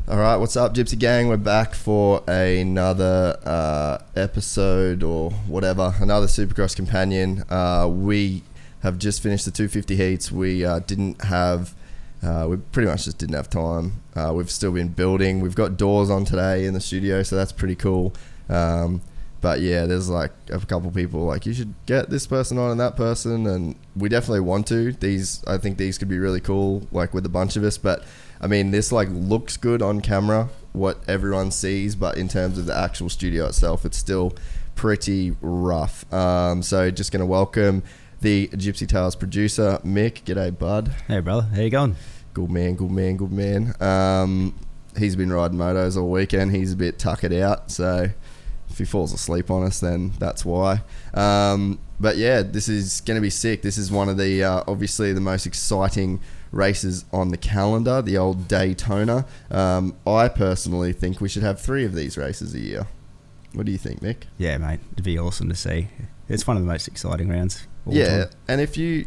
All right, what's up, Gypsy Gang? We're back for another episode or whatever, another Supercross companion. We have just finished the 250 heats. We pretty much just didn't have time. We've still been building. We've got doors on today in the studio, so that's pretty cool. But yeah, there's like a couple people like, you should get this person on and that person, and we definitely want to. I think these could be really cool, like with a bunch of us, but I mean, this like looks good on camera, what everyone sees, but in terms of the actual studio itself, it's still pretty rough. So just going to welcome the Gypsy Tales producer, Mick. G'day, bud. Hey, brother. How you going? Good man. He's been riding motos all weekend. He's a bit tuckered out, so if he falls asleep on us, then that's why. But yeah, this is going to be sick. This is one of the, obviously the most exciting races on the calendar, the old Daytona. I personally think we should have 3 of these races a year. What do you think, Mick? Yeah, mate. It'd be awesome to see. It's one of the most exciting rounds. Yeah, and if you,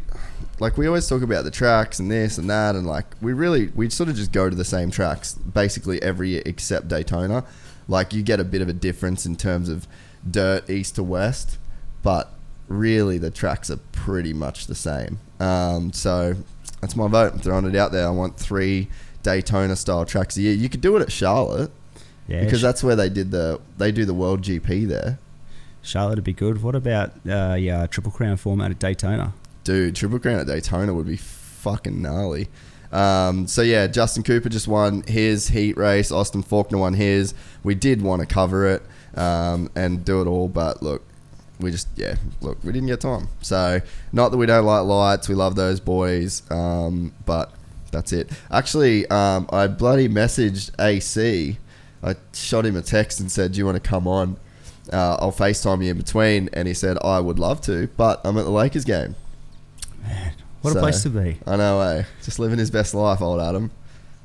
like, we always talk about the tracks and this and that, and like, we sort of just go to the same tracks basically every year except Daytona. Like, you get a bit of a difference in terms of dirt east to west, but really the tracks are pretty much the same. So that's my vote. I'm throwing it out there. I want 3 Daytona style tracks a year. You could do it at Charlotte, because that's where they do the World GP there. Charlotte would be good. What about Triple Crown format at Daytona? Dude, Triple Crown at Daytona would be fucking gnarly. So yeah, Justin Cooper just won his heat race. Austin Faulkner won his. We did want to cover it and do it all, but look, we didn't get time. So not that we don't like lights, we love those boys, but that's it. Actually, I bloody messaged AC. I shot him a text and said, do you want to come on? I'll FaceTime you in between, and he said, I would love to, but I'm at the Lakers game. Man, what a place to be. I know, eh? Just living his best life, old Adam.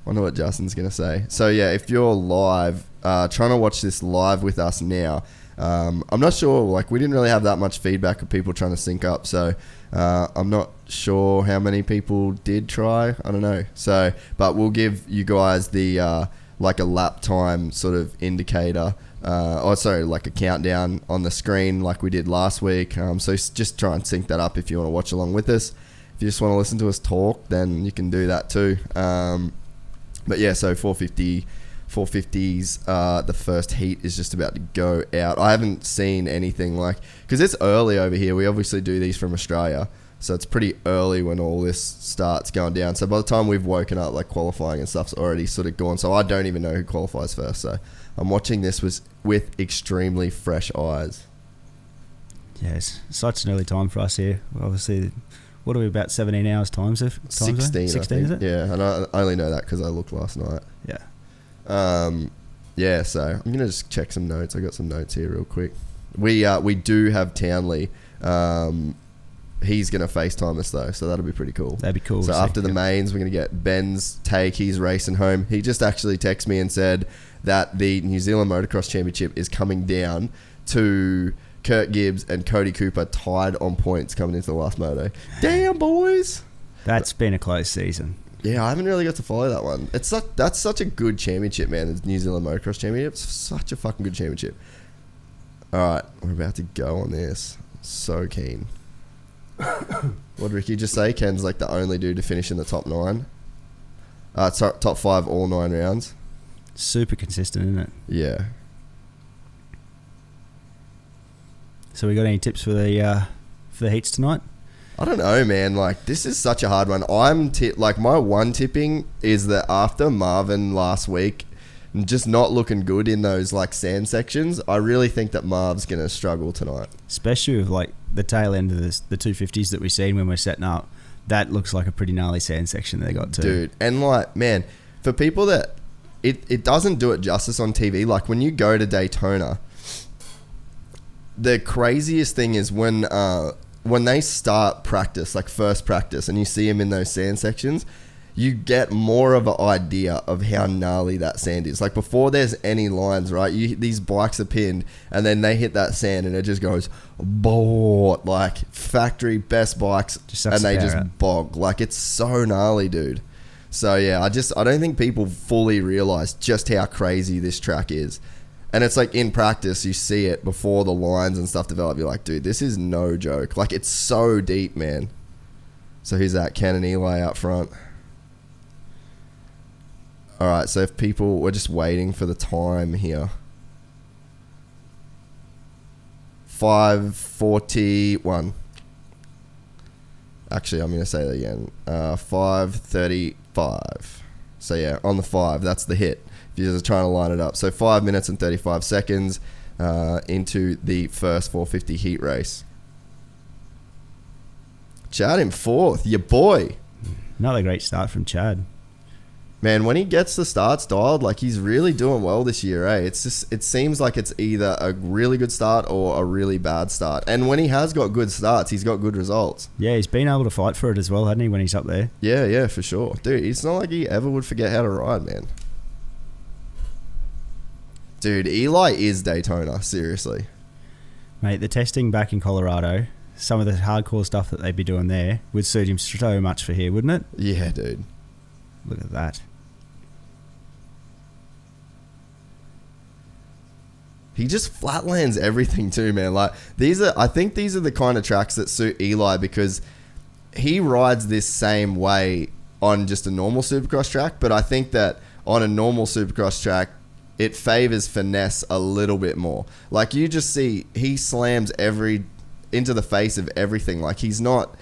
Wonder what Justin's going to say. So yeah, if you're live, trying to watch this live with us now, I'm not sure, like, we didn't really have that much feedback of people trying to sync up, so I'm not sure how many people did try. I don't know. So, but we'll give you guys the like a lap time sort of indicator, like a countdown on the screen like we did last week. So just try and sync that up if you want to watch along with us. If you just want to listen to us talk, then you can do that too. But yeah, so 450s, the first heat is just about to go out. I haven't seen anything like, because it's early over here. We obviously do these from Australia, so it's pretty early when all this starts going down. So by the time we've woken up, like, qualifying and stuff's already sort of gone. So I don't even know who qualifies first. So I'm watching this with extremely fresh eyes. Yeah, it's such an early time for us here. Obviously, what are we, about 17 hours time 16, is it? Yeah, and I only know that because I looked last night. Yeah. Yeah, so I'm going to just check some notes. I got some notes here real quick. We do have Townley. He's going to FaceTime us though, so that'll be pretty cool. That'd be cool. So after the mains, we're going to get Ben's take. He's racing home. He just actually texted me and said that the New Zealand Motocross Championship is coming down to Kurt Gibbs and Cody Cooper tied on points coming into the last moto. Damn, boys. That's been a close season. Yeah, I haven't really got to follow that one. That's such a good championship, man. The New Zealand Motocross Championship. It's such a fucking good championship. All right, we're about to go on this. So keen. What did Ricky just say? Ken's like the only dude to finish in the top 9. Top 5 all 9 rounds. Super consistent, isn't it? Yeah. So we got any tips for the heats tonight? I don't know, man. Like, this is such a hard one. My one tipping is that after Marvin last week just not looking good in those like sand sections, I really think that Marv's gonna struggle tonight. Especially with like the tail end of the 250s that we've seen when we're setting up. That looks like a pretty gnarly sand section they got too. Dude, and like, man, for people that it doesn't do it justice on TV. Like, when you go to Daytona, the craziest thing is when they start practice, like first practice, and you see them in those sand sections, you get more of an idea of how gnarly that sand is. Like, before there's any lines, right? These bikes are pinned, and then they hit that sand, and it just goes, like factory best bikes, and they just bog. Like, it's so gnarly, dude. So yeah, I don't think people fully realize just how crazy this track is. And it's like in practice, you see it before the lines and stuff develop. You're like, dude, this is no joke. Like, it's so deep, man. So who's that? Ken and Eli up front. All right, so if people, we're just waiting for the time here. 5:41. Actually, I'm going to say that again. 5:35. So yeah, on the 5, that's the hit. If you're just trying to line it up. So 5 minutes and 35 seconds into the first 450 heat race. Chad in 4th, your boy. Another great start from Chad. Man, when he gets the starts dialed, like, he's really doing well this year, eh? It's just, it seems like it's either a really good start or a really bad start. And when he has got good starts, he's got good results. Yeah, he's been able to fight for it as well, hasn't he, when he's up there? Yeah, for sure. Dude, it's not like he ever would forget how to ride, man. Dude, Eli is Daytona, seriously. Mate, the testing back in Colorado, some of the hardcore stuff that they'd be doing there would suit him so much for here, wouldn't it? Yeah, dude. Look at that. He just flatlands everything too, man. Like, I think these are the kind of tracks that suit Eli, because he rides this same way on just a normal Supercross track, but I think that on a normal Supercross track, it favors finesse a little bit more. Like, you just see he slams into the face of everything. Like, he's not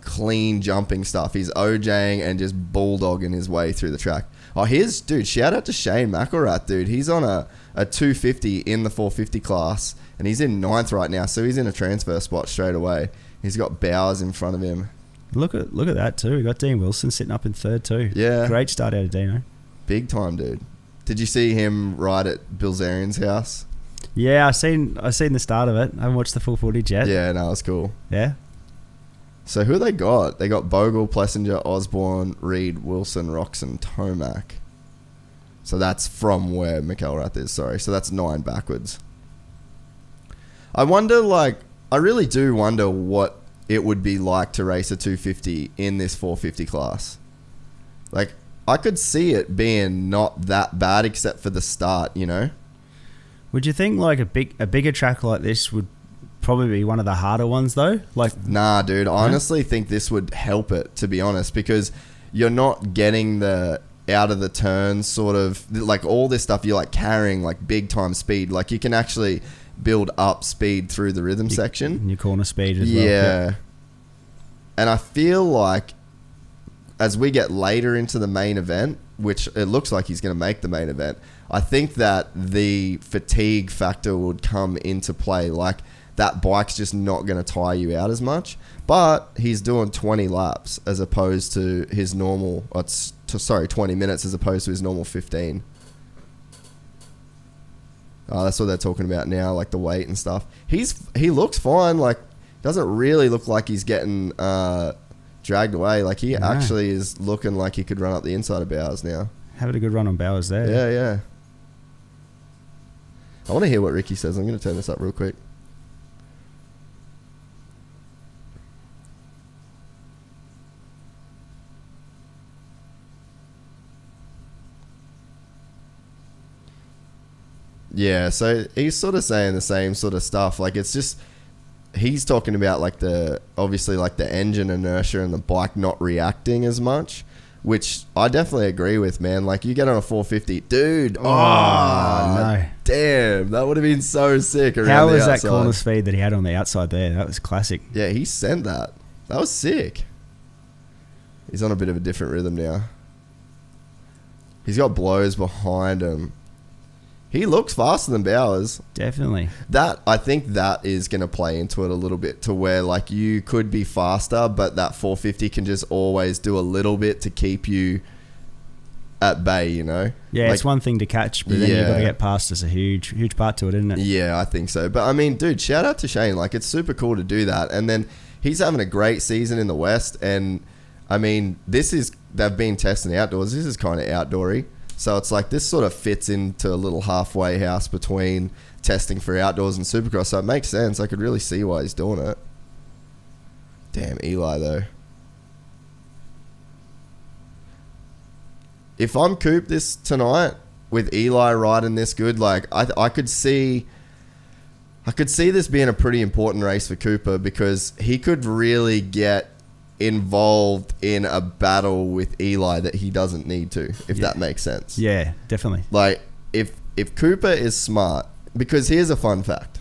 clean jumping stuff. He's OJing and just bulldogging his way through the track. Oh, dude, shout out to Shane McElrath, dude. He's on a 250 in the 450 class, and he's in 9th right now, so he's in a transfer spot straight away. He's got Bowers in front of him. Look at that too. We got Dean Wilson sitting up in 3rd too. Yeah. Great start out of Dino. Big time, dude. Did you see him ride at Bilzerian's house? Yeah, I seen the start of it. I haven't watched the full footage yet. Yeah, no, it's cool. Yeah. So who they got? They got Bogle, Plessinger, Osborne, Reed, Wilson, Roxon, Tomac. So that's from where McElrath is, sorry. So that's 9 backwards. I really do wonder what it would be like to race a 250 in this 450 class. Like, I could see it being not that bad except for the start, you know? Would you think like a bigger track like this would probably be one of the harder ones though? Like, nah, dude. I honestly think this would help it, to be honest, because you're not getting the out of the turns sort of, like, all this stuff. You're like carrying like big time speed. Like, you can actually build up speed through the rhythm section. Your corner speed as well. Yeah. And I feel like as we get later into the main event, which it looks like he's going to make the main event, I think that the fatigue factor would come into play. Like, that bike's just not going to tire you out as much. But he's doing 20 laps as opposed to his normal... 20 minutes as opposed to his normal 15. That's what they're talking about now, like the weight and stuff. He looks fine. Like, doesn't really look like he's getting dragged away. Like, he actually is looking like he could run up the inside of Bowers now. Having a good run on Bowers there. Yeah. I want to hear what Ricky says. I'm going to turn this up real quick. Yeah, so he's sort of saying the same sort of stuff. Like, it's just, he's talking about like obviously like the engine inertia and the bike not reacting as much, which I definitely agree with, man. Like, you get on a 450, dude. Oh, no. Damn, that would have been so sick around How the was outside. that corner speed that he had on the outside there? That was classic. Yeah, he sent that. That was sick. He's on a bit of a different rhythm now. He's got blows behind him. He looks faster than Bowers. Definitely. I think that is going to play into it a little bit, to where like you could be faster, but that 450 can just always do a little bit to keep you at bay, you know? Yeah, like, it's one thing to catch, but then you've got to get past. It's a huge part to it, isn't it? Yeah, I think so. But I mean, dude, shout out to Shane. Like, it's super cool to do that. And then he's having a great season in the West. And I mean, they've been testing outdoors. This is kind of outdoory. So it's like this sort of fits into a little halfway house between testing for outdoors and Supercross. So it makes sense. I could really see why he's doing it. Damn, Eli, though. if I'm Coop this tonight with Eli riding this good, like I could see this being a pretty important race for Cooper because he could really get involved in a battle with Eli that he doesn't need to, if that makes sense. Yeah, definitely. Like if Cooper is smart, because here's a fun fact.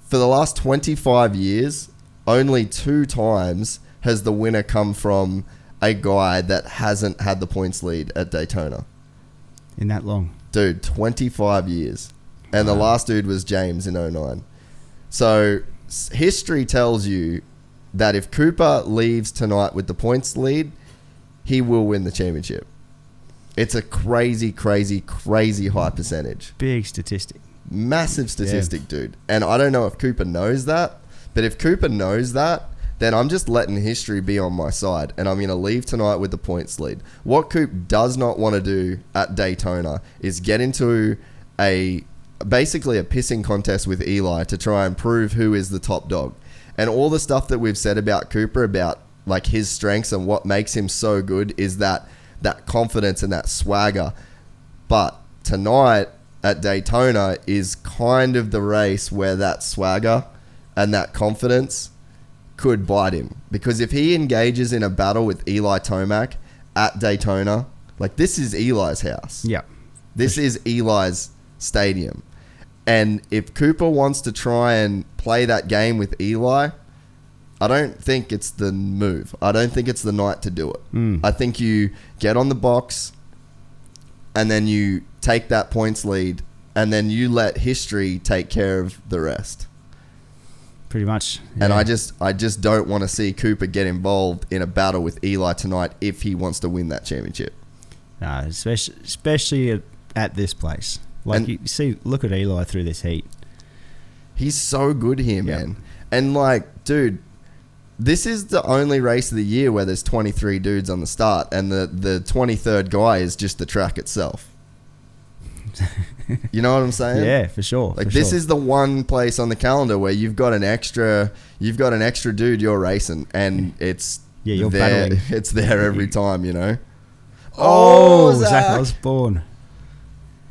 For the last 25 years, only 2 times has the winner come from a guy that hasn't had the points lead at Daytona. In that long? Dude, 25 years. And the last dude was James in 09. So history tells you that if Cooper leaves tonight with the points lead, he will win the championship. It's a crazy, crazy, crazy high percentage. Big statistic. Massive statistic, dude. And I don't know if Cooper knows that, but if Cooper knows that, then I'm just letting history be on my side, and I'm going to leave tonight with the points lead. What Coop does not want to do at Daytona is get into basically a pissing contest with Eli to try and prove who is the top dog. And all the stuff that we've said about Cooper, about like his strengths and what makes him so good, is that confidence and that swagger. But tonight at Daytona is kind of the race where that swagger and that confidence could bite him. Because if he engages in a battle with Eli Tomac at Daytona, like this is Eli's house. Yeah. This is Eli's stadium. And if Cooper wants to try and play that game with Eli, I don't think it's the move. I don't think it's the night to do it. I think you get on the box and then you take that points lead and then you let history take care of the rest. Pretty much. Yeah. And I just don't want to see Cooper get involved in a battle with Eli tonight if he wants to win that championship. No, especially at this place. Like, you see, look at Eli through this heat. He's so good here, man. And like, dude, this is the only race of the year where there's 23 dudes on the start, and the 23rd guy is just the track itself. You know what I'm saying? Yeah, for sure. Like, this is the one place on the calendar where you've got an extra dude you're racing, and it's you're there. battling. It's there every time, you know. Oh, Zach Osborne.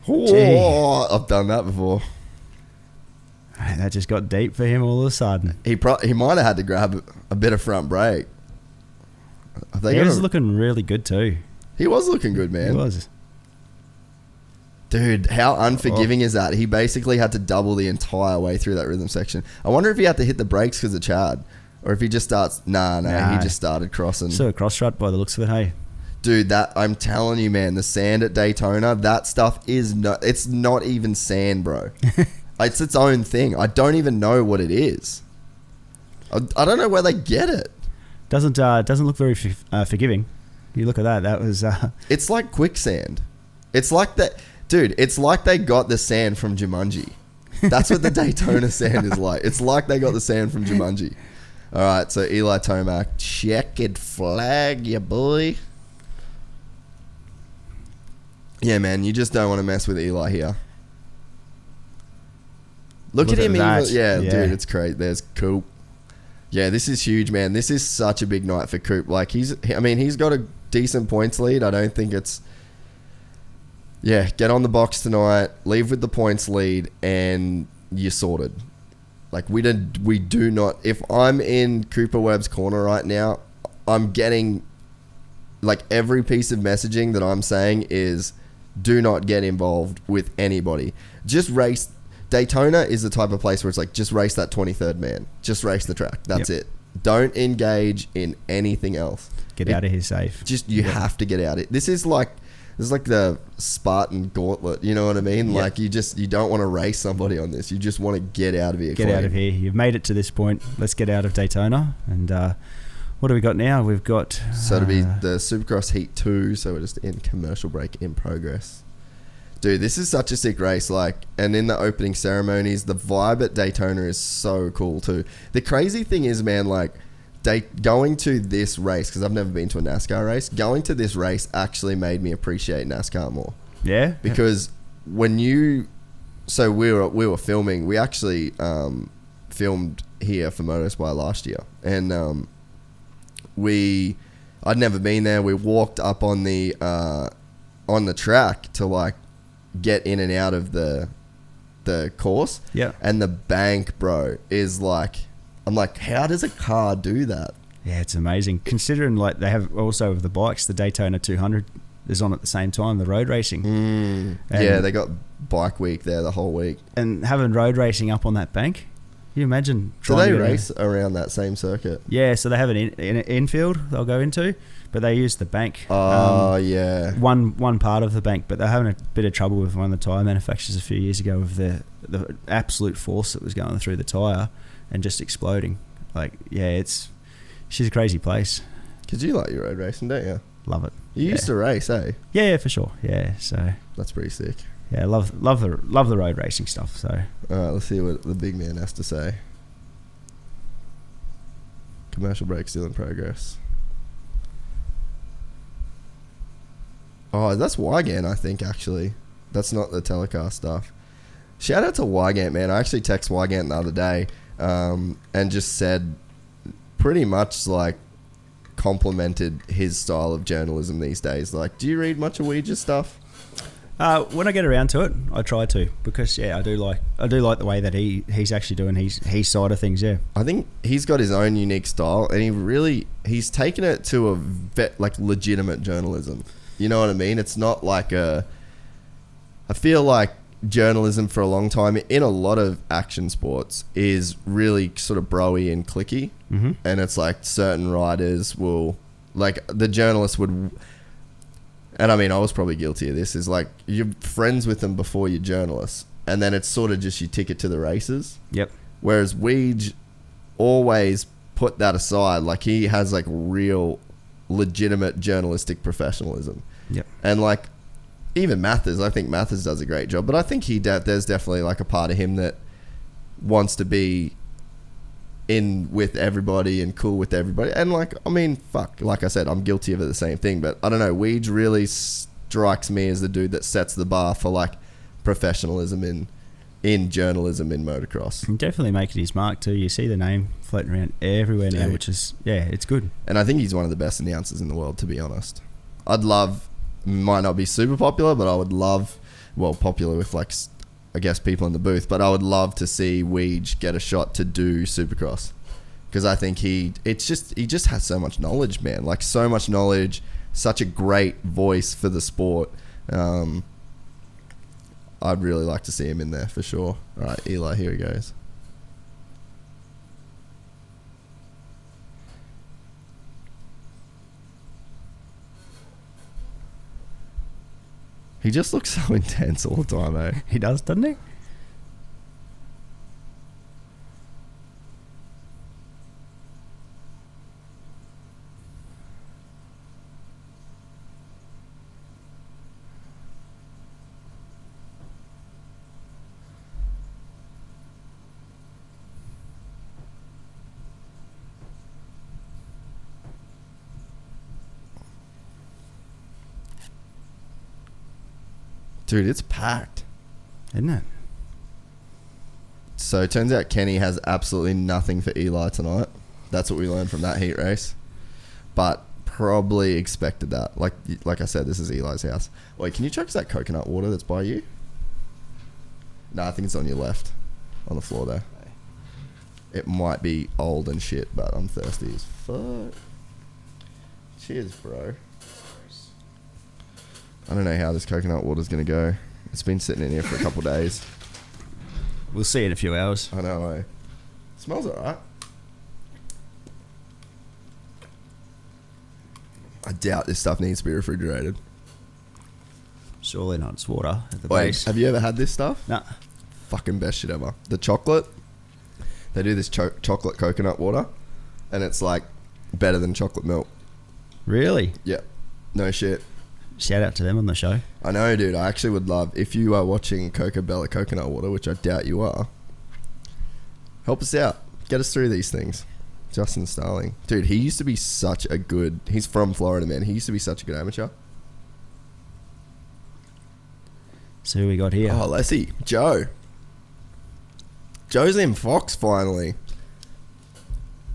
Oh, I've done that before. That just got deep for him all of a sudden. He might have had to grab a bit of front brake. He was looking really good too. He was looking good, man. He was. Dude, how unforgiving is that? He basically had to double the entire way through that rhythm section. I wonder if he had to hit the brakes because of Chad. Or if he just starts... Nah, he just started crossing. So a cross strut by the looks of it, hey? Dude, I'm telling you, man, the sand at Daytona, that stuff it's not even sand, bro. It's its own thing. I don't even know what it is. I don't know where they get it. Doesn't look very forgiving. You look at that. That was... It's like quicksand. It's like that... Dude, it's like they got the sand from Jumanji. That's what the Daytona sand is like. It's like they got the sand from Jumanji. All right, so Eli Tomac, checkered flag, ya boy. Yeah, man, you just don't want to mess with Eli here. Look at him. Yeah, dude, it's great. There's Coop. Yeah, this is huge, man. This is such a big night for Coop. Like, he's got a decent points lead. I don't think it's... Yeah, get on the box tonight, leave with the points lead, and you're sorted. Like, we do not... If I'm in Cooper Webb's corner right now, I'm getting... Like, every piece of messaging that I'm saying is, do not get involved with anybody. Just race... Daytona is the type of place where it's like, just race that 23rd man. Just race the track. That's it. Don't engage in anything else. Get out of here safe. You have to get out of it. This is like the Spartan gauntlet. You know what I mean? Yep. Like, you don't want to race somebody on this. You just want to get out of here. Get out of here. You've made it to this point. Let's get out of Daytona. And what do we got now? We've got... So it'll be the Supercross Heat 2. So we're just in commercial break in progress. Dude, this is such a sick race. Like, and in the opening ceremonies, the vibe at Daytona is so cool too. The crazy thing is, man, like, going to this race, because I've never been to a NASCAR race, going to this race actually made me appreciate NASCAR more. Yeah? Because when you... So we were filming. We actually filmed here for Motorspy last year. And we I'd never been there. We walked up on the track to like get in and out of the course. Yeah. And the bank, bro, is like, I'm like, how does a car do that? Yeah, it's amazing. Considering like they have also with the bikes, the Daytona 200 is on at the same time, the road racing. Yeah, they got bike week there the whole week. And having road racing up on that bank, can you imagine? Do they race around that same circuit? Yeah, so they have an infield they'll go into, but they use the bank. Oh, yeah. One part of the bank, but they're having a bit of trouble with one of the tyre manufacturers a few years ago with the absolute force that was going through the tyre and just exploding. Like, yeah, she's a crazy place. Because you like your road racing, don't you? Love it. You used to race, eh? Yeah, for sure. Yeah, so that's pretty sick. Yeah, love the road racing stuff. So all right, let's see what the big man has to say. Commercial break still in progress. Oh, that's Wygant, I think, actually. That's not the telecast stuff. Shout out to Wygant, man. I actually texted Wygant the other day and just said pretty much like complimented his style of journalism these days. Like, do you read much of Ouija's stuff? When I get around to it, I try to, because I do like the way that he's actually doing his side of things. Yeah, I think he's got his own unique style, and he's taken it to a like legitimate journalism. You know what I mean? It's not like I feel like journalism for a long time in a lot of action sports is really sort of broy and clicky, and it's like certain writers will, like the journalist would. And I mean, I was probably guilty of this, is like you're friends with them before you're journalists, and then it's sort of just you ticket to the races. Yep. Whereas Weege always put that aside. Like he has like real legitimate journalistic professionalism. Yep. And like even Mathers, I think Mathers does a great job, but I think there's definitely like a part of him that wants to be in with everybody and cool with everybody. And like, I mean, fuck, like I said, I'm guilty of the same thing, but I don't know, Weege really strikes me as the dude that sets the bar for like professionalism in journalism in motocross. And definitely making his mark too. You see the name floating around everywhere now, which is, yeah, it's good. And I think he's one of the best announcers in the world, to be honest. Might not be super popular, but I would love, well, popular with like, I guess, people in the booth, but I would love to see Weege get a shot to do Supercross, because I think he just has so much knowledge, man. Like so much knowledge, such a great voice for the sport. I'd really like to see him in there for sure. All right, Eli, here he goes. He just looks so intense all the time, eh? He does, doesn't he? Dude, it's packed. Isn't it? So it turns out Kenny has absolutely nothing for Eli tonight. That's what we learned from that heat race. But probably expected that. Like I said, this is Eli's house. Wait, can you check that coconut water that's by you? No, I think it's on your left. On the floor there. It might be old and shit, but I'm thirsty as fuck. Cheers, bro. I don't know how this coconut water's going to go. It's been sitting in here for a couple of days. We'll see in a few hours. I know, eh? Smells alright. I doubt this stuff needs to be refrigerated. Surely not. It's water at the Wait, base. have you ever had this stuff? Nah. Fucking best shit ever. The chocolate. They do this chocolate coconut water, and it's like better than chocolate milk. Really? Yeah. No shit. Shout out to them on the show. I know, dude. I actually would love, if you are watching Coca Bella Coconut Water, which I doubt you are, help us out. Get us through these things. Justin Starling. Dude, he used to be such a good... He's from Florida, man. He used to be such a good amateur. So who we got here? Oh, let's see. Joe. Joe's in Fox, finally.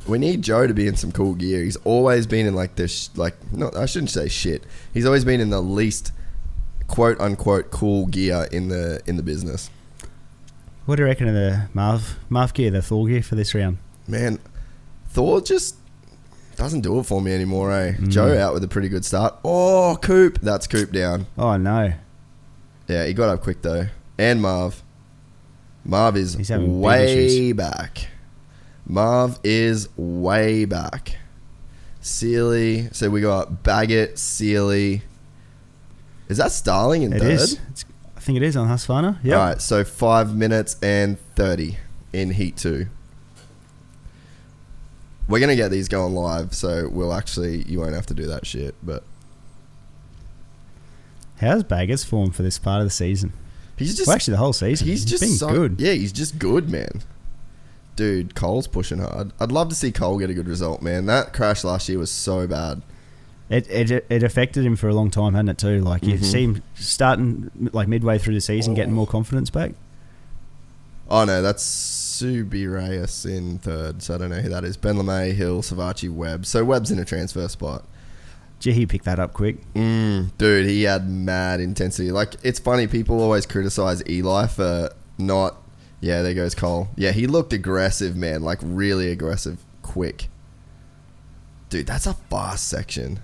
We need Joe to be in some cool gear. He's always been in like this, no, I shouldn't say shit. He's always been in the least quote unquote cool gear in the business. What do you reckon of the Marv gear, the Thor gear for this round? Man, Thor just doesn't do it for me anymore, eh? Joe out with a pretty good start. Oh, Coop. That's Coop down. Oh, no. Yeah, he got up quick, though. And Marv. Marv is having way back. Marv is way back. Sealy. So we got Baggett, Sealy. Is that Starling in third? It is. I think it is on Husqvarna. Yeah. All right, so 5 minutes and 30 in Heat 2. We're going to get these going live, so you won't have to do that shit. But how's Baggett's form for this part of the season? He's just... Well, actually, the whole season. He's just been good. Yeah, he's just good, man. Dude, Cole's pushing hard. I'd love to see Cole get a good result, man. That crash last year was so bad. It affected him for a long time, hadn't it, too? Like, you see him starting, like, midway through the season, getting more confidence back. Oh, no, that's Subi Reyes in third, so I don't know who that is. Ben LeMay, Hill, Savachi, Webb. So Webb's in a transfer spot. Gee, he picked that up quick. Dude, he had mad intensity. Like, it's funny, people always criticize Eli for not... Yeah, there goes Cole. Yeah, he looked aggressive, man. Like, really aggressive. Quick. Dude, that's a fast section.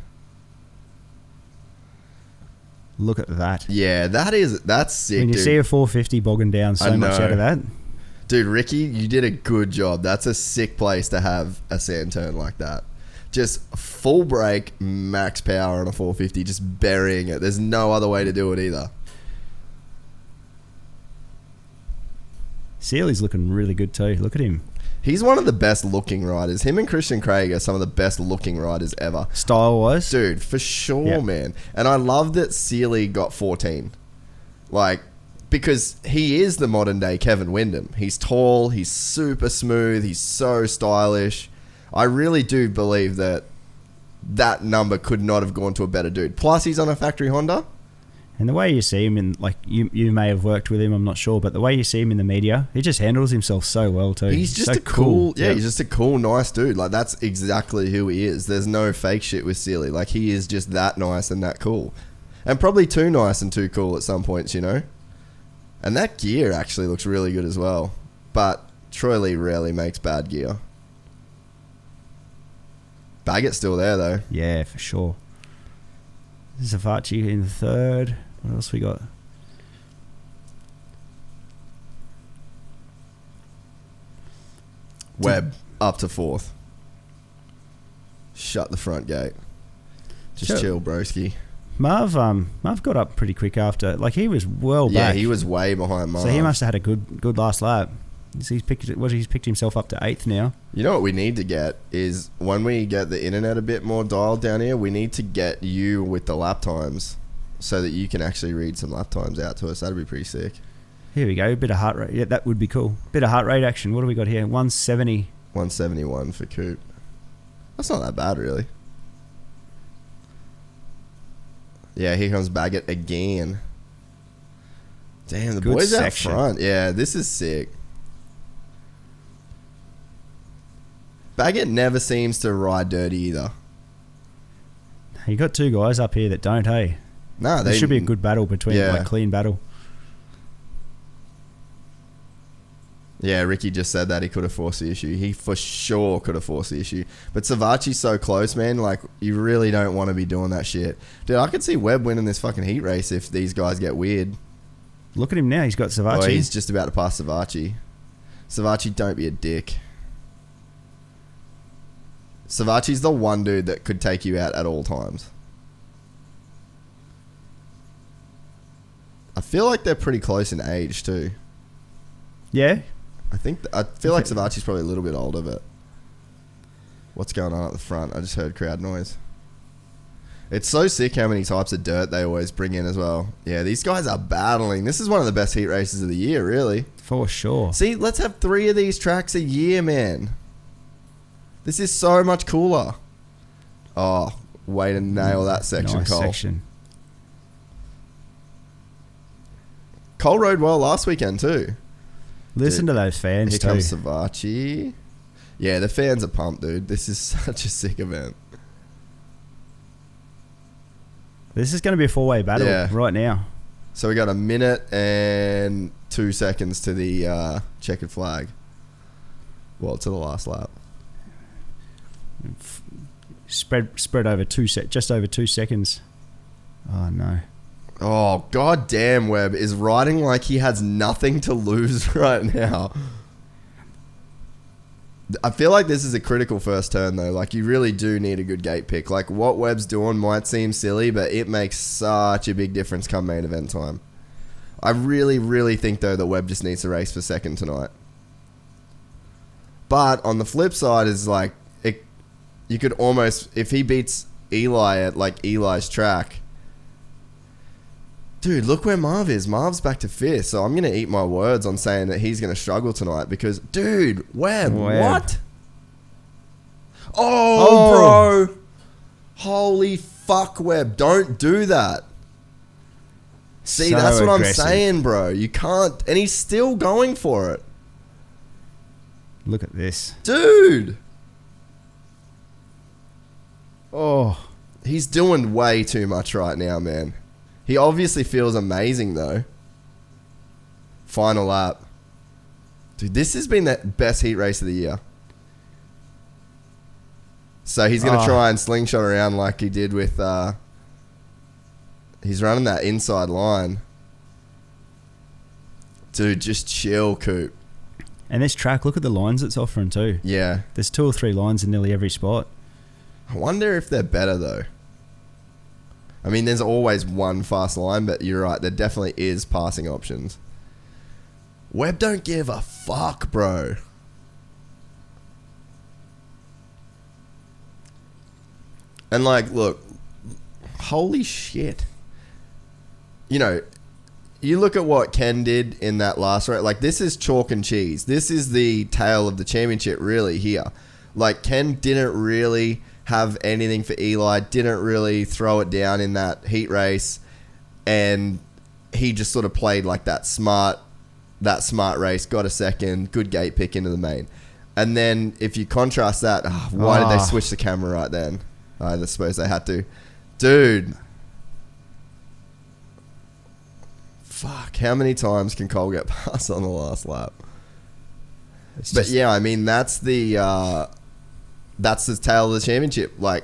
Look at that. Yeah, that's sick, when you dude. see a 450 bogging down so much out of that. Dude, Ricky, you did a good job. That's a sick place to have a sand turn like that. Just full brake, max power on a 450, just burying it. There's no other way to do it either. Sealy's looking really good too. Look at him. He's one of the best looking riders. Him and Christian Craig are some of the best looking riders ever. Style-wise? Dude, for sure, man. And I love that Sealy got 14. Like, because he is the modern day Kevin Windham. He's tall, he's super smooth, he's so stylish. I really do believe that number could not have gone to a better dude. Plus, he's on a factory Honda. And the way you see him in, like, you may have worked with him, I'm not sure, but the way you see him in the media, he just handles himself so well too. He's just so a cool, he's just a cool, nice dude. Like, that's exactly who he is. There's no fake shit with Sealy. Like, he is just that nice and that cool. And probably too nice and too cool at some points, you know? And that gear actually looks really good as well. But Troy Lee rarely makes bad gear. Baggett's still there, though. Yeah, for sure. Zavachi in the third. What else we got? Webb up to fourth. Shut the front gate. Just chill, broski. Marv got up pretty quick after. Like, he was well back. Yeah, he was way behind Marv. So he must have had a good last lap. He's picked himself up to 8th now. You know what we need to get is when we get the internet a bit more dialed down here, we need to get you with the lap times so that you can actually read some lap times out to us. That'd be pretty sick. Here we go. A bit of heart rate. Yeah, that would be cool. Bit of heart rate action. What do we got here? 170. 171 for Coop. That's not that bad, really. Yeah, here comes Baggett again. Damn, the boys out front. Yeah, this is sick. Baggett never seems to ride dirty either. You got two guys up here that don't, hey? No, there should be a good battle between, like, clean battle. Yeah, Ricky just said that he could have forced the issue. He for sure could have forced the issue. But Savachi's so close, man. Like, you really don't want to be doing that shit. Dude, I could see Webb winning this fucking heat race if these guys get weird. Look at him now. He's got Savachi. Oh, he's just about to pass Savachi. Savachi, don't be a dick. Savachi's the one dude that could take you out at all times. I feel like they're pretty close in age too. Yeah? I feel like Savachi's probably a little bit older, but what's going on at the front? I just heard crowd noise. It's so sick how many types of dirt they always bring in as well. Yeah, these guys are battling. This is one of the best heat races of the year, really. For sure. See, let's have 3 of these tracks a year, man. This is so much cooler. Oh, way to nail that section, nice Cole. Section. Cole rode well last weekend too. Listen to those fans Here too. comes Savachi. Yeah, the fans are pumped, dude. This is such a sick event. This is going to be a 4-way battle right now. So we got 1 minute and 2 seconds to the checkered flag. Well, to the last lap. Spread over just over 2 seconds. Oh no. Oh, god damn, Webb is riding like he has nothing to lose right now. I feel like this is a critical first turn, though. Like, you really do need a good gate pick. Like, what Webb's doing might seem silly, but it makes such a big difference come main event time. I really, really think, though, that Webb just needs to race for second tonight. But on the flip side is, like, you could almost... If he beats Eli at, like, Eli's track... Dude, look where Marv is. Marv's back to 5th, so I'm going to eat my words on saying that he's going to struggle tonight because, dude, Webb, what? Oh, bro. Holy fuck, Webb. Don't do that. See, So that's what aggressive. I'm saying, bro. You can't... And he's still going for it. Look at this. Dude. Oh. He's doing way too much right now, man. He obviously feels amazing, though. Final lap. Dude, this has been the best heat race of the year. So he's going to try and slingshot around like he did with... he's running that inside line. Dude, just chill, Coop. And this track, look at the lines it's offering too. Yeah. There's 2 or 3 lines in nearly every spot. I wonder if they're better, though. I mean, there's always one fast line, but you're right. There definitely is passing options. Webb don't give a fuck, bro. And, like, look. Holy shit. You know, you look at what Ken did in that last race. Like, this is chalk and cheese. This is the tale of the championship, really, here. Like, Ken didn't really... have anything for Eli, didn't really throw it down in that heat race, and he just sort of played like that smart race, got a second, good gate pick into the main. And then if you contrast that, why did they switch the camera right then? I suppose they had to. Dude. Fuck, how many times can Cole get past on the last lap? But yeah, I mean, that's the tale of the championship. Like,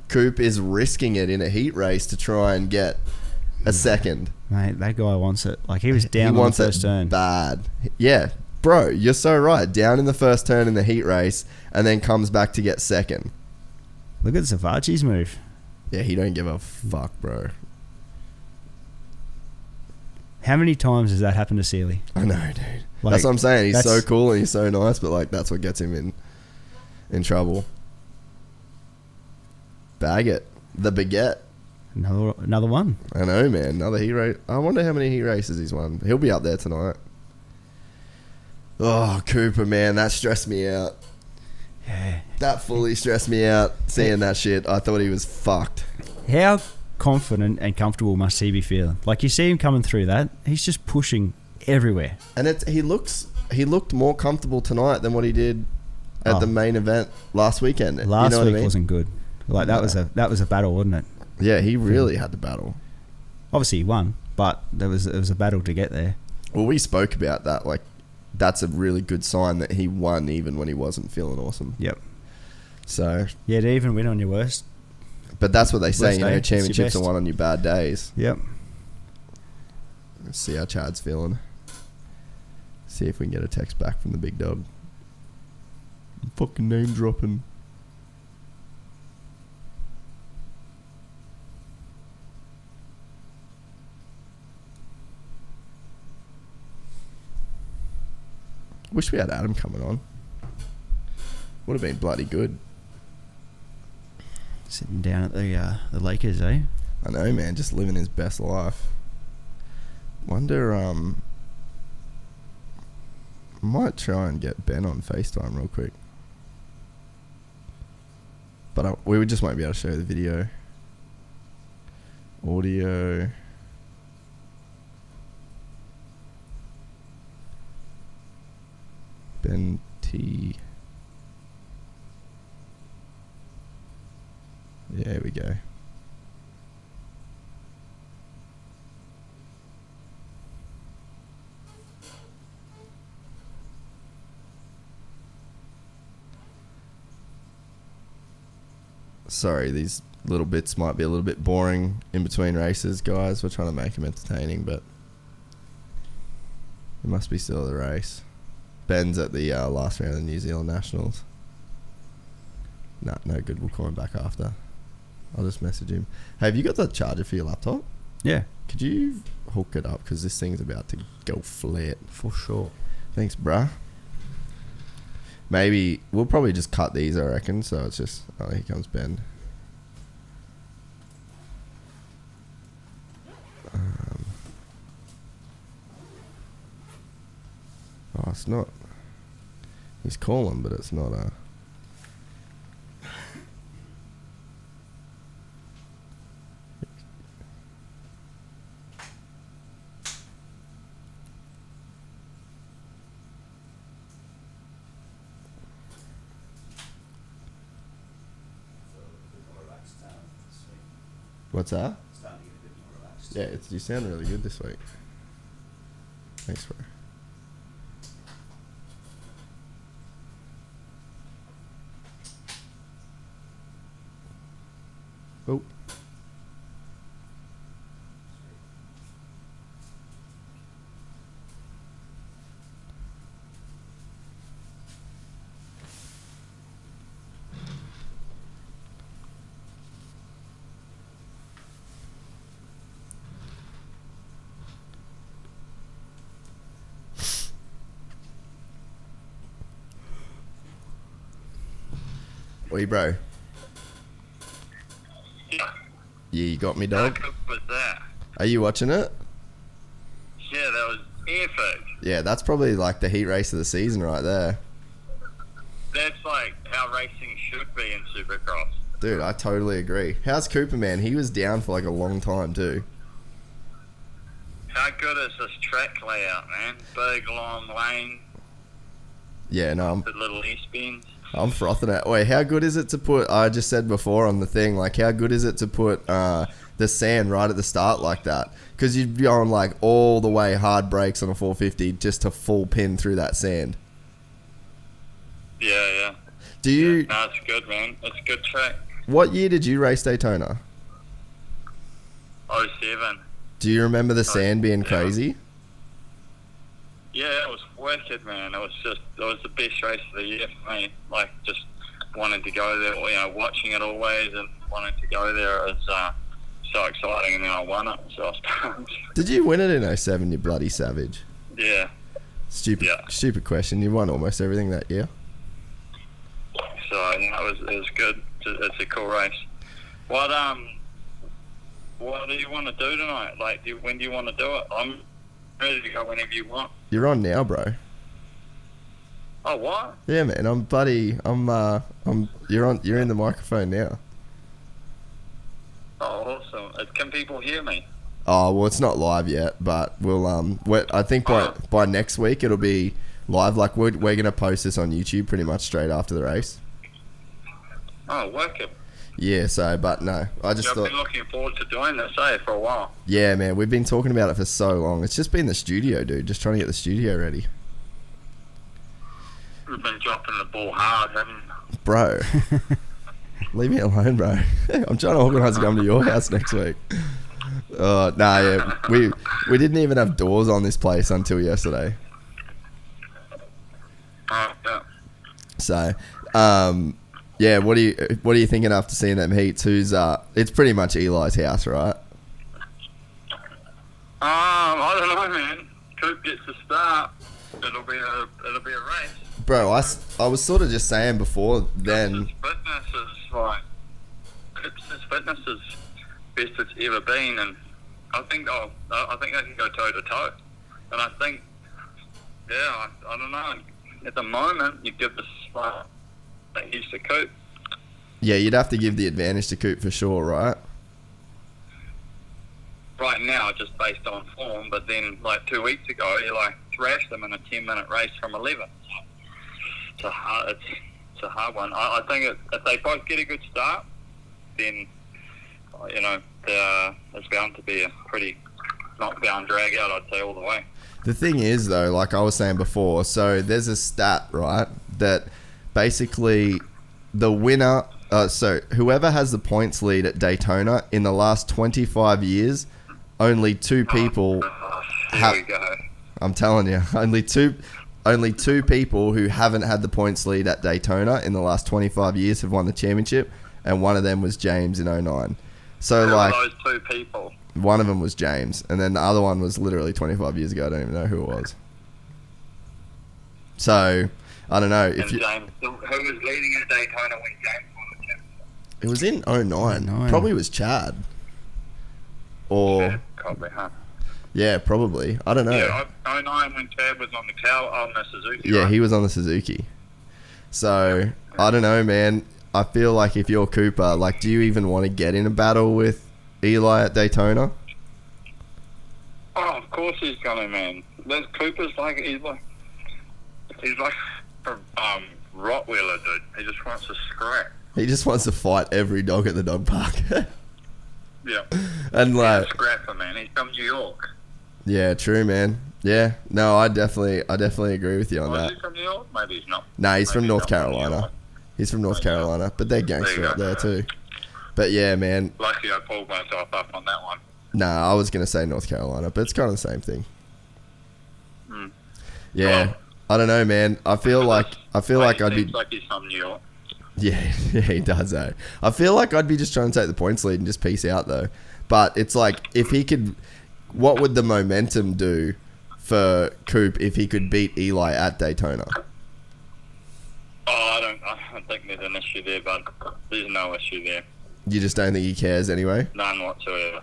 Coop is risking it in a heat race to try and get a second. Mate, that guy wants it. Like, he was down on the first turn. Bad. Yeah, bro, you're so right. Down in the first turn in the heat race and then comes back to get second. Look at Savachi's move. Yeah, he don't give a fuck, bro. How many times has that happened to Sealy? I know, dude. Like, that's what I'm saying. He's so cool and he's so nice, but, like, that's what gets him in trouble. Bag it. The baguette. Another one. I know, man. Another heat race. I wonder how many heat races he's won. He'll be up there tonight. Oh, Cooper, man. That stressed me out. Yeah. That fully stressed me out seeing that shit. I thought he was fucked. How confident and comfortable must he be feeling? Like, you see him coming through that. He's just pushing everywhere. And he looked more comfortable tonight than what he did at the main event last weekend. Last week what I mean? wasn't good. Like, that was a battle, wasn't it? Yeah, he really had the battle. Obviously he won, but it was a battle to get there. Well, we spoke about that. Like, that's a really good sign that he won even when he wasn't feeling awesome. Yep. So yeah, to even win on your worst. But that's what they say, you know, day, championships are won on your bad days. Yep. Let's see how Chad's feeling. See if we can get a text back from the big dog. Fucking name dropping. Wish we had Adam coming on. Would have been bloody good. Sitting down at the Lakers, eh? I know, man. Just living his best life. Wonder, might try and get Ben on FaceTime real quick. But we just won't be able to show the video. Audio. Ben T. Yeah, here we go. Sorry, these little bits might be a little bit boring in between races, guys. We're trying to make them entertaining, but it must be still the race. Ben's at the last round of the New Zealand Nationals. Nah, no good. We'll call him back after. I'll just message him. Hey, have you got the charger for your laptop? Yeah. Could you hook it up? Because this thing's about to go flat. For sure. Thanks, bruh. Maybe we'll probably just cut these, I reckon. So it's just... Oh, here comes Ben. Oh, it's not... He's calling, but it's not a... What's that? Yeah, you sound really good this week. Thanks, bro. Oh. Oi, bro. Yeah. Yeah, you got me, dog. How good was that? Are you watching it? Yeah, that was epic. Yeah, that's probably like the heat race of the season right there. That's like how racing should be in Supercross. Dude, I totally agree. How's Cooper, man? He was down for like a long time too. How good is this track layout, man? Big, long lane Yeah, no, with little E-spins. I'm frothing it. Wait, how good is it to put, I just said before on the thing, like how good is it to put the sand right at the start like that? Because you'd be on like all the way hard brakes on a 450 just to full pin through that sand. Yeah. Do you... Yeah, no, it's good, man. It's a good track. What year did you race Daytona? 07. Do you remember the sand being crazy? Yeah, it was wicked, man. It was the best race of the year for me. Like, just wanted to go there, you know, watching it always and wanting to go there. It was so exciting, and then I won it, so I was pumped. Did you win it in 07, you bloody savage? Yeah. Stupid question. You won almost everything that year. So, you know, it was good. It's a cool race. What do you want to do tonight? Like, when do you want to do it? I'm ready to go whenever you want. You're on now, bro. Oh, what? Yeah, man. You're in the microphone now. Oh, awesome. Can people hear me? Oh, well, it's not live yet, but we'll I think by next week it'll be live. Like we're gonna post this on YouTube pretty much straight after the race. Oh, wicked. Yeah. So, but no, I just I've thought. been looking forward to doing this, for a while. Yeah, man. We've been talking about it for so long. It's just been the studio, dude. Just trying to get the studio ready. We've been dropping the ball hard, haven't we? Bro. Leave me alone, bro. I'm trying to organise to come to your house next week. Yeah. We didn't even have doors on this place until yesterday. Oh, yeah. So, yeah. What are you thinking after seeing them heats? It's pretty much Eli's house, right? I don't know, man. Coop gets a start. It'll be a race. Bro, I was sort of just saying before then. His fitness is like, his fitness is best it's ever been, and I think they can go toe to toe. And I think, yeah, I don't know. At the moment, you give the spot that he's to Coop. Yeah, you'd have to give the advantage to Coop for sure, right? Right now, just based on form, but then like 2 weeks ago, you like thrashed them in a 10-minute race from 11. It's a hard one. I think if they both get a good start then there's bound to be a pretty knockdown drag out, I'd say, all the way. The thing is, though, like I was saying before, so there's a stat, right, that basically the winner, so whoever has the points lead at Daytona in the last 25 years, only two people Here we go. I'm telling you, only two people who haven't had the points lead at Daytona in the last 25 years have won the championship, and one of them was James in 09. So, Who like, are those two people? one of them was James, and then the other one was literally 25 years ago. I don't even know who it was. So, I don't know. And James, who was leading at Daytona when James won the championship? It was in 09. 09. Probably was Chad. Or, Yeah, probably, huh? yeah, probably. I don't know. Yeah, 09 when Chad was on the Suzuki. Yeah, right? he was on the Suzuki. So, I don't know, man. I feel like if you're Cooper, like, do you even want to get in a battle with Eli at Daytona? Oh, of course he's gonna, man. There's Cooper's like he's like a Rottweiler, dude. He just wants to scrap. He just wants to fight every dog at the dog park. Yeah. And He's a like, scrapper, man. He's from New York. yeah, true, man. Yeah, no, I definitely agree with you on Was that. he from New York? Maybe he's not. Nah, he's Maybe from North not New Carolina. York. He's from North Carolina, but they're gangster There you up go. there too. But yeah, man. Lucky I pulled myself up on that one. Nah, I was gonna say North Carolina, but it's kind of the same thing. Mm. Yeah, Well, I don't know, man. I feel like I'd he be. seems like he's from New York. Yeah, yeah, he does though. I feel like I'd be just trying to take the points lead and just peace out though. But it's like, if he could, what would the momentum do for Coop if he could beat Eli at Daytona? Oh, I don't think there's an issue there, but there's no issue there. You just don't think he cares anyway? None whatsoever.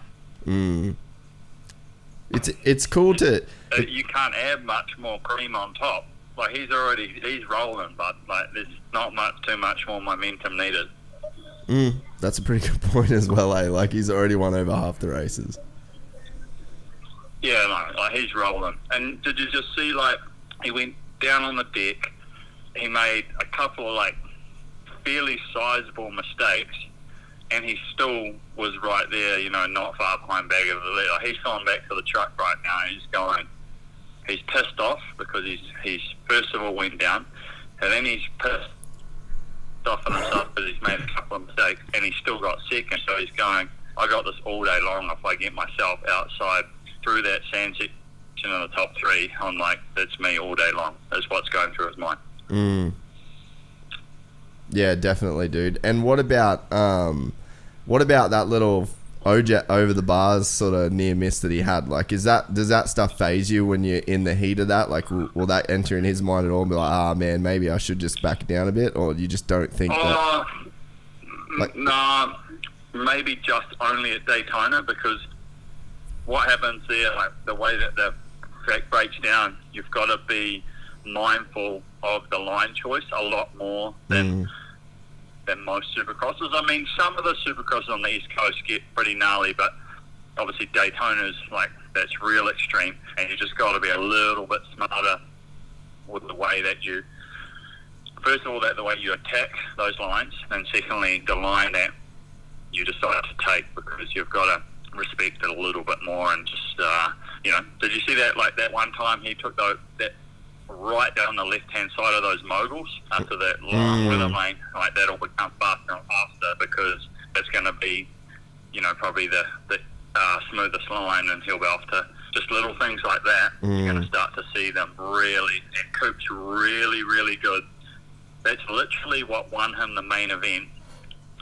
It's cool to. You can't add much more cream on top. Like he's rolling, but like there's not too much more momentum needed. That's a pretty good point as well, eh? Like, he's already won over half the races. Yeah, no, like he's rolling. And did you just see, like, he went down on the deck, he made a couple of, like, fairly sizable mistakes, and he still was right there, not far behind back of the lead. Like, he's going back to the truck right now, he's pissed off because he's first of all went down, and then he's pissed off on himself because he's made a couple of mistakes, and he's still got second, so he's going, I got this all day long if I get myself outside through that sand section in the top three. I'm like, that's me all day long. That's what's going through his mind. Yeah, definitely, dude. And what about that little OJ over the bars sort of near miss that he had? Like, does that stuff phase you when you're in the heat of that? Like, will that enter in his mind at all and be like, man, maybe I should just back down a bit? Or you just don't think that? Nah, maybe just only at Daytona, because what happens there, like the way that the track breaks down, you've got to be mindful of the line choice a lot more than most supercrosses. I mean, some of the supercrosses on the East Coast get pretty gnarly, but obviously Daytona's like, that's real extreme, and you just got to be a little bit smarter with the way that you, first of all, the way you attack those lines, and secondly, the line that you decide to take, because you've got to respect it a little bit more. And just did you see that, like that one time he took that right down the left hand side of those moguls after that long rhythm lane? Like, that'll become faster and faster, because it's going to be probably the smoothest line, and he'll be off to just little things like that. You're going to start to see them really, and Coop's really, really good. That's literally what won him the main event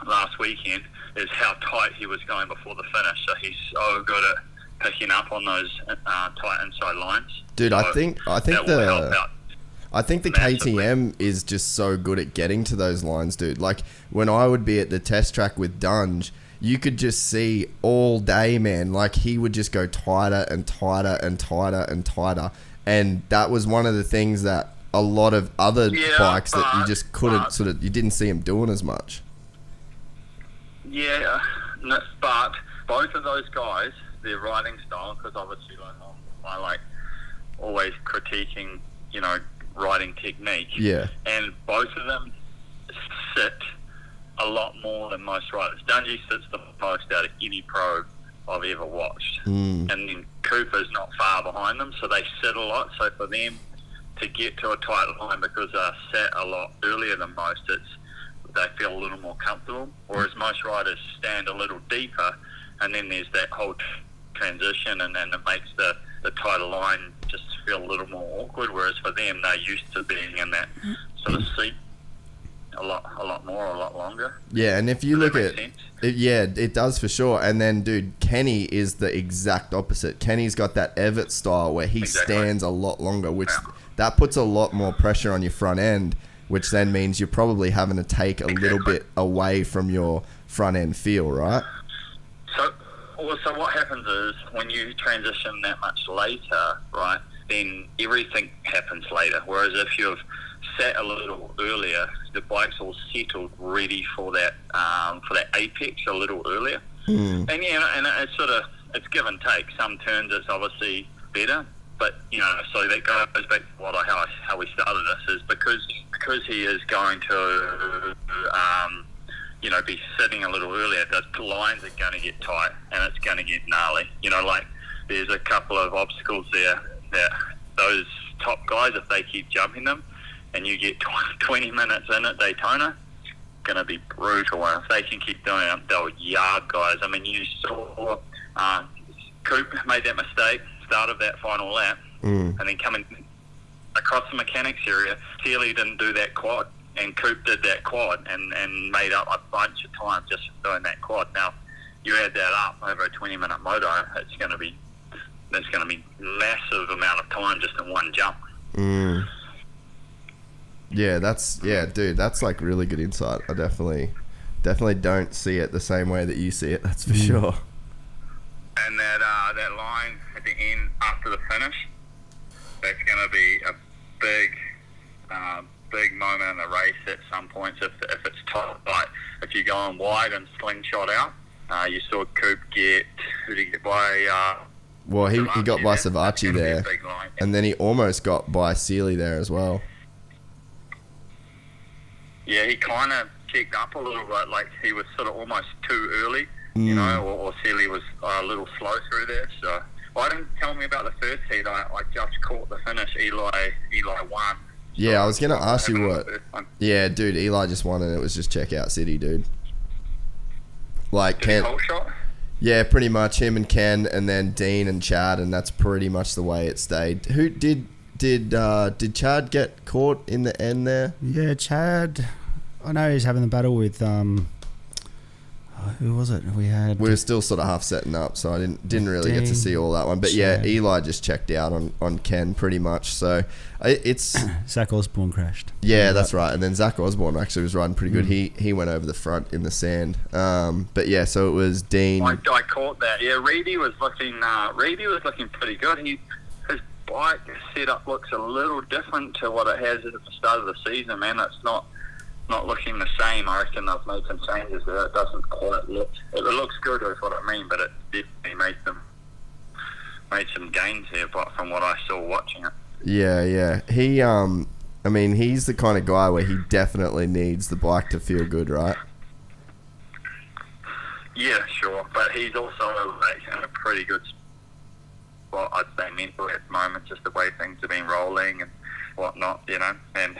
last weekend, is how tight he was going before the finish. So he's so good at picking up on those tight inside lines. Dude, so I think that will help out. I think the massively. KTM is just so good at getting to those lines, dude. Like, when I would be at the test track with Dunge, you could just see all day, man. Like, he would just go tighter and tighter and tighter and tighter. And that was one of the things that a lot of other bikes that you just couldn't you didn't see him doing as much. Yeah, but both of those guys, their riding style, because obviously I like always critiquing, riding technique. Yeah. And both of them sit a lot more than most riders. Dungey sits the most out of any pro I've ever watched. And then Cooper's not far behind them, so they sit a lot. So for them to get to a tight line because they're set a lot earlier than most, they feel a little more comfortable. Whereas most riders stand a little deeper, and then there's that whole transition, and then it makes the tighter line just feel a little more awkward. Whereas for them, they're used to being in that sort of seat a lot longer. Yeah, and if you look at it, it does for sure. And then, dude, Kenny is the exact opposite. Kenny's got that Everett style where he stands a lot longer, which that puts a lot more pressure on your front end, which then means you're probably having to take a little bit away from your front end feel, right? So what happens is when you transition that much later, right, then everything happens later. Whereas if you've sat a little earlier, the bike's all settled, ready for that apex a little earlier. And and it's give and take. Some turns it's obviously better, but so that goes back to how we started this, is because he is going to be sitting a little earlier. The lines are going to get tight and it's going to get gnarly. Like there's a couple of obstacles there that those top guys, if they keep jumping them, and you get 20 minutes in at Daytona, going to be brutal. And if they can keep doing it, they'll yard guys. I mean, you saw Coop made that mistake, start of that final lap, and then coming across the mechanics area, Sealy didn't do that quad, and Coop did that quad and made up a bunch of times just doing that quad. Now, you add that up over a 20-minute moto, there's going to be massive amount of time just in one jump. Yeah, dude, that's like really good insight. I definitely don't see it the same way that you see it. That's for sure. And that line at the end after the finish, that's going to be a big moment in the race at some points. If it's tight, like if you're going wide and slingshot out, you saw Coop get, who did he get by? Well, he got by Savachi there, and then he almost got by Sealy there as well. Yeah, he kind of checked up a little bit, like he was sort of almost too early, or Sealy was a little slow through there. So, I didn't tell me about the first heat. I just caught the finish. Eli won. Yeah, I was going to ask you what. Yeah, dude, Eli just won, and it was just checkout city, dude. Like Ken. Whole shot? Yeah, pretty much him and Ken, and then Dean and Chad, and that's pretty much the way it stayed. Who did Chad get caught in the end there? Yeah, Chad. I know he's having the battle with who was it? We were still sort of half setting up, so I didn't really get to see all that one. But Chad. Yeah, Eli just checked out on Ken pretty much. So it's Zach Osborne crashed. Yeah, that's right. And then Zach Osborne actually was riding pretty good. He went over the front in the sand. But yeah, so it was Dean. I caught that. Yeah, Reedy was looking pretty good. His bike setup looks a little different to what it has at the start of the season, man. It's not looking the same. I reckon they've made some changes there. It doesn't quite look. It looks good, is what I mean, but it definitely made some gains here, but from what I saw watching it. Yeah. He, I mean, he's the kind of guy where he definitely needs the bike to feel good, right? Yeah, sure, but he's also in a pretty good spot, I'd say, mentally at the moment, just the way things have been rolling and whatnot, and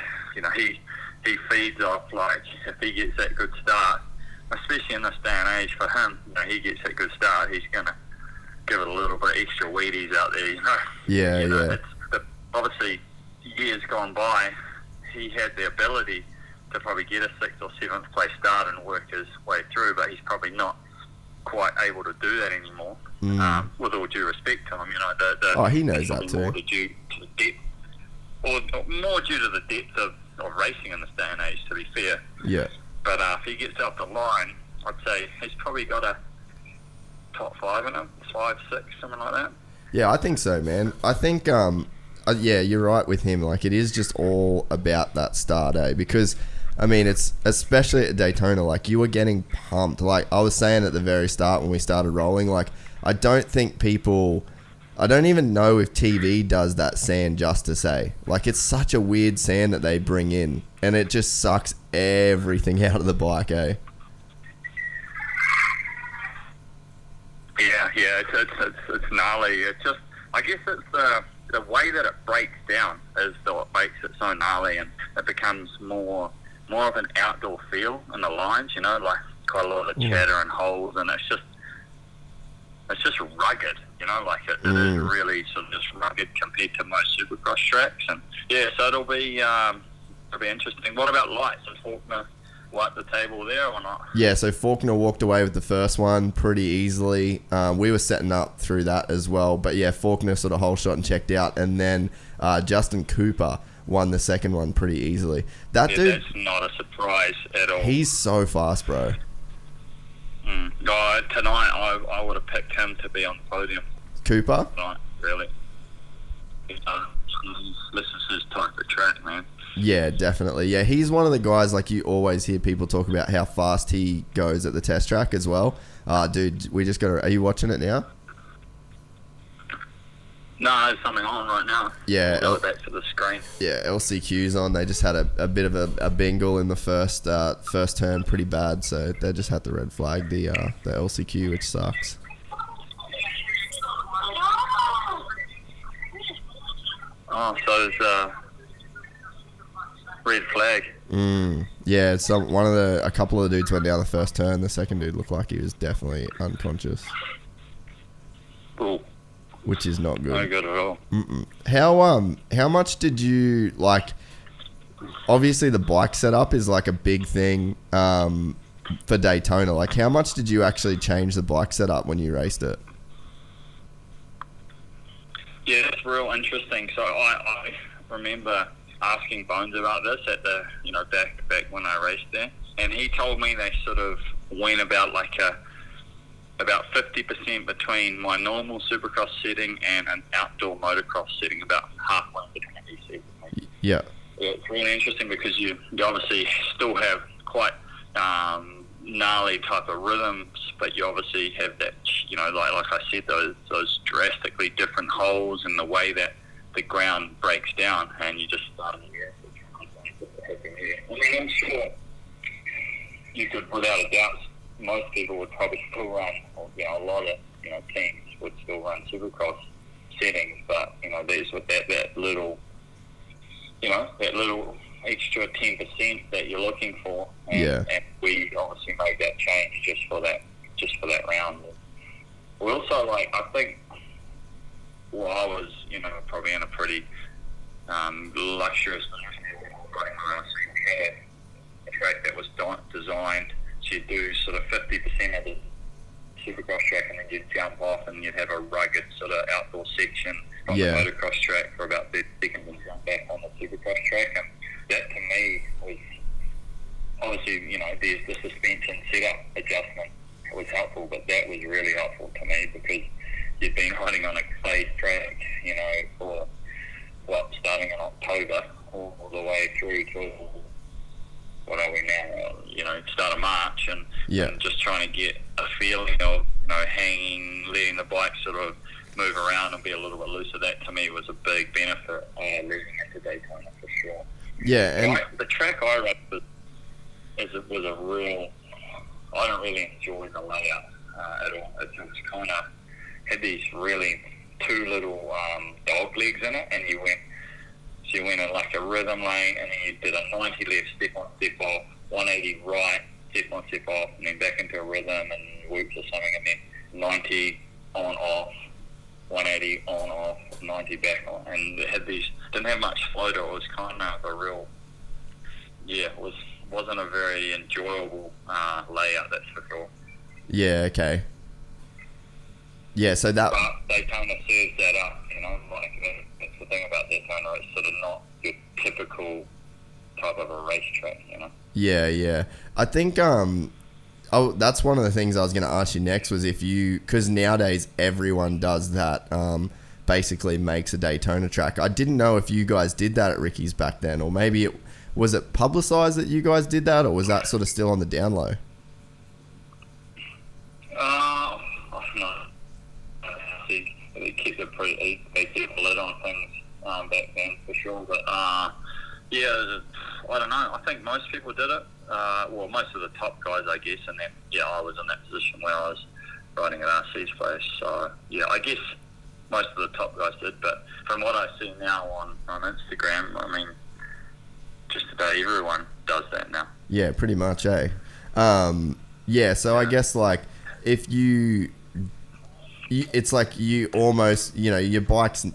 he feeds off, like, if he gets that good start, especially in this day and age for him, he gets that good start, he's going to give it a little bit extra Wheaties out there, Yeah. Obviously, years gone by, he had the ability to probably get a 6th or 7th place start and work his way through, but he's probably not quite able to do that anymore, with all due respect to him, he knows that too. More due to the depth, or more due to the depth of racing in this day and age, to be fair. Yeah. But if he gets off the line, I'd say he's probably got a top 5 in him, 5, 6, something like that. Yeah, I think so, man. I think, yeah, you're right with him. Like, it is just all about that start, because, I mean, it's especially at Daytona, like, you were getting pumped. Like, I was saying at the very start when we started rolling, like, I don't think people I don't even know if TV does that sand justice, eh? Like, it's such a weird sand that they bring in, and it just sucks everything out of the bike, eh? Yeah, it's gnarly. It's just, I guess it's the way that it breaks down is what makes it so gnarly, and it becomes more of an outdoor feel in the lines, you know, like quite a lot of chatter and holes, and it's just rugged, you know, like it is really sort of just rugged compared to most Supercross tracks, and yeah, so it'll be interesting. What about lights? Does Faulkner wipe the table there or not? Yeah, so Faulkner walked away with the first one pretty easily. We were setting up through that as well, but yeah, Faulkner sort of whole shot and checked out, and then Justin Cooper won the second one pretty easily. That dude, that's not a surprise at all. He's so fast, bro. Tonight I would have picked him to be on the podium. Cooper? Tonight, really. This is his type of track, man. Yeah, definitely. Yeah, he's one of the guys, like, you always hear people talk about how fast he goes at the test track as well. Dude, we just got to... Are you watching it now? No, there's something on right now. Yeah. Go back to the screen. Yeah, LCQ's on. They just had a bit of a bingle in the first turn, pretty bad, so they just had to red flag the LCQ, which sucks. Oh, so there's red flag. Yeah, a couple of the dudes went down the first turn. The second dude looked like he was definitely unconscious. Cool. Which is not good. No good at all. How much did you like? Obviously, the bike setup is like a big thing for Daytona. Like, how much did you actually change the bike setup when you raced it? Yeah, it's real interesting. So I remember asking Bones about this at the back when I raced there, and he told me they sort of went about 50% between my normal Supercross setting and an outdoor motocross setting, about halfway between these settings. Yeah. Yeah, it's really interesting because you obviously still have quite gnarly type of rhythms, but you obviously have that, like I said, those drastically different holes in the way that the ground breaks down, and you just start to hear I mean, I'm sure you could, without a doubt, most people would probably still run, or a lot of teams would still run Supercross settings, but there's with that little extra 10% that you're looking for, and we obviously made that change just for that round. We also I think, well, I was probably in a pretty luxurious we had a track that was designed to do sort of 50% of the Supercross track, and then you'd jump off and you'd have a rugged sort of outdoor section on the motocross track for about 30 seconds and jump back on the Supercross track. And that to me was obviously, there's the suspension setup adjustment was helpful, but that was really helpful to me because you've been riding on a clay track, for starting in October all the way through to what are we now? Start of March, and just trying to get a feeling of hanging, letting the bike sort of move around and be a little bit looser. That to me was a big benefit leading into Daytona for sure. Yeah, and the track I rode was a real. I don't really enjoy the layout at all. It was kind of had these really two little dog legs in it, and you went in like a rhythm lane, and then you did a 90 left, step on, step off, 180 right, step on, step off, and then back into a rhythm and whoops or something, and then 90 on, off, 180 on, off, 90 back on. And it had these, didn't have much flow to it. It was kind of a real, wasn't a very enjoyable layout, that's for sure. Yeah, okay. Yeah, so that... But Daytona serves that up, that's the thing about Daytona, it's sort of not your typical type of a racetrack, Yeah. I think, that's one of the things I was going to ask you next was if you... Because nowadays everyone does that, basically makes a Daytona track. I didn't know if you guys did that at Ricky's back then, or maybe was it publicised that you guys did that, or was that sort of still on the down low? No. They kept it they kept a lid on things back then for sure. But yeah, I don't know. I think most people did it. Well, most of the top guys, I guess, and then I was in that position where I was riding at RC's place. So yeah, I guess most of the top guys did. But from what I see now on Instagram, I mean, just about everyone does that now. Yeah, pretty much, eh? So I guess, like, if you it's like you almost, your bike's,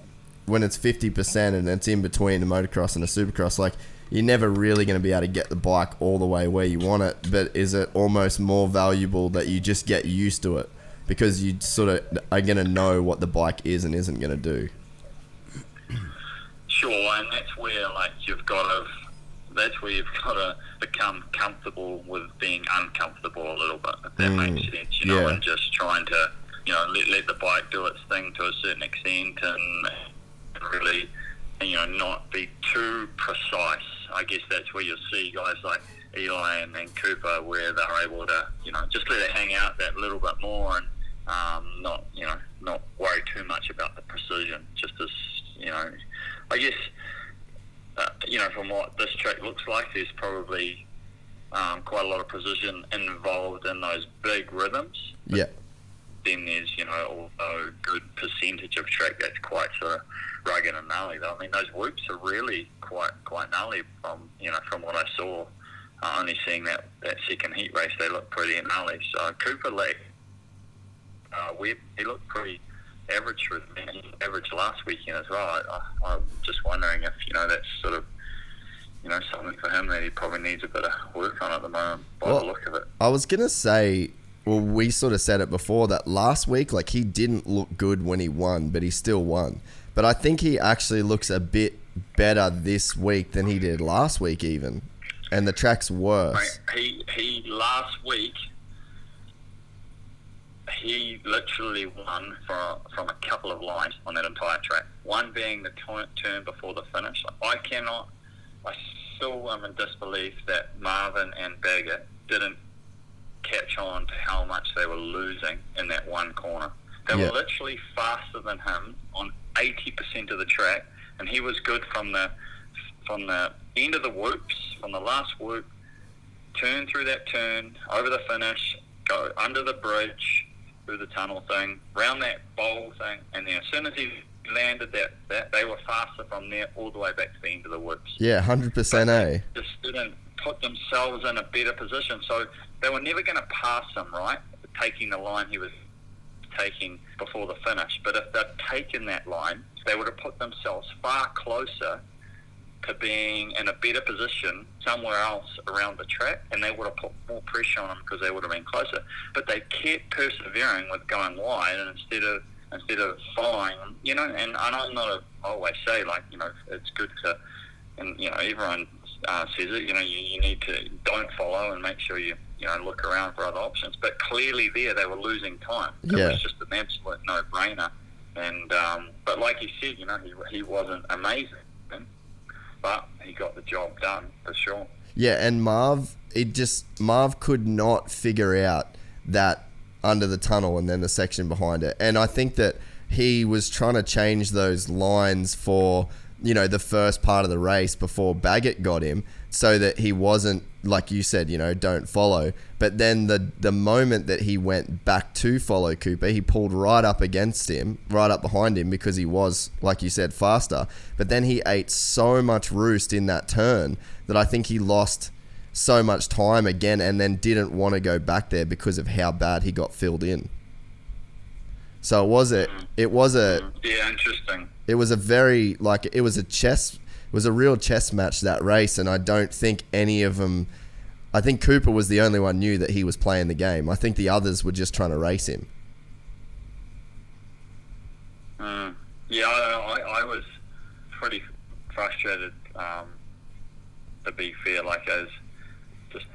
when it's 50% and it's in between a motocross and a supercross, like, you're never really going to be able to get the bike all the way where you want it, but is it almost more valuable that you just get used to it because you sort of are going to know what the bike is and isn't going to do? Sure, and that's where, like, you've got to become comfortable with being uncomfortable a little bit, if that makes sense, and just trying to, let the bike do its thing to a certain extent and really, not be too precise. I guess that's where you'll see guys like Eli and Cooper, where they're able to, just let it hang out that little bit more and not worry too much about the precision. Just as, I guess, from what this track looks like, there's probably quite a lot of precision involved in those big rhythms. Yeah. Then there's, also a good percentage of track that's quite sort of rugged and gnarly, though. I mean, those whoops are really quite gnarly from what I saw. Only seeing that second heat race, they look pretty gnarly. So Cooper Webb, he looked pretty average for me. Average last weekend as well. I'm just wondering if, that's sort of, something for him that he probably needs a bit of work on at the moment by the look of it. I was going to say, well, we sort of said it before that last week, like, he didn't look good when he won, but he still won. But I think he actually looks a bit better this week than he did last week even. And the track's worse. He last week, he literally won from a couple of lines on that entire track. One being the turn before the finish. I still am in disbelief that Marvin and Baggett didn't catch on to how much they were losing in that one corner. They were literally faster than him on 80% of the track, and he was good from the end of the whoops, from the last whoop, turn through that turn, over the finish, go under the bridge, through the tunnel thing, round that bowl thing, and then as soon as he landed that they were faster from there all the way back to the end of the whoops. Yeah, 100%, eh? Just didn't put themselves in a better position, so they were never going to pass him, right? Taking the line he was taking before the finish. But if they'd taken that line, they would have put themselves far closer to being in a better position somewhere else around the track, and they would have put more pressure on them because they would have been closer. But they kept persevering with going wide, and instead of following, and I'm not I always say, like, it's good to, and everyone says it, you need to don't follow and make sure you look around for other options. But clearly there they were losing time. It was just an absolute no-brainer. And but like you said, he wasn't amazing, but he got the job done for sure. Yeah, and Marv could not figure out that under the tunnel and then the section behind it. And I think that he was trying to change those lines for, the first part of the race before Baggett got him, so that he wasn't, like you said, don't follow. But then the moment that he went back to follow Cooper, he pulled right up against him, right up behind him, because he was, like you said, faster. But then he ate so much roost in that turn that I think he lost so much time again, and then didn't want to go back there because of how bad he got filled in. So it was interesting. It was a very, it was a real chess match, that race, and I don't think any of them, I think Cooper was the only one knew that he was playing the game. I think the others were just trying to race him. Yeah, I was pretty frustrated, to be fair, as just,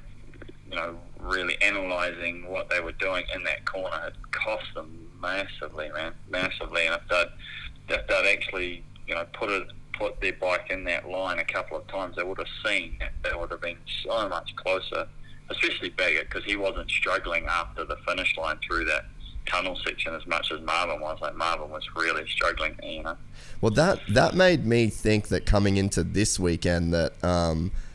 really analysing what they were doing in that corner. It cost them massively, man, massively. And if they'd actually, put their bike in that line a couple of times, they would have seen that they would have been so much closer, especially Baggett, because he wasn't struggling after the finish line through that tunnel section as much as Marvin was. Like, Marvin was really struggling, you know. Well, that made me think that coming into this weekend that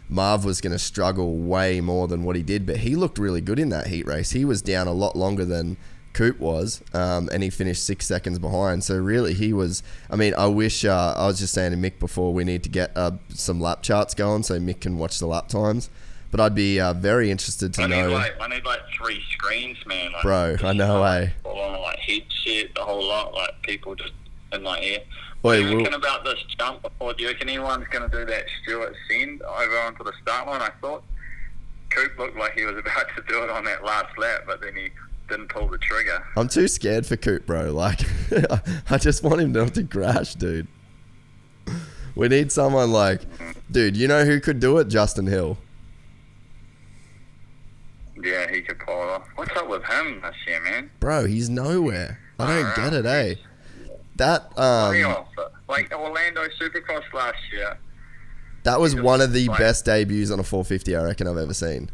Marv was going to struggle way more than what he did, but he looked really good in that heat race. He was down a lot longer than Coop was, and he finished 6 seconds behind. So really, he was. I mean, I wish I was just saying to Mick before, we need to get some lap charts going so Mick can watch the lap times. But I'd be very interested to know. I need like 3 screens, man. Like, bro, I know, eh? All on like headset, the whole lot. Like, people just in my ear. Wait, what do you reckon about this jump? Or do you reckon anyone's going to do that Stewart send over onto the start line? I thought Coop looked like he was about to do it on that last lap, but then he didn't pull the trigger. I'm too scared for Coop, bro. Like, I just want him not to crash, dude. We need someone like, dude, you know who could do it? Justin Hill. Yeah, he could pull it off. What's up with him this year, man? Bro, he's nowhere. I don't get it, eh? That like Orlando Supercross last year. That was one of the best debuts on a 450 I reckon I've ever seen.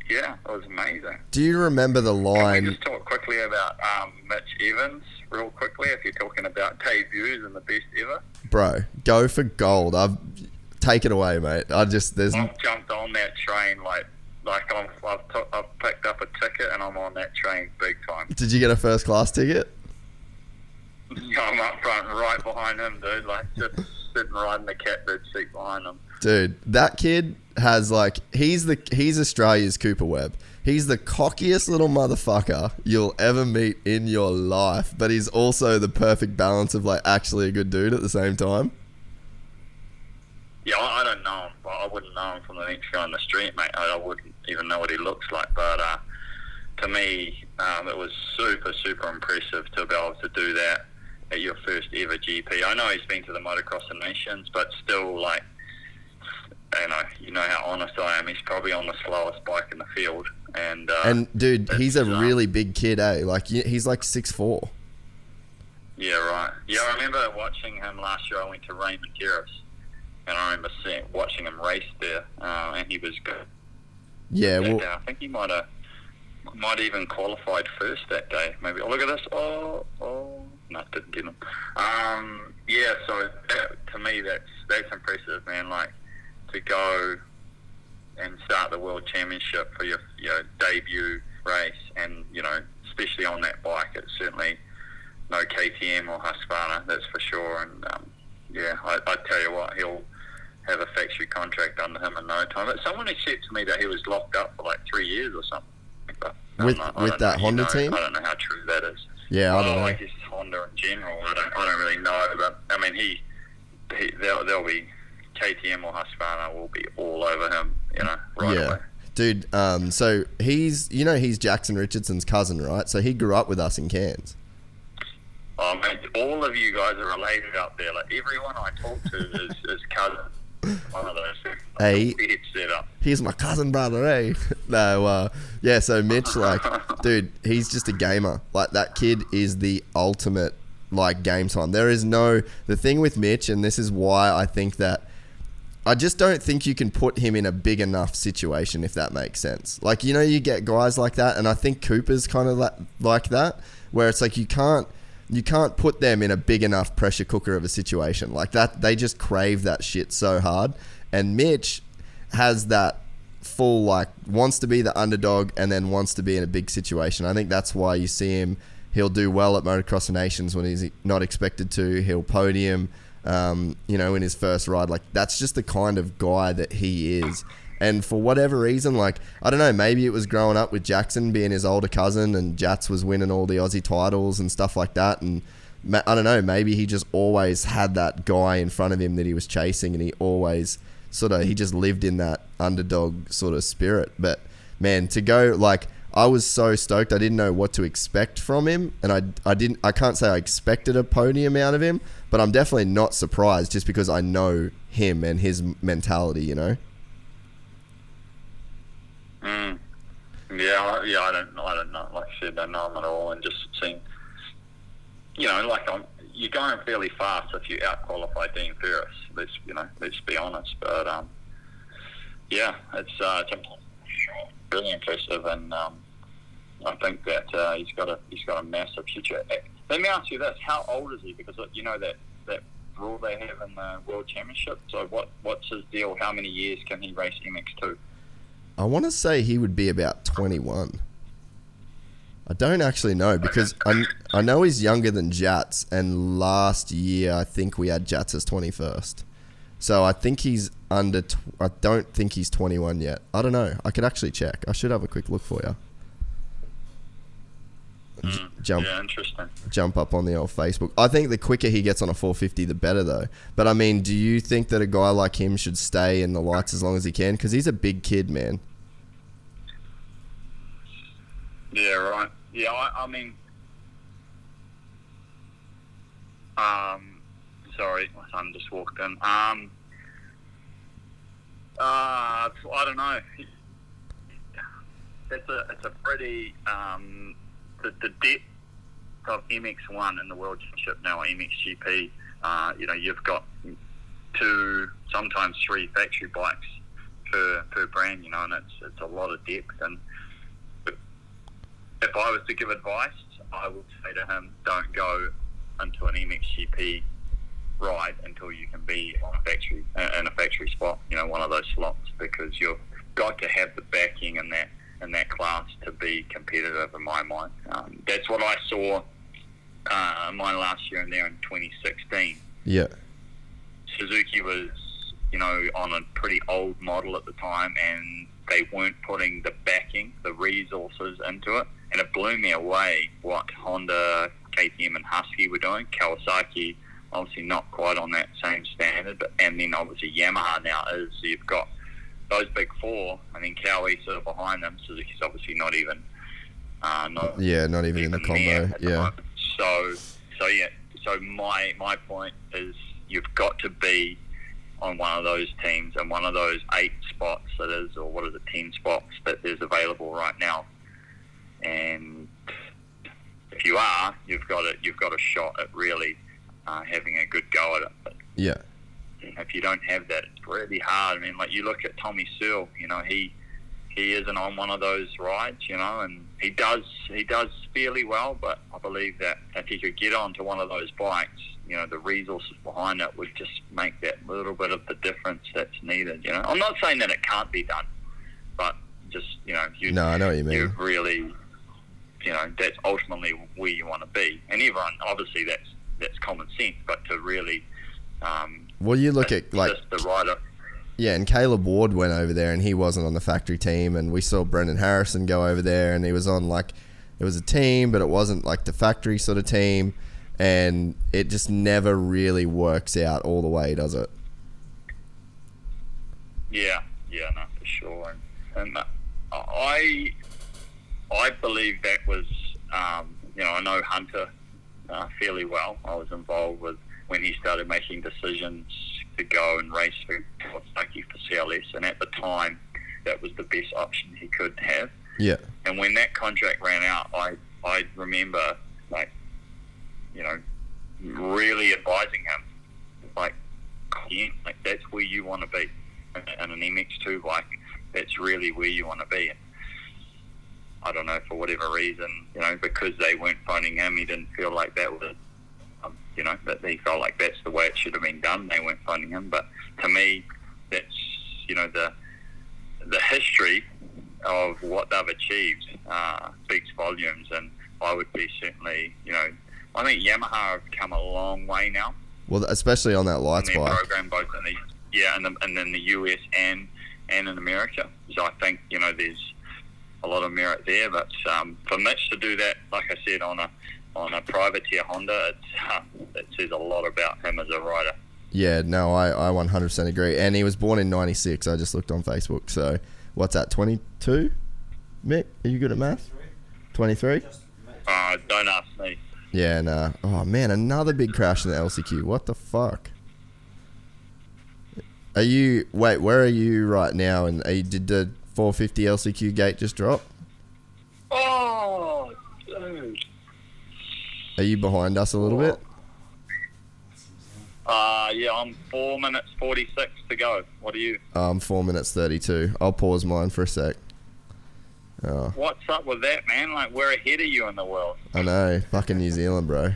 Yeah, it was amazing. Do you remember the line? Can we just talk quickly about Mitch Evans, real quickly, if you're talking about debuts and the best ever? Bro, go for gold. Take it away, mate. I've jumped on that train like I've picked up a ticket and I'm on that train big time. Did you get a first class ticket? I'm up front, right behind him, dude. Like, just sitting right in the catbird seat behind him. Dude, that kid has like he's Australia's Cooper Webb. He's the cockiest little motherfucker you'll ever meet in your life, but he's also the perfect balance of like actually a good dude at the same time. Yeah, I don't know him. I wouldn't know him from the next guy on the street, mate. I wouldn't even know what he looks like. But to me, it was super, super impressive to be able to do that at your first ever GP. I know he's been to the Motocross of Nations, but still, like, you know how honest I am. He's probably on the slowest bike in the field. And dude, he's a really big kid, eh? Like, he's like 6'4". Yeah, right. Yeah, I remember watching him last year. I went to Raymond Terrace. And I remember watching him race there, and he was good. Yeah, well, I think he might even qualified first that day. Maybe. Oh, look at this! Oh, no, didn't get him. Yeah, so to me, that's impressive, man. Like, to go and start the World Championship for your debut race, and especially on that bike, it's certainly no KTM or Husqvarna, that's for sure. And yeah, I tell you what, he'll have a factory contract under him in no time. But someone had said to me that he was locked up for like 3 years or something. But with that Honda team? I don't know how true that is. Yeah, I don't know. I guess Honda in general, I don't really know. But I mean, there'll be KTM or Husqvarna will be all over him, right away. Dude, so he's Jackson Richardson's cousin, right? So he grew up with us in Cairns. Oh, mate, all of you guys are related up there. Like, everyone I talk to is cousin. One of those. Hey, set up. He's my cousin brother, eh? No, yeah, so Mitch, like, dude, he's just a gamer. Like, that kid is the ultimate, like, game time. The thing with Mitch, and this is why I think that, I just don't think you can put him in a big enough situation, if that makes sense. Like, you get guys like that, and I think Cooper's kind of like that, where it's like you can't put them in a big enough pressure cooker of a situation like that. They just crave that shit so hard. And Mitch has that full, like, wants to be the underdog and then wants to be in a big situation. I think that's why you see him. He'll do well at Motocross of Nations when he's not expected to. He'll podium, in his first ride. Like, that's just the kind of guy that he is. And for whatever reason, like, I don't know, maybe it was growing up with Jackson being his older cousin and Jats was winning all the Aussie titles and stuff like that. And I don't know, maybe he just always had that guy in front of him that he was chasing, and he always he just lived in that underdog sort of spirit. But man, to go, like, I was so stoked. I didn't know what to expect from him. And I can't say I expected a podium out of him, but I'm definitely not surprised just because I know him and his mentality, Yeah, I don't know. Like I said, I don't know him at all, and just seeing, you're going fairly fast if you out-qualify Dean Ferris. Let's be honest. But yeah, it's really impressive, and I think that he's got a massive future. Let me ask you this: how old is he? Because you know that rule they have in the World Championship. So what's his deal? How many years can he race MX2? I want to say he would be about 21. I don't actually know because I know he's younger than Jats, and last year I think we had Jats as 21st. So I think he's under. I don't think he's 21 yet. I don't know. I could actually check. I should have a quick look for you. Yeah, interesting. Jump up on the old Facebook. I think the quicker he gets on a 450, the better, though. But I mean, do you think that a guy like him should stay in the lights as long as he can? Because he's a big kid, man. Yeah, right. Yeah, I mean, sorry, my son just walked in. I don't know. It's a pretty the depth of MX1 in the World Championship now, or MXGP. You've got 2, sometimes 3 factory bikes per brand. And it's a lot of depth. And if I was to give advice, I would say to him, don't go into an MXGP ride until you can be on in a factory spot, one of those slots, because you've got to have the backing in that class to be competitive, in my mind. That's what I saw mine last year and there in 2016. Yeah. Suzuki was, on a pretty old model at the time, and they weren't putting the backing, the resources into it. And it blew me away what Honda, KTM and Husky were doing. Kawasaki, obviously not quite on that same standard, and then obviously Yamaha now is. So you've got those big 4, and then Cowie sort of behind them. Suzuki's obviously not even not even in the combo. Yeah. So my point is, you've got to be on one of those teams, and one of those 8 spots that is, or what is it, 10 spots that is available right now. And if you are, you've got a shot at really having a good go at it. But yeah. If you don't have that, it's really hard. I mean, like, you look at Tommy Searle, he isn't on one of those rides, and he does fairly well, but I believe that if he could get onto one of those bikes, the resources behind it would just make that little bit of the difference that's needed. I'm not saying that it can't be done, but just, No, I know what you mean. You really, that's ultimately where you want to be. And everyone, obviously, that's common sense, but to really... well, you look at, like... Just the rider... Yeah, and Caleb Ward went over there, and he wasn't on the factory team, and we saw Brendan Harrison go over there, and he was on, like... It was a team, but it wasn't, like, the factory sort of team, and it just never really works out all the way, does it? Yeah, no, for sure. And I believe that was, I know Hunter fairly well. I was involved with when he started making decisions to go and race for Kawasaki for CLS, and at the time, that was the best option he could have. Yeah. And when that contract ran out, I remember, like, really advising him, like, yeah, like, that's where you want to be. And an MX2 bike, that's really where you want to be. And I don't know, for whatever reason, because they weren't phoning him, he didn't feel like that was, that he felt like that's the way it should have been done. They weren't phoning him. But to me, that's, the history of what they've achieved speaks volumes. And I would be certainly, I think Yamaha have come a long way now. Well, especially on that lights bike. program, both in the, and in the US and in America. So I think, there's a lot of merit there. But for Mitch to do that, like I said, on a privateer Honda, it says a lot about him as a rider. Yeah, no, I 100% agree. And he was born in 96. I just looked on Facebook. So what's that, 22? Mick, are you good at math? 23? Don't ask me. Yeah, nah. Oh, man, another big crash in the LCQ. What the fuck? Where are you right now? And did the 450 LCQ gate just drop? Oh, dude. Are you behind us a little bit? Yeah, I'm 4 minutes 46 to go. What are you? I'm 4 minutes 32. I'll pause mine for a sec. Oh, What's up with that, man? Like, we're ahead of you in the world. I know. Fucking New Zealand, bro.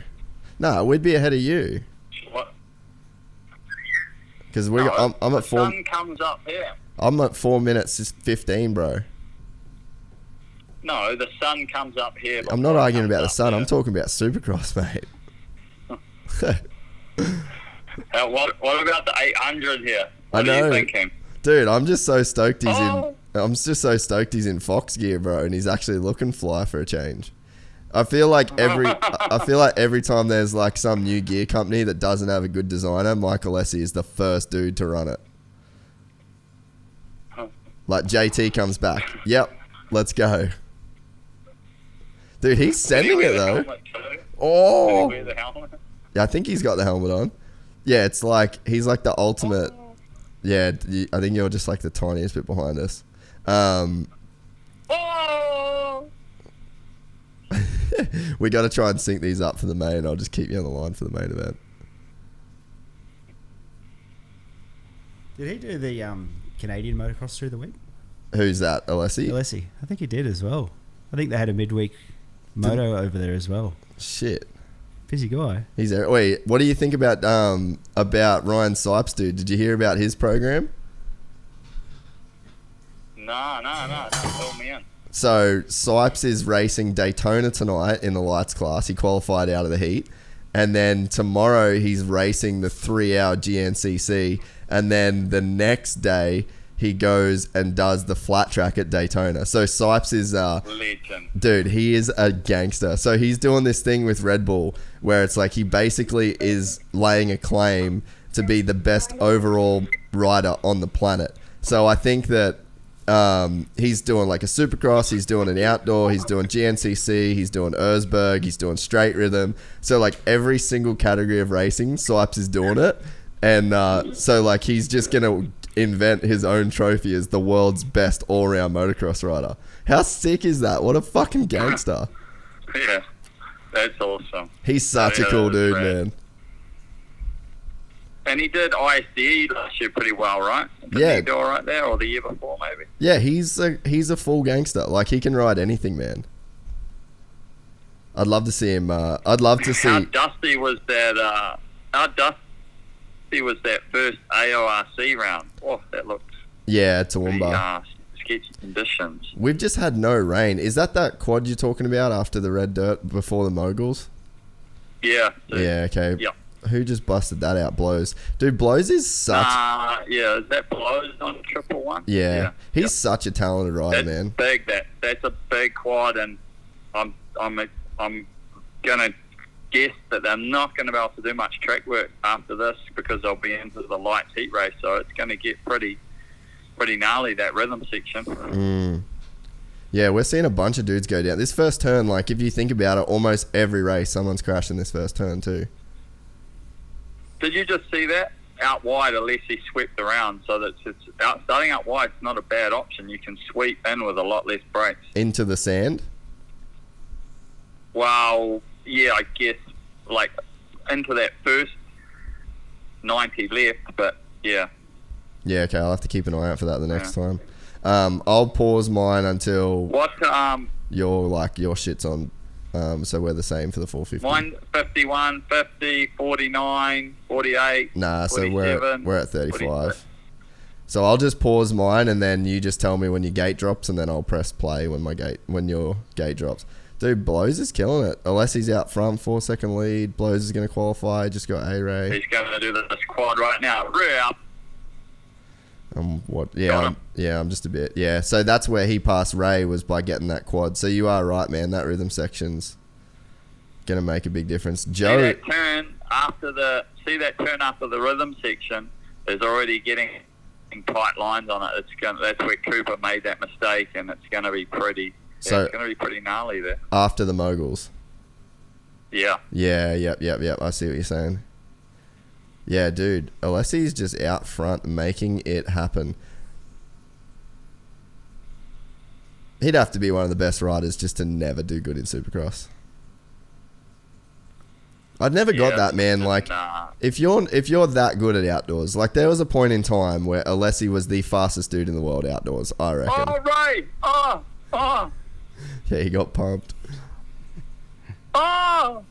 Nah, we'd be ahead of you. What? Because No, I'm at the 4. sun comes up here. I'm at 4 minutes 15, bro. No, the sun comes up here. I'm not before it arguing comes about the up sun. there. I'm talking about Supercross, mate. What about the 800 here? I What are know. you thinking? Dude, I'm just so stoked he's Oh. I'm just so stoked he's in Fox gear, bro, and he's actually looking fly for a change. I feel like every time there's like some new gear company that doesn't have a good designer, Michael Alessi is the first dude to run it. Like JT comes back. Yep, let's go. Dude, he's sending it though. Oh, Wear the helmet? yeah, I think he's got the helmet on. Yeah, it's like he's like the ultimate. Yeah, I think you're just like the tiniest bit behind us. Oh! We got to try and sync these up for the main. I'll just keep you on the line for the main event. Did he do the Canadian motocross through the week? Who's that, Alessi? Alessi. I think he did as well. I think they had a midweek moto over there as well. Shit, Busy guy. he's there. Wait, what do you think about Ryan Sipes, dude? Did you hear about his program? No, fill me in. So Sipes is racing Daytona tonight in the lights class. He qualified out of the heat. And then tomorrow he's racing the 3-hour GNCC. And then the next day he goes and does the flat track at Daytona. So Sipes is... Legend. Dude, he is a gangster. So he's doing this thing with Red Bull where it's like he basically is laying a claim to be the best overall rider on the planet. So I think that he's doing like a Supercross, he's doing an outdoor, he's doing GNCC, he's doing Erzberg, he's doing straight rhythm. So like every single category of racing, Sipes is doing it. And so like he's just going to invent his own trophy as the world's best all-round motocross rider. How sick is that? What a fucking gangster. Yeah, that's awesome. He's such a Yeah, cool that's dude, great. man. And he did ISDE last year pretty well, right? Did Yeah. he do all right there, or the year before, maybe? Yeah, he's a full gangster. Like, he can ride anything, man. I'd love to see him. I'd love to How see... dusty was that? How dusty was that first AORC round? Oh, that looked Yeah, pretty Toowoomba. sketchy conditions. We've just had no rain. Is that quad you're talking about after the red dirt before the moguls? Yeah. Yeah, okay. Yep. Who just busted that out? Blows. Dude, Blows is such... Yeah, is that blows on triple one? yeah. He's Yep. such a talented rider, That's man. big. That's a big quad, and I'm gonna guess that they're not gonna be able to do much track work after this because they'll be into the lights heat race. So it's gonna get pretty gnarly, that rhythm section. Yeah, we're seeing a bunch of dudes go down. This first turn, like, if you think about it, almost every race, someone's crashing this first turn too. Did you just see that? Out wide, unless he swept around, so that it's starting out wide. It's not a bad option. You can sweep in with a lot less brakes. Into the sand? Well, yeah, I guess like into that first 90 left, but yeah. Yeah, okay, I'll have to keep an eye out for that the next time. I'll pause mine until What? your shit's on. So we're the same for the 450. Mine 51, 50, 49, 48. Nah, so 47, we're at 35. 46. So I'll just pause mine and then you just tell me when your gate drops and then I'll press play when your gate drops. Dude, Blows is killing it. Alessi's out front, 4-second lead. Blows is going to qualify. Just got A-Ray. He's going to do this quad right now. Rip. What? Got Yeah, him. I'm just a bit. Yeah, so that's where he passed Ray was by getting that quad. So you are right, man. That rhythm section's gonna make a big difference. Joe, See that turn after the rhythm section is already getting tight lines on it. That's where Cooper made that mistake, and it's gonna be pretty. So- it's gonna be pretty gnarly there. after the moguls. Yeah. Yeah, yep. I see what you're saying. Yeah, dude, Alessi's just out front making it happen. He'd have to be one of the best riders just to never do good in Supercross. I'd never got that, man. Like, Nah. if you're that good at outdoors, like there was a point in time where Alessi was the fastest dude in the world outdoors, I reckon. Oh, Ray! Oh, Oh! Yeah, he got pumped. Oh!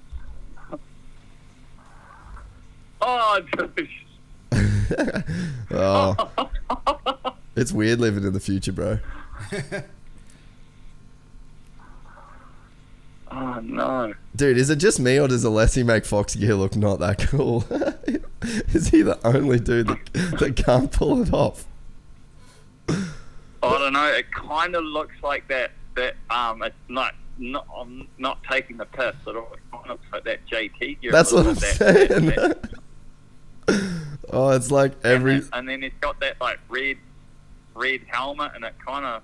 Oh, dude. Oh, it's weird living in the future, bro. Oh, no. Dude, is it just me or does Alessi make Fox gear look not that cool? Is he the only dude that can't pull it off? I don't know. It kind of looks like that. It's I'm not taking the piss. It kind of looks like that JT gear. That's what I'm saying. Oh, it's like every... And then it's got that, like, red helmet, and it kind of,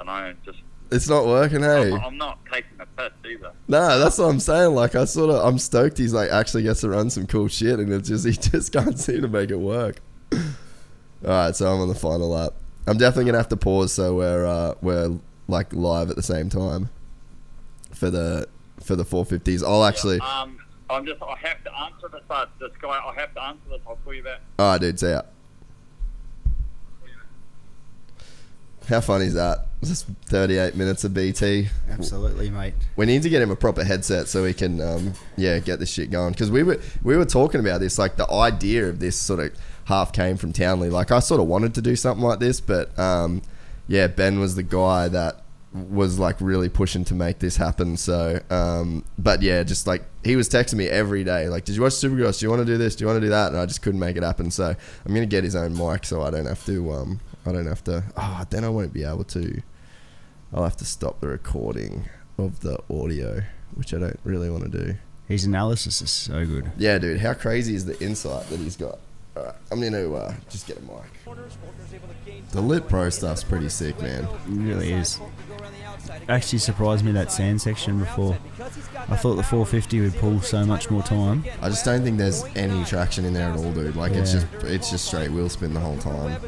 I don't know, just... It's not working, hey? I'm not taking the piss either. Nah, that's what I'm saying. Like, I'm stoked he's, like, actually gets to run some cool shit, and he just can't seem to make it work. Alright, so I'm on the final lap. I'm definitely going to have to pause so we're, like, live at the same time for the 450s. I'll actually... I have to answer this guy. I have to answer this. I'll call you back. Alright, dude, see ya. How funny is that? Just 38 minutes of BT. Absolutely, mate. We need to get him a proper headset so we can, get this shit going. Because we were talking about this, like the idea of this sort of half came from Townley. Like I sort of wanted to do something like this, but Ben was the guy that was like really pushing to make this happen. So, but yeah, just like he was texting me every day, like, did you watch Supercross? Do you want to do this? Do you want to do that? And I just couldn't make it happen. So I'm gonna get his own mic so I don't have to. Then I won't be able to. I'll have to stop the recording of the audio, which I don't really want to do. His analysis is so good. Yeah, dude. How crazy is the insight that he's got? All right, I'm going to just get a mic. The Lit Pro stuff's pretty sick, man. It really is. Actually surprised me that sand section before. I thought the 450 would pull so much more time. I just don't think there's any traction in there at all, dude. Like, it's just straight wheel spin the whole time.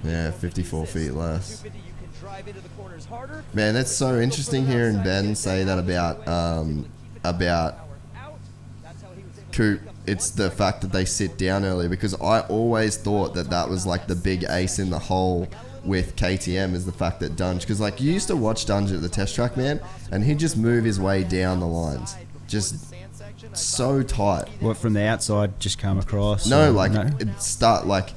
Yeah, 54 feet less. Man, that's so interesting hearing Ben say that about Coop. It's the fact that they sit down early, because I always thought that was like the big ace in the hole with KTM, is the fact that Dunge, because like you used to watch Dunge at the test track, man, and he'd just move his way down the lines, just so tight. What, from the outside just come across? No, like it'd start like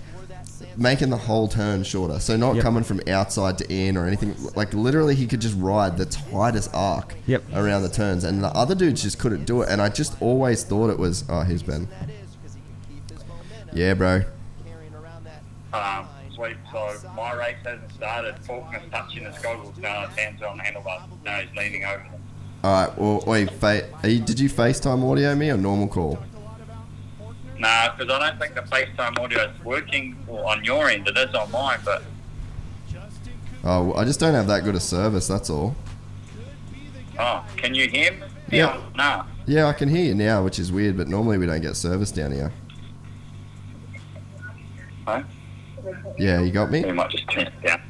making the whole turn shorter, so not coming from outside to in or anything. Like literally he could just ride the tightest arc around the turns, and the other dudes just couldn't do it. And I just always thought it was, oh, here's Ben. Yeah, bro. Sweet. So my race hasn't started. Faulkner's touching his goggles now. His hands are on the handlebars. Now he's leaning over them. Alright, well, wait, did you FaceTime audio me or normal call? Nah, because I don't think the FaceTime audio is working on your end. It is on mine, but... Oh, I just don't have that good a service, that's all. Oh, can you hear me? Yeah. Nah. Yeah, I can hear you now, which is weird, but normally we don't get service down here. Huh? Yeah, you got me? You might just turn it down.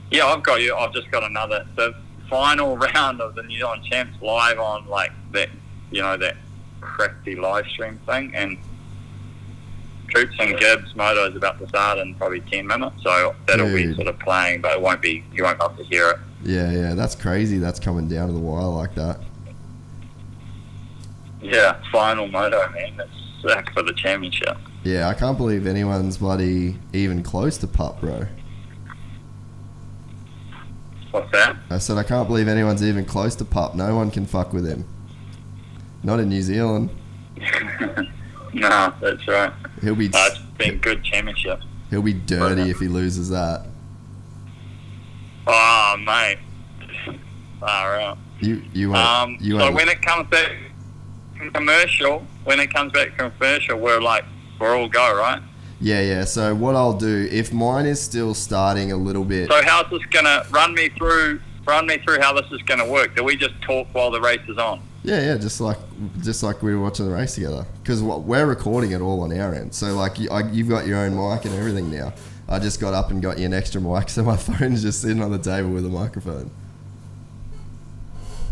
Yeah, I've got you. I've just got another... The final round of the New Zealand Champs live on, like, that, that crappy live stream thing, and Troops and Gibbs moto is about to start in probably 10 minutes, so that'll be sort of playing, but you won't be able to hear it. Yeah, that's crazy. That's coming down to the wire like that. Yeah, final moto, man. That's sick for the championship. Yeah, I can't believe anyone's bloody even close to Pup, bro. What's that? I said I can't believe anyone's even close to Pup. No one can fuck with him. Not in New Zealand. No, that's right. It's been good championship. He'll be dirty if he loses that. Oh, mate. Far out. You won't. So when it comes back from commercial, we're all go, right? Yeah. So what I'll do, if mine is still starting a little bit. So how's this gonna run me through how this is gonna work? Do we just talk while the race is on? Yeah, just like we were watching the race together. Because we're recording it all on our end. So like you've got your own mic and everything now. I just got up and got you an extra mic, so my phone's just sitting on the table with a microphone.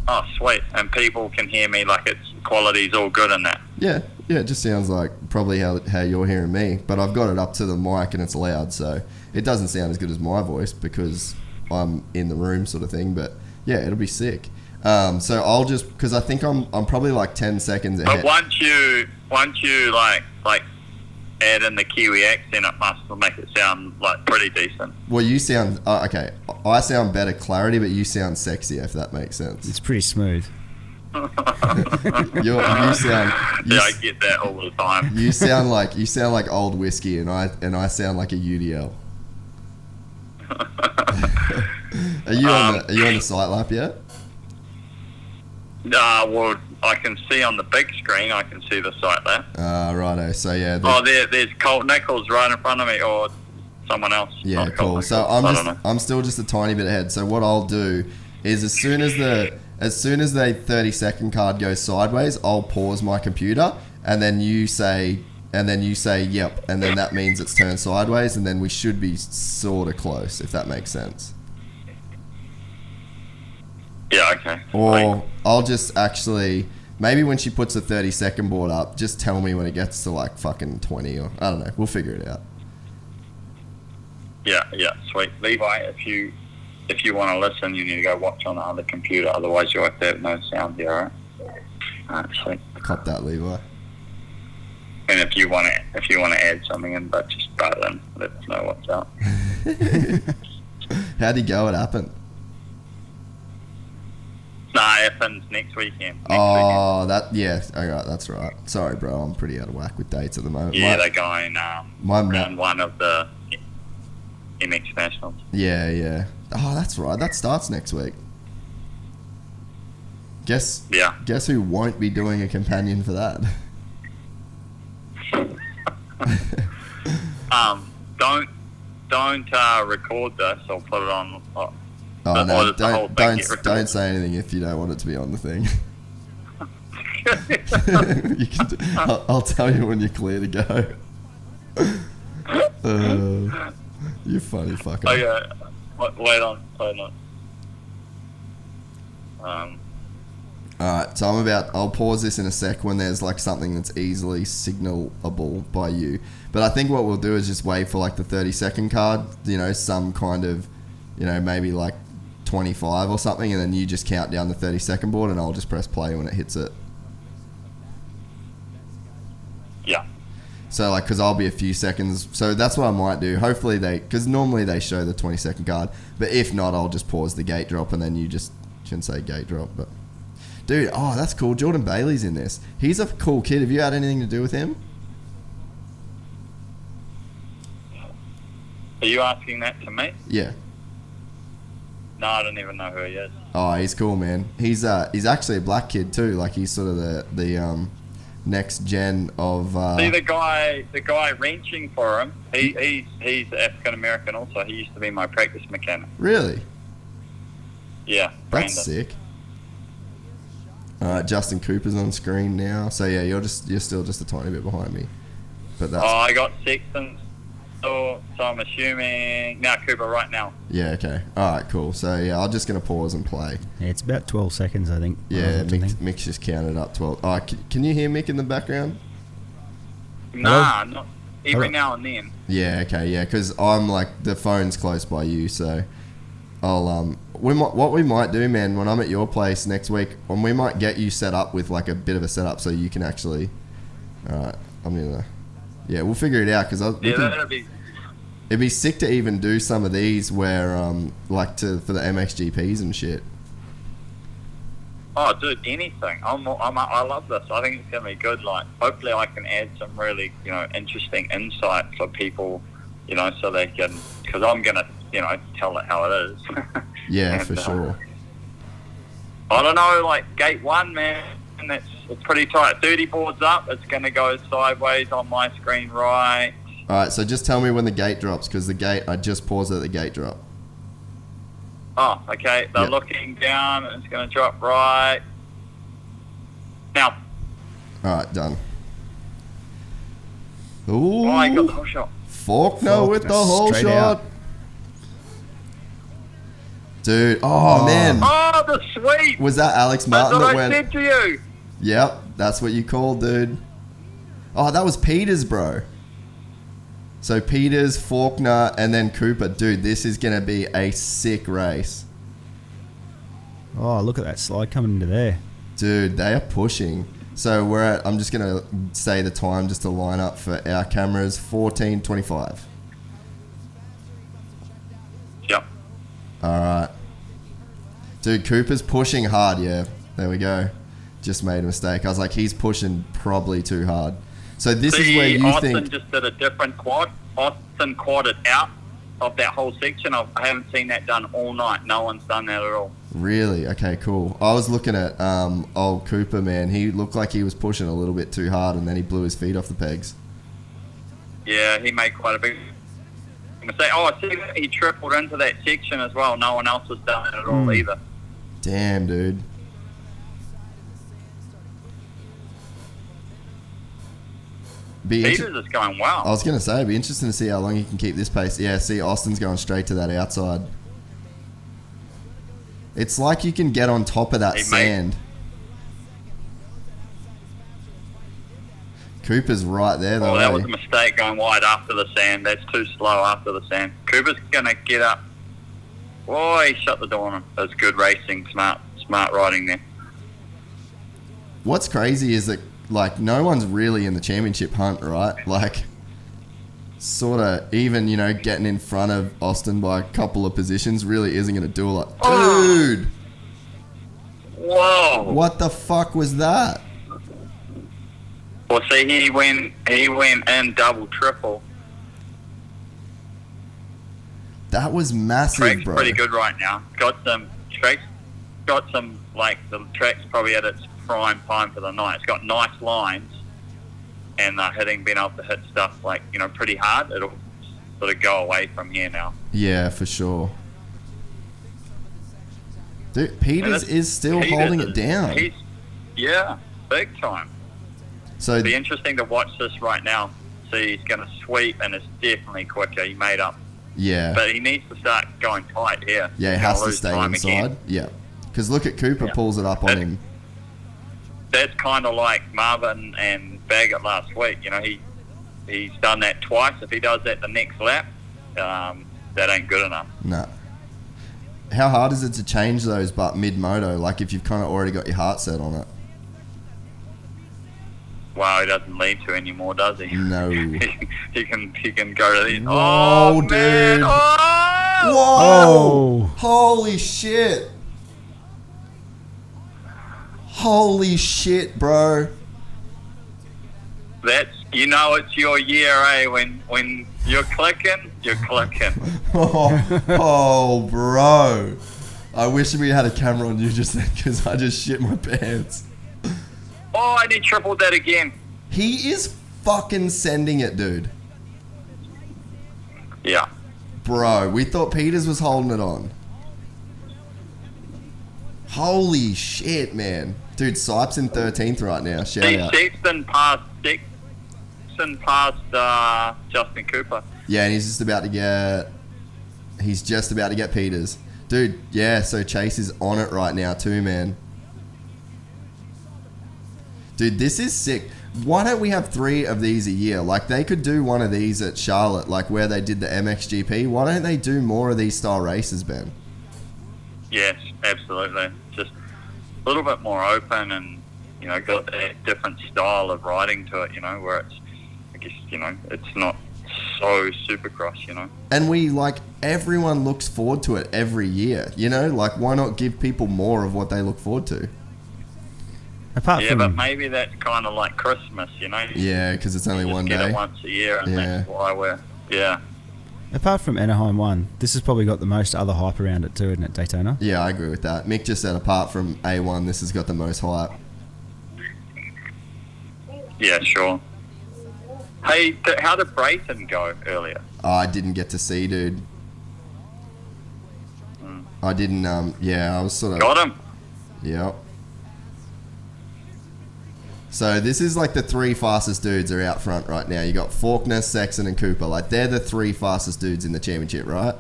Oh, sweet. And people can hear me, like its quality's all good in that. Yeah, Yeah, it just sounds like probably how you're hearing me, but I've got it up to the mic and it's loud, so it doesn't sound as good as my voice because I'm in the room sort of thing, but yeah, it'll be sick. So I'll just, because I think I'm probably like 10 seconds ahead. But once you like add in the Kiwi accent, it must make it sound like pretty decent. Well, you sound, okay, I sound better clarity, but you sound sexier, if that makes sense. It's pretty smooth. you sound. Yeah, I get that all the time. You sound like old whiskey, and I sound like a UDL. Are you on the sight lap yet? Well, I can see on the big screen. I can see the site there. Righto. So yeah. There's Colt Nichols right in front of me, or someone else. Yeah, cool. So I'm still just a tiny bit ahead. So what I'll do is as soon as the 30-second card goes sideways, I'll pause my computer, and then you say yep, and then that means it's turned sideways, and then we should be sort of close, if that makes sense. Yeah, okay. Or I'll just actually, maybe when she puts the 30-second board up, just tell me when it gets to like fucking 20, or I don't know. We'll figure it out. Yeah, sweet. Levi, if you want to listen, you need to go watch on the other computer. Otherwise, you'll have to have no sound there, alright? Alright, sweet. Cop that, Levi. And if you want to add something in, but just butt in. Let us know what's up. How'd he go? It happened. Nah, it happens next weekend. Alright, that's right. Sorry, bro, I'm pretty out of whack with dates at the moment. Yeah, they're going round one of the MX Nationals. Yeah. Oh, that's right. That starts next week. Guess who won't be doing a companion for that? Don't record this or put it on. Oh no! Don't say anything if you don't want it to be on the thing. I'll tell you when you're clear to go. You funny fucker. Okay, wait on. Alright, so I'll pause this in a sec when there's like something that's easily signalable by you. But I think what we'll do is just wait for like the 30-second card, some kind of, maybe like 25 or something, and then you just count down the 30-second board and I'll just press play when it hits it. Yeah. So like, because I'll be a few seconds, so that's what I might do. Hopefully because normally they show the 20-second card, but if not, I'll just pause the gate drop and then you just shouldn't say gate drop, but dude, that's cool. Jordan Bailey's in this. He's a cool kid. Have you had anything to do with him? Are you asking that to me? Yeah. No, I don't even know who he is. Oh, he's cool, man. He's actually a black kid too. Like he's sort of the next gen of. See the guy wrenching for him. He's African American also. He used to be my practice mechanic. Really? Yeah. Brandon. That's sick. All right, Justin Cooper's on screen now. So yeah, you're still just a tiny bit behind me. But that's. I got Sexton. So I'm assuming now Cooper right now. Yeah. Okay. All right. Cool. So yeah, I'm just gonna pause and play. Yeah, it's about 12 seconds, I think. Yeah, Mick's just counted up 12. Oh, can you hear Mick in the background? Nah, not every now and then. Yeah. Okay. Yeah, because I'm like the phone's close by you, so I'll what we might do, man, when I'm at your place next week, and we might get you set up with like a bit of a setup so you can actually. All right. Yeah, we'll figure it out because it'd be sick to even do some of these where for the MXGPs and shit. Oh, dude, anything. I love this. I think it's gonna be good. Like, hopefully, I can add some really interesting insight for people, so they can. Because I'm gonna tell it how it is. Yeah, and, for sure. I don't know, like gate 1, man. And it's pretty tight. 30 boards up. It's going to go sideways on my screen right. All right, so just tell me when the gate drops, because the gate, I just paused at the gate drop. Oh, okay. They're looking down. It's going to drop right now. All right, done. Ooh. Oh, I got the whole shot. Faulkner with the whole shot. Out. Dude, man. Oh, the sweep. Was that Alex Martin That's what that went? I said to you. Yep, that's what you called, dude. Oh, that was Peters, bro. So Peters, Faulkner, and then Cooper. Dude, this is going to be a sick race. Oh, look at that slide coming into there. Dude, they are pushing. So we're at, I'm just going to say the time just to line up for our cameras, 14:25. Yep. All right. Dude, Cooper's pushing hard, yeah. There we go. Just made a mistake. I was like, he's pushing probably too hard. So this is where you Austin think... just did a different quad. Austin quadded out of that whole section. I haven't seen that done all night. No one's done that at all. Really? Okay, cool. I was looking at old Cooper, man. He looked like he was pushing a little bit too hard, and then he blew his feet off the pegs. Yeah, he made quite a big mistake. Oh, I see that he tripled into that section as well. No one else has done it at all either. Damn, dude. Peters is going well. I was going to say, it'd be interesting to see how long he can keep this pace. Yeah, see, Austin's going straight to that outside. It's like you can get on top of that sand. Cooper's right there, though. Oh, that was a mistake going wide after the sand. That's too slow after the sand. Cooper's going to get up. Oh, he shut the door on him. That was good racing, smart riding there. What's crazy is that, like, no one's really in the championship hunt, right? Like, sort of even, you know, getting in front of Austin by a couple of positions really isn't going to do a lot. Dude! Whoa! What the fuck was that? Well, see, he went in double, triple. That was massive, Track's bro. pretty good right now. Got some, like, the track's probably at its prime time for the night. It's got nice lines, and being able to hit stuff, like, you know, pretty hard. It'll sort of go away from here now. Yeah, for sure. Dude, Peters is still holding it down. Yeah, big time. So It'll be interesting to watch this right now. See, he's going to sweep, and it's definitely quicker. He made up. Yeah. But he needs to start going tight here. Yeah, he has to stay inside. Again. Yeah. Because look at Cooper pulls it up on him. That's kind of like Marvin and Baggett last week. You know, he's done that twice. If he does that the next lap, that ain't good enough. No. How hard is it to change those but mid-moto, like if you've kind of already got your heart set on it? Wow, he doesn't need to anymore, does he? No. he can go to these. Whoa, dude. Man. Oh! Whoa! Holy shit! Holy shit, bro. That's, you know, it's your year, eh? When you're clicking, you're clicking. Oh, bro. I wish we had a camera on you just then, because I just shit my pants. Oh, and he tripled that again. He is fucking sending it, dude. Yeah. Bro, we thought Peters was holding it on. Holy shit, man. Dude, Sipes in 13th right now. Shout out. Sexton passed Justin Cooper. Yeah, and he's just about to get Peters. Dude, yeah, so Chase is on it right now too, man. Dude, this is sick. Why don't we have 3 of these a year? Like, they could do one of these at Charlotte, like where they did the MXGP. Why don't they do more of these style races, Ben? Yes, absolutely. Just a little bit more open and, you know, got that different style of riding to it, you know, where it's, I guess, you know, it's not so supercross, you know. And we, like, everyone looks forward to it every year, you know? Like, why not give people more of what they look forward to? But maybe that's kind of like Christmas, you know? Yeah, because it's only one day. Get it once a year, and that's why we're, Apart from Anaheim 1, this has probably got the most other hype around it too, isn't it, Daytona? Yeah, I agree with that. Mick just said apart from A1, this has got the most hype. Yeah, sure. Hey, how did Brayton go earlier? Oh, I didn't get to see, dude. I didn't, I was sort of... Got him? Yep. So this is like the 3 fastest dudes are out front right now. You got Faulkner, Sexton, and Cooper. Like, they're the 3 fastest dudes in the championship, right?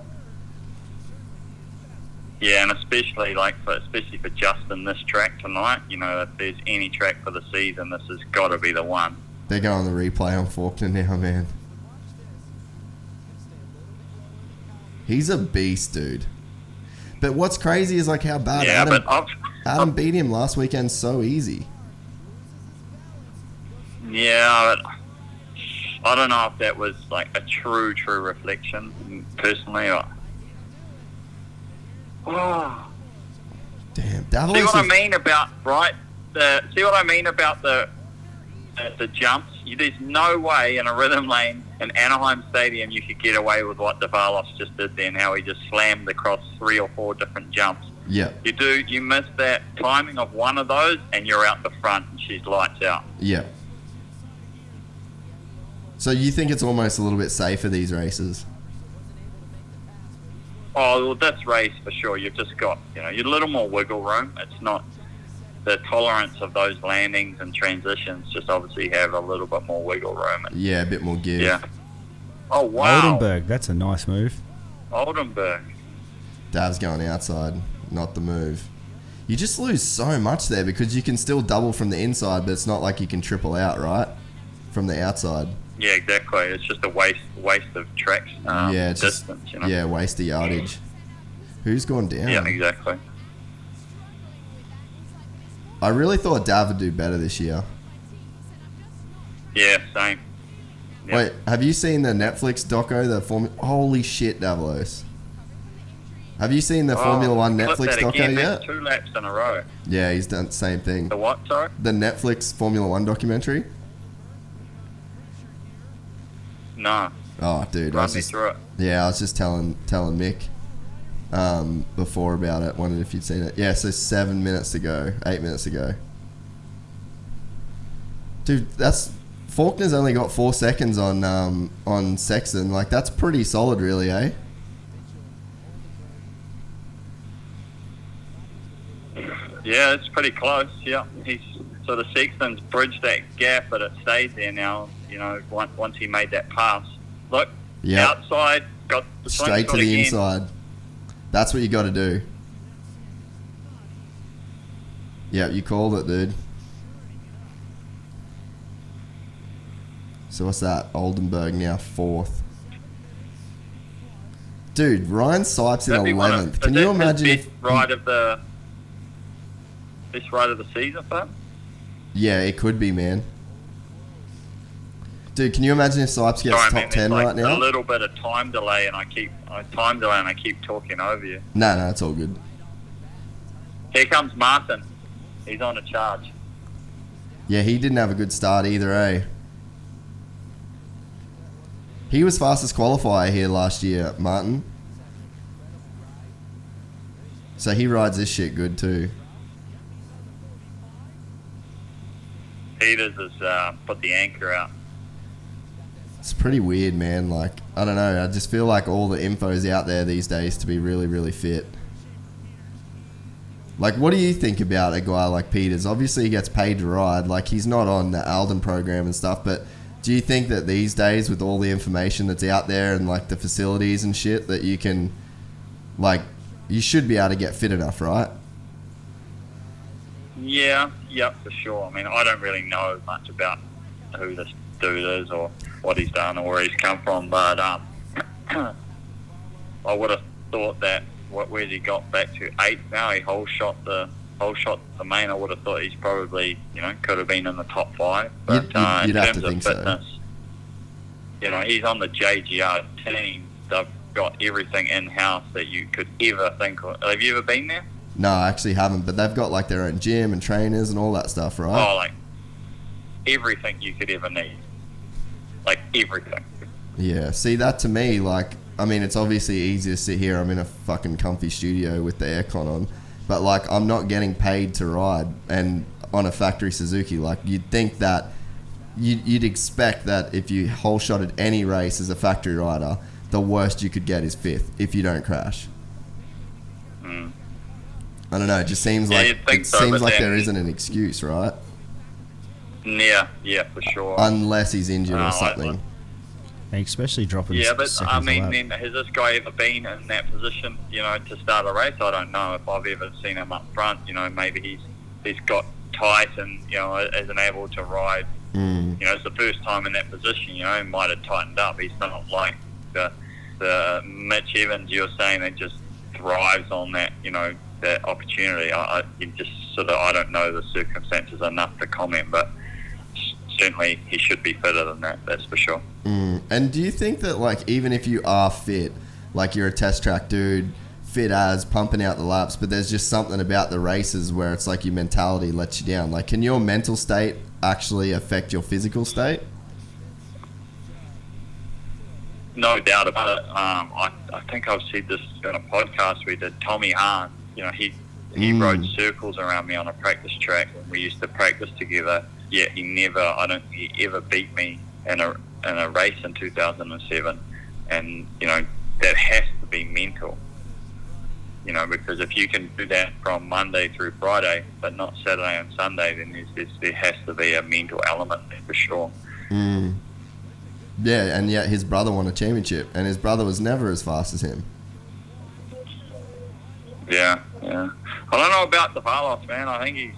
Yeah, and especially for Justin, this track tonight, you know, if there's any track for the season, this has got to be the one. They're going the replay on Faulkner now, man. He's a beast, dude. But what's crazy is like how bad Adam beat him last weekend so easy. Yeah, but I don't know if that was like a true reflection, personally. Oh. Damn. See what I mean about the jumps? There's no way in a rhythm lane in Anaheim Stadium you could get away with what Davalos just did then, how he just slammed across 3 or 4 different jumps. Yeah. You miss that timing of one of those and you're out the front and she's lights out. Yeah. So you think it's almost a little bit safer, these races? Oh, well, this race for sure. You've just got, you're a little more wiggle room. It's not the tolerance of those landings and transitions. Just obviously have a little bit more wiggle room. Yeah, a bit more give. Yeah. Oh wow. Oldenburg, that's a nice move. Oldenburg. Dav's going outside, not the move. You just lose so much there because you can still double from the inside, but it's not like you can triple out, right? From the outside. Yeah, exactly. It's just a waste of track distance. Yeah, waste of yardage. Who's gone down? Yeah, exactly. I really thought Dav would do better this year. Yeah, same. Yep. Wait, have you seen the Netflix doco? Holy shit, Davalos. Have you seen the Formula One Netflix doco yet? 2 laps in a row. Yeah, he's done the same thing. The what, sorry? The Netflix Formula One documentary? No. Oh, dude. Run me through it. Yeah, I was just telling Mick before about it. Wondered if you'd seen it. Yeah, so 7 minutes ago. 8 minutes ago. Dude, Faulkner's only got 4 seconds on Sexton. Like, that's pretty solid, really, eh? Yeah, it's pretty close. Yeah, he's sort of Sexton's bridged that gap, but it stayed there now. Once he made that pass. Look, outside, got the straight to the inside. That's what you got to do. Yeah, you called it, dude. So what's that? Oldenburg now 4th. Dude, Ryan Sipes in 11th. Can you imagine best ride of the season for him? Yeah, it could be, man. Dude, can you imagine if Sipes gets top 10 right now? A little bit of time delay, and I keep talking over you. No, it's all good. Here comes Martin. He's on a charge. Yeah, he didn't have a good start either, eh? He was fastest qualifier here last year, Martin. So he rides this shit good too. Peters has put the anchor out. It's pretty weird, man. Like, I don't know. I just feel like all the info's out there these days to be really, really fit. Like, what do you think about a guy like Peters? Obviously, he gets paid to ride. Like, he's not on the Alden program and stuff, but do you think that these days, with all the information that's out there and, like, the facilities and shit, that you can, like, you should be able to get fit enough, right? Yeah, for sure. I mean, I don't really know much about who this dude is or what he's done or where he's come from, but I would have thought that where he got back to 8th now, he whole shot the main. I would have thought he's probably could have been in the top 5. But you'd in have terms to think of fitness, he's on the JGR team. They've got everything in house that you could ever think of. Have you ever been there? No, I actually haven't, but they've got like their own gym and trainers and all that stuff, right? Oh, like everything you could ever need. Like everything. Yeah, see, that to me, like, I mean, it's obviously easy to sit here. I'm in a fucking comfy studio with the aircon on, but like, I'm not getting paid to ride and on a factory Suzuki. Like, you'd think that you'd expect that if you whole shotted any race as a factory rider, the worst you could get is 5th if you don't crash. I don't know. It just seems like there isn't an excuse, right? Yeah, for sure. Unless he's injured or something. Especially dropping. Yeah, but I mean, then has this guy ever been in that position? To start a race? I don't know if I've ever seen him up front. Maybe he's got tight and isn't able to ride You know, it's the first time in that position. You know, he might have tightened up. He's not like the Mitch Evans you're saying that just thrives on that. You know, that opportunity. You just sort of, I don't know the circumstances enough to comment, but certainly he should be fitter than that. That's for sure. And do you think that, like, even if you are fit, like you're a test track dude, fit as, pumping out the laps, but there's just something about the races where it's like your mentality lets you down? Like, can your mental state actually affect your physical state? No doubt about it. I think I've said this on a podcast we did. Tommy Hahn, you know, he rode circles around me on a practice track when we used to practice together. Yet I don't think he ever beat me in a race in 2007. And, you know, that has to be mental. You know, because if you can do that from Monday through Friday, but not Saturday and Sunday, then there has to be a mental element there for sure. Yeah, and yet his brother won a championship, and his brother was never as fast as him. Yeah. I don't know about the Valos, man. I think he's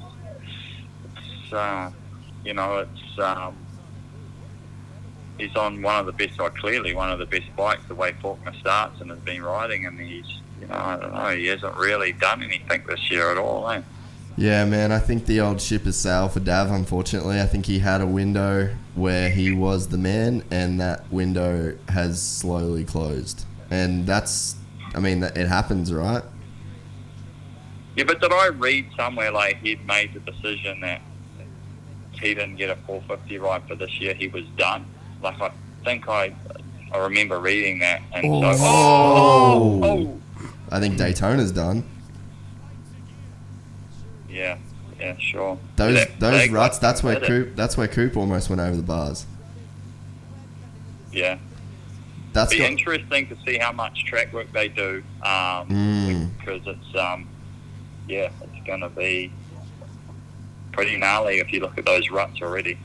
on one of the best, clearly one of the best bikes, the way Faulkner starts and has been riding, and he's, you know, I don't know, he hasn't really done anything this year at all, eh? Yeah, man, I think the old ship has sailed for Dav, unfortunately. I think he had a window where he was the man, and that window has slowly closed. And that's, I mean, it happens, right? Yeah, but did I read somewhere like he'd made the decision that he didn't get a 450 ride for this year, he was done? Like, I think I remember reading that. And I think Daytona's done. Yeah, sure. Those ruts, that's where Coop almost went over the bars. Yeah. That's interesting to see how much track work they do, because it's it's going to be pretty gnarly if you look at those ruts already.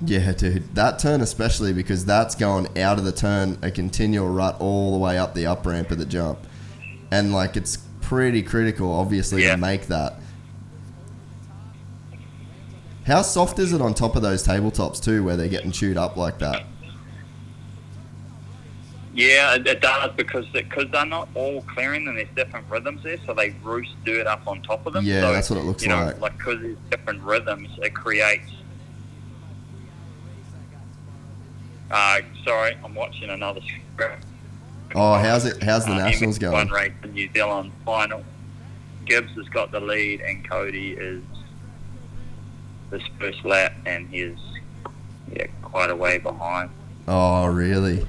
Yeah, dude. That turn especially, because that's going out of the turn, a continual rut all the way up the up ramp of the jump. And, like, it's pretty critical, obviously, to make that. How soft is it on top of those tabletops, too, where they're getting chewed up like that? Yeah, it does, because they're not all clearing and there's different rhythms there, so they roost dirt up on top of them. Yeah, so, that's what it looks like. Like, because there's different rhythms, it creates... sorry, I'm watching another script. Oh, how's the Nationals going? One race in New Zealand final. Gibbs has got the lead, and Cody is his first lap, and he's quite a way behind. Oh, really?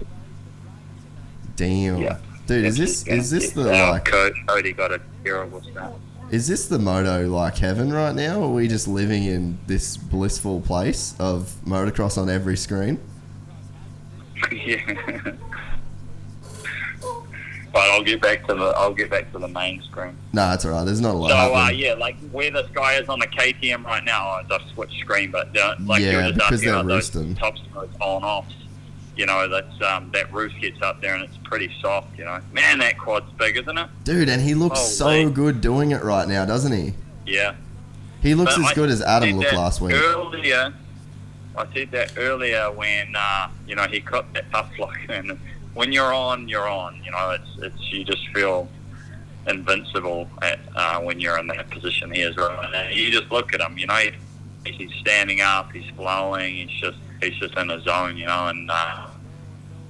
Damn. Yeah. Dude, is this the like? Cody got a terrible start. Is this the moto like heaven right now, or are we just living in this blissful place of motocross on every screen? Yeah. But I'll get back to the main screen. No, that's alright. There's not a lot. So like where this guy is on the KTM right now, I've switched screen, but like you were just because asking they're about roosting. those top smokes on-offs. You know, that's that roost gets up there and it's pretty soft. You know, man, that quad's big, isn't it? Dude, and he looks so good doing it right now, doesn't he? Yeah. He looks as good as Adam looked last week. I said that earlier when he cut that tough lock, and when you're on, you're on. You know, it's you just feel invincible when you're in that position he is right now. You just look at him, you know, he's standing up, he's flowing, he's just in a zone, you know, and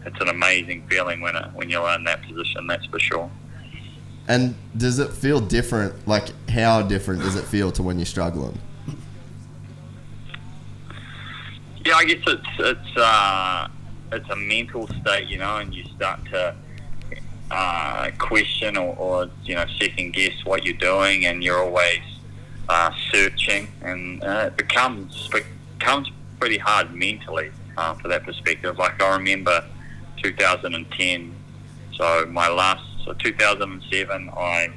it's an amazing feeling when you're in that position, that's for sure. And does it feel different? Like, how different does it feel to when you're struggling? Yeah, I guess it's a mental state, you know, and you start to question or second guess what you're doing, and you're always searching, and it becomes pretty hard mentally for that perspective. Like, I remember 2010, so 2007 I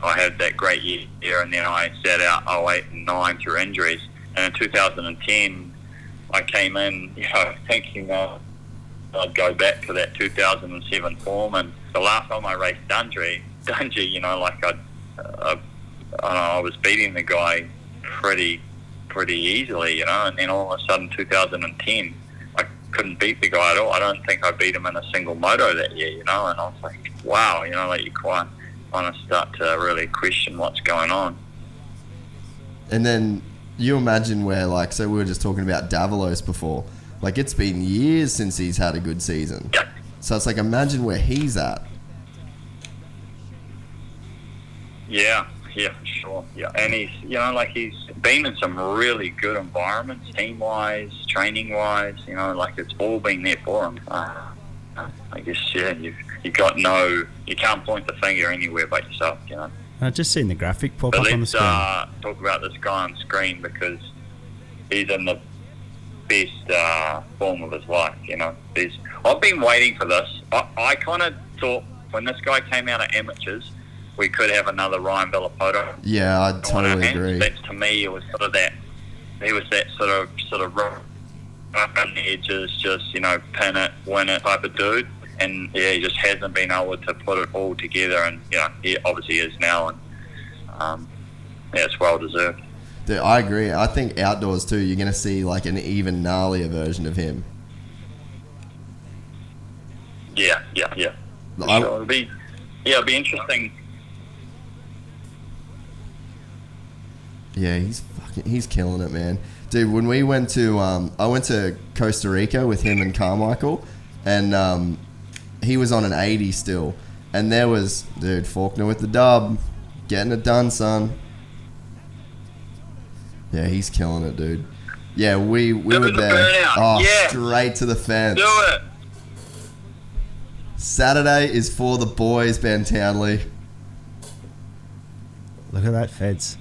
had that great year, and then I sat out 08 and 09 through injuries. And in 2010, I came in, you know, thinking I'd go back to that 2007 form. And the last time I raced Dungey, you know, like I was beating the guy pretty pretty easily, you know. And then all of a sudden, 2010, I couldn't beat the guy at all. I don't think I beat him in a single moto that year, you know. And I was like, wow, you know, like you quite want to start to really question what's going on. And then you imagine where, like, so we were just talking about Davalos before. Like, it's been years since he's had a good season. Yeah. So it's like, imagine where he's at. Yeah, for sure. Yeah, and he's, you know, like he's been in some really good environments, team-wise, training-wise. You know, like it's all been there for him. I guess, yeah, you can't point the finger anywhere but yourself, you know. I've just seen the graphic pop But up on the let's screen. talk about this guy on screen because he's in the best form of his life, you know. I've been waiting for this. I kind of thought when this guy came out of amateurs, we could have another Ryan Villapoto. Yeah, I totally agree. That's, to me, it was sort of that. He was that sort of up on the edges, just, you know, pin it, win it type of dude. And yeah, he just hasn't been able to put it all together. And you know, he obviously is now, and yeah, it's well deserved. Dude, I agree. I think outdoors too, you're gonna see like an even gnarlier version of him. Yeah. For sure. It'll be interesting. Yeah, he's killing it, man. Dude, when we went to, I went to Costa Rica with him and Carmichael, and he was on an 80 still, and there was, dude, Faulkner with the dub, getting it done, son. Yeah, he's killing it, dude. Yeah, we were there. Burnout. Oh, yeah. Straight to the fence. Do it. Saturday is for the boys, Ben Townley. Look at that, Feds.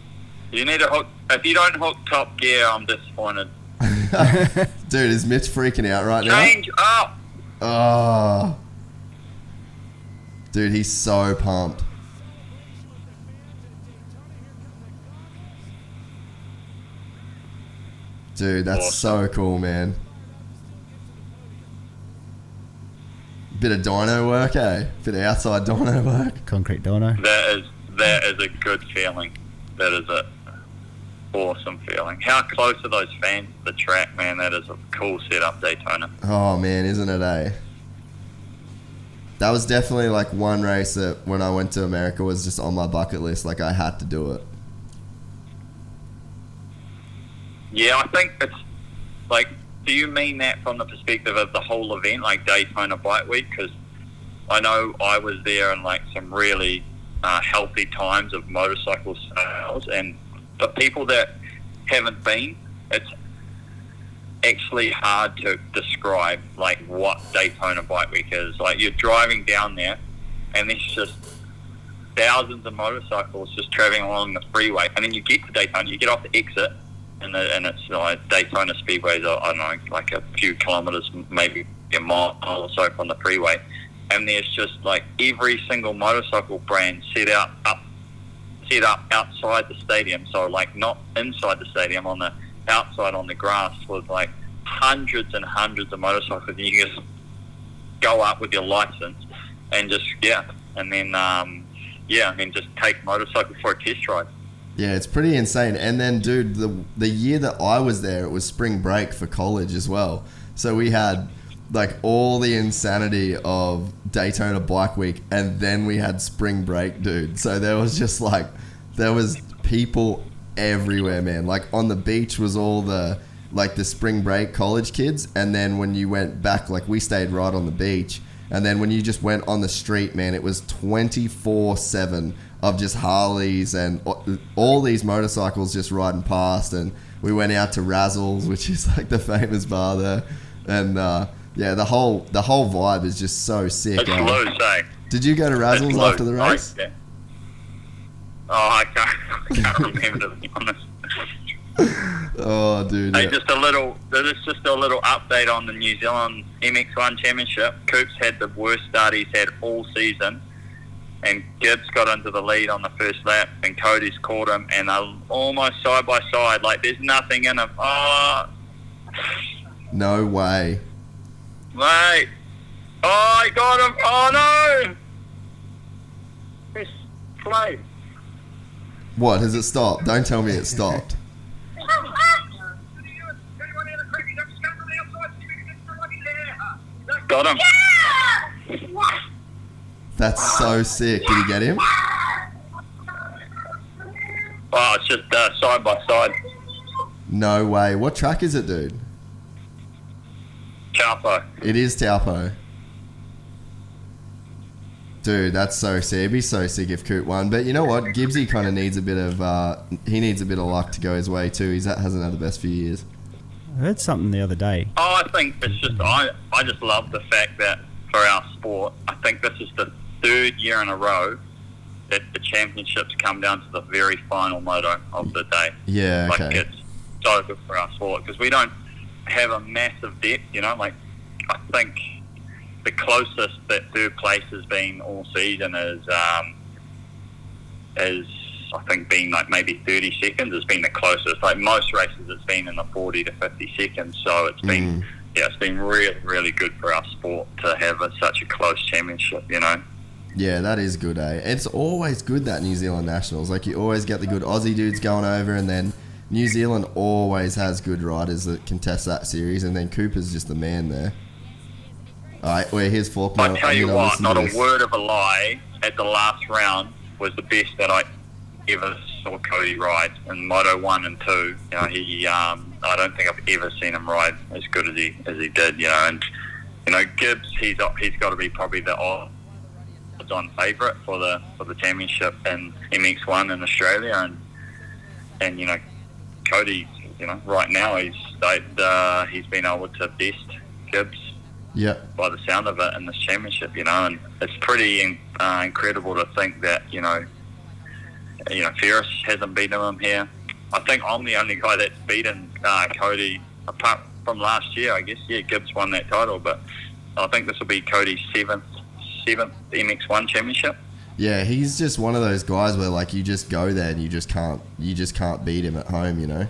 You need to hook. If you don't hook Top Gear, I'm disappointed. Dude, is Mitch freaking out right now? Change up. Oh. Dude, he's so pumped. Dude, that's Awesome. so cool, man. Bit of dyno work, eh? Bit of outside dyno work. Concrete Dono. That is a good feeling. That is a awesome feeling. How close are those fans to the track, man? That is a cool setup, Daytona. Oh, man, isn't it, eh? That was definitely like one race that when I went to America was just on my bucket list. Like, I had to do it. Yeah, I think it's like, do you mean that from the perspective of the whole event, like Daytona Bike Week? Because I know I was there in like some really healthy times of motorcycle sales, and for people that haven't been, it's actually hard to describe like what Daytona Bike Week is. Like, you're driving down there and there's just thousands of motorcycles just traveling along the freeway, and then you get to Daytona, you get off the exit, and it's like Daytona Speedway's, I don't know, like a few kilometers, maybe a mile or so from the freeway, and there's just like every single motorcycle brand set up outside the stadium, so like not inside the stadium, on the outside on the grass, with like hundreds and hundreds of motorcycles, and you can just go up with your license and just and then just take motorcycle for a test ride. Yeah, it's pretty insane. And then, dude, the year that I was there, it was spring break for college as well. So we had like all the insanity of Daytona Bike Week, and then we had spring break, dude. So there was just like, there was people everywhere, man. Like on the beach was all the spring break college kids, and then when you went back, like we stayed right on the beach, and then when you just went on the street, man, it was 24/7 of just Harleys and all these motorcycles just riding past. And we went out to Razzles, which is like the famous bar there, and the whole vibe is just so sick. It's loose, eh? Did you go to Razzles after the race? I can't remember, to be honest. Oh, dude. Hey, Yeah. just a little update on the New Zealand MX1 Championship. Coops had the worst start he's had all season, and Gibbs got into the lead on the first lap, and Cody's caught him, and they're almost side by side, like there's nothing in them. Oh, No way. mate. Oh, I got him. Oh, no. It's play. What, has it stopped? Don't tell me it stopped. Got him. That's so sick. Did you get him? Oh, it's just side by side. No way. What track is it, dude? Chapo. It is Taupo. Dude, that's so sick. It'd be so sick if Coop won. But you know what? Gibbsy kind of needs a bit of he needs a bit of luck to go his way too. He hasn't had the best few years. I heard something the other day. Oh, I think it's just I just love the fact that for our sport, I think this is the third year in a row that the championships come down to the very final moto of the day. Yeah, okay. Like, it's so good for our sport because we don't have a massive depth, you know. Like, I think the closest that third place has been all season is I think being like maybe 30 seconds has been the closest. Like most races, it's been in the 40 to 50 seconds. So it's been it's been really, really good for our sport to have such a close championship, you know. Yeah, that is good, eh? It's always good, that New Zealand Nationals. Like, you always get the good Aussie dudes going over, and then New Zealand always has good riders that contest that series, and then Cooper's just the man there. All right, well, here's Faulkner. I tell you what, not a word of a lie, at the last round was the best that I ever saw Cody ride in Moto 1 and 2. You know, he I don't think I've ever seen him ride as good as he did, you know. And, you know, Gibbs, he's got to be probably the odds-on favourite for the championship in MX1 in Australia. And you know, Cody, you know, right now he's been able to best Gibbs. Yeah. By the sound of it in this championship, you know, and it's pretty incredible to think that, you know, Ferris hasn't beaten him here. I think I'm the only guy that's beaten Cody, apart from last year, I guess. Yeah, Gibbs won that title, but I think this will be Cody's seventh MX1 championship. Yeah, he's just one of those guys where, like, you just go there and you just can't beat him at home, you know.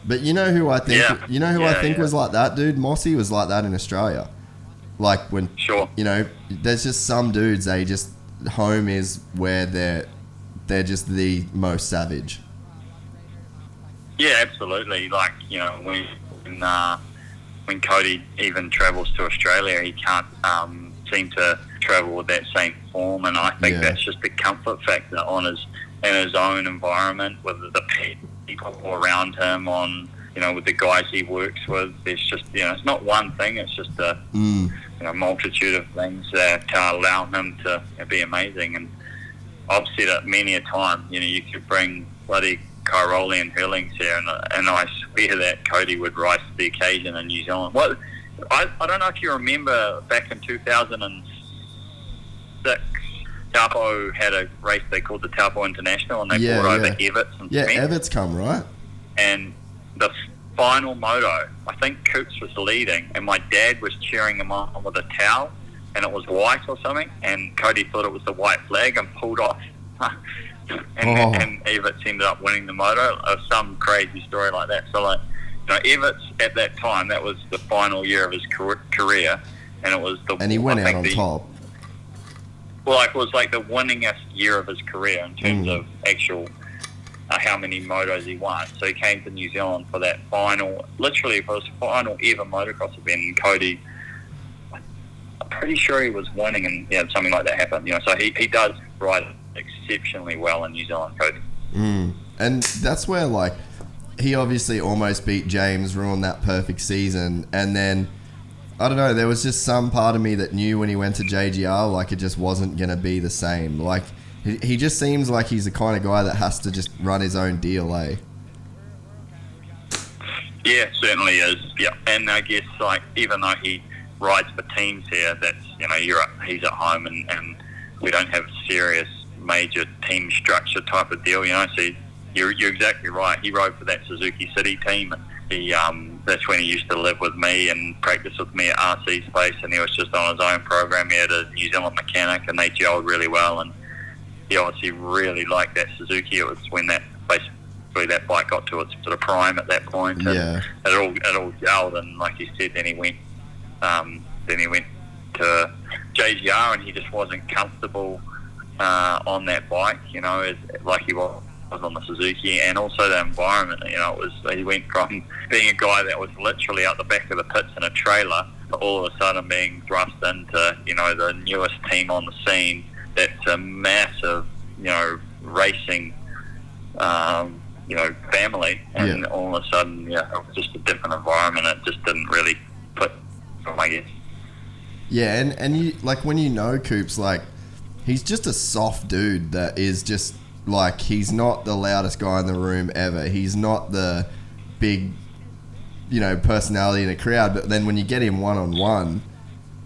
But you know who I think? Yeah. You know who I think was like that, dude? Mossy was like that in Australia. Like when, you know, there's just some dudes. They just home is where they're just the most savage. Yeah, absolutely. Like, you know, when Cody even travels to Australia, he can't seem to travel with that same form, and I think that's just the comfort factor in his own environment with the people around him, with the guys he works with. There's just, you know, it's not one thing, it's just a multitude of things that allow him to be amazing. And I've said it many a time, you know, you could bring bloody Cairoli and Hurlings here, and I swear that Cody would rise to the occasion in New Zealand. Well, I don't know if you remember back in 2006, Taupo had a race they called the Taupo International, and they brought over Everts and Smith. Everts come, right? And the final moto, I think Coops was leading, and my dad was cheering him on with a towel, and it was white or something, and Cody thought it was the white flag and pulled off. and Everts ended up winning the moto, or some crazy story like that. So, like, you know, Everts at that time, that was the final year of his career, and it was and he went out on top. Well, like, it was like the winningest year of his career in terms of actual how many motos he won. So he came to New Zealand for that final, literally for his final ever motocross event. And Cody, I'm pretty sure he was winning, and something like that happened. You know, so he does ride exceptionally well in New Zealand, Cody. And that's where, like, he obviously almost beat James, ruined that perfect season, and then I don't know, there was just some part of me that knew when he went to JGR, like, it just wasn't going to be the same. Like, he just seems like he's the kind of guy that has to just run his own deal, eh? Yeah, certainly is. Yeah, and I guess, like, even though he rides for teams here, that's, you know, he's at home, and we don't have a serious major team structure type of deal, you know. So you're exactly right. He rode for that Suzuki City team. He that's when he used to live with me and practice with me at RC's place, and he was just on his own program. He had a New Zealand mechanic, and they gelled really well, and he obviously really liked that Suzuki. It was when that bike got to its sort of prime at that point. Yeah. And it all gelled, and like you said, then he went to JGR, and he just wasn't comfortable on that bike, you know, like he was on the Suzuki, and also the environment. You know, he went from being a guy that was literally out the back of the pits in a trailer all of a sudden being thrust into, the newest team on the scene. That's a massive, racing, family, and all of a sudden, it was just a different environment. It just didn't really put, I guess. Yeah, and you, like, when you know Coops, like, he's just a soft dude that is just, like, he's not the loudest guy in the room ever. He's not the big, personality in a crowd. But then when you get him one-on-one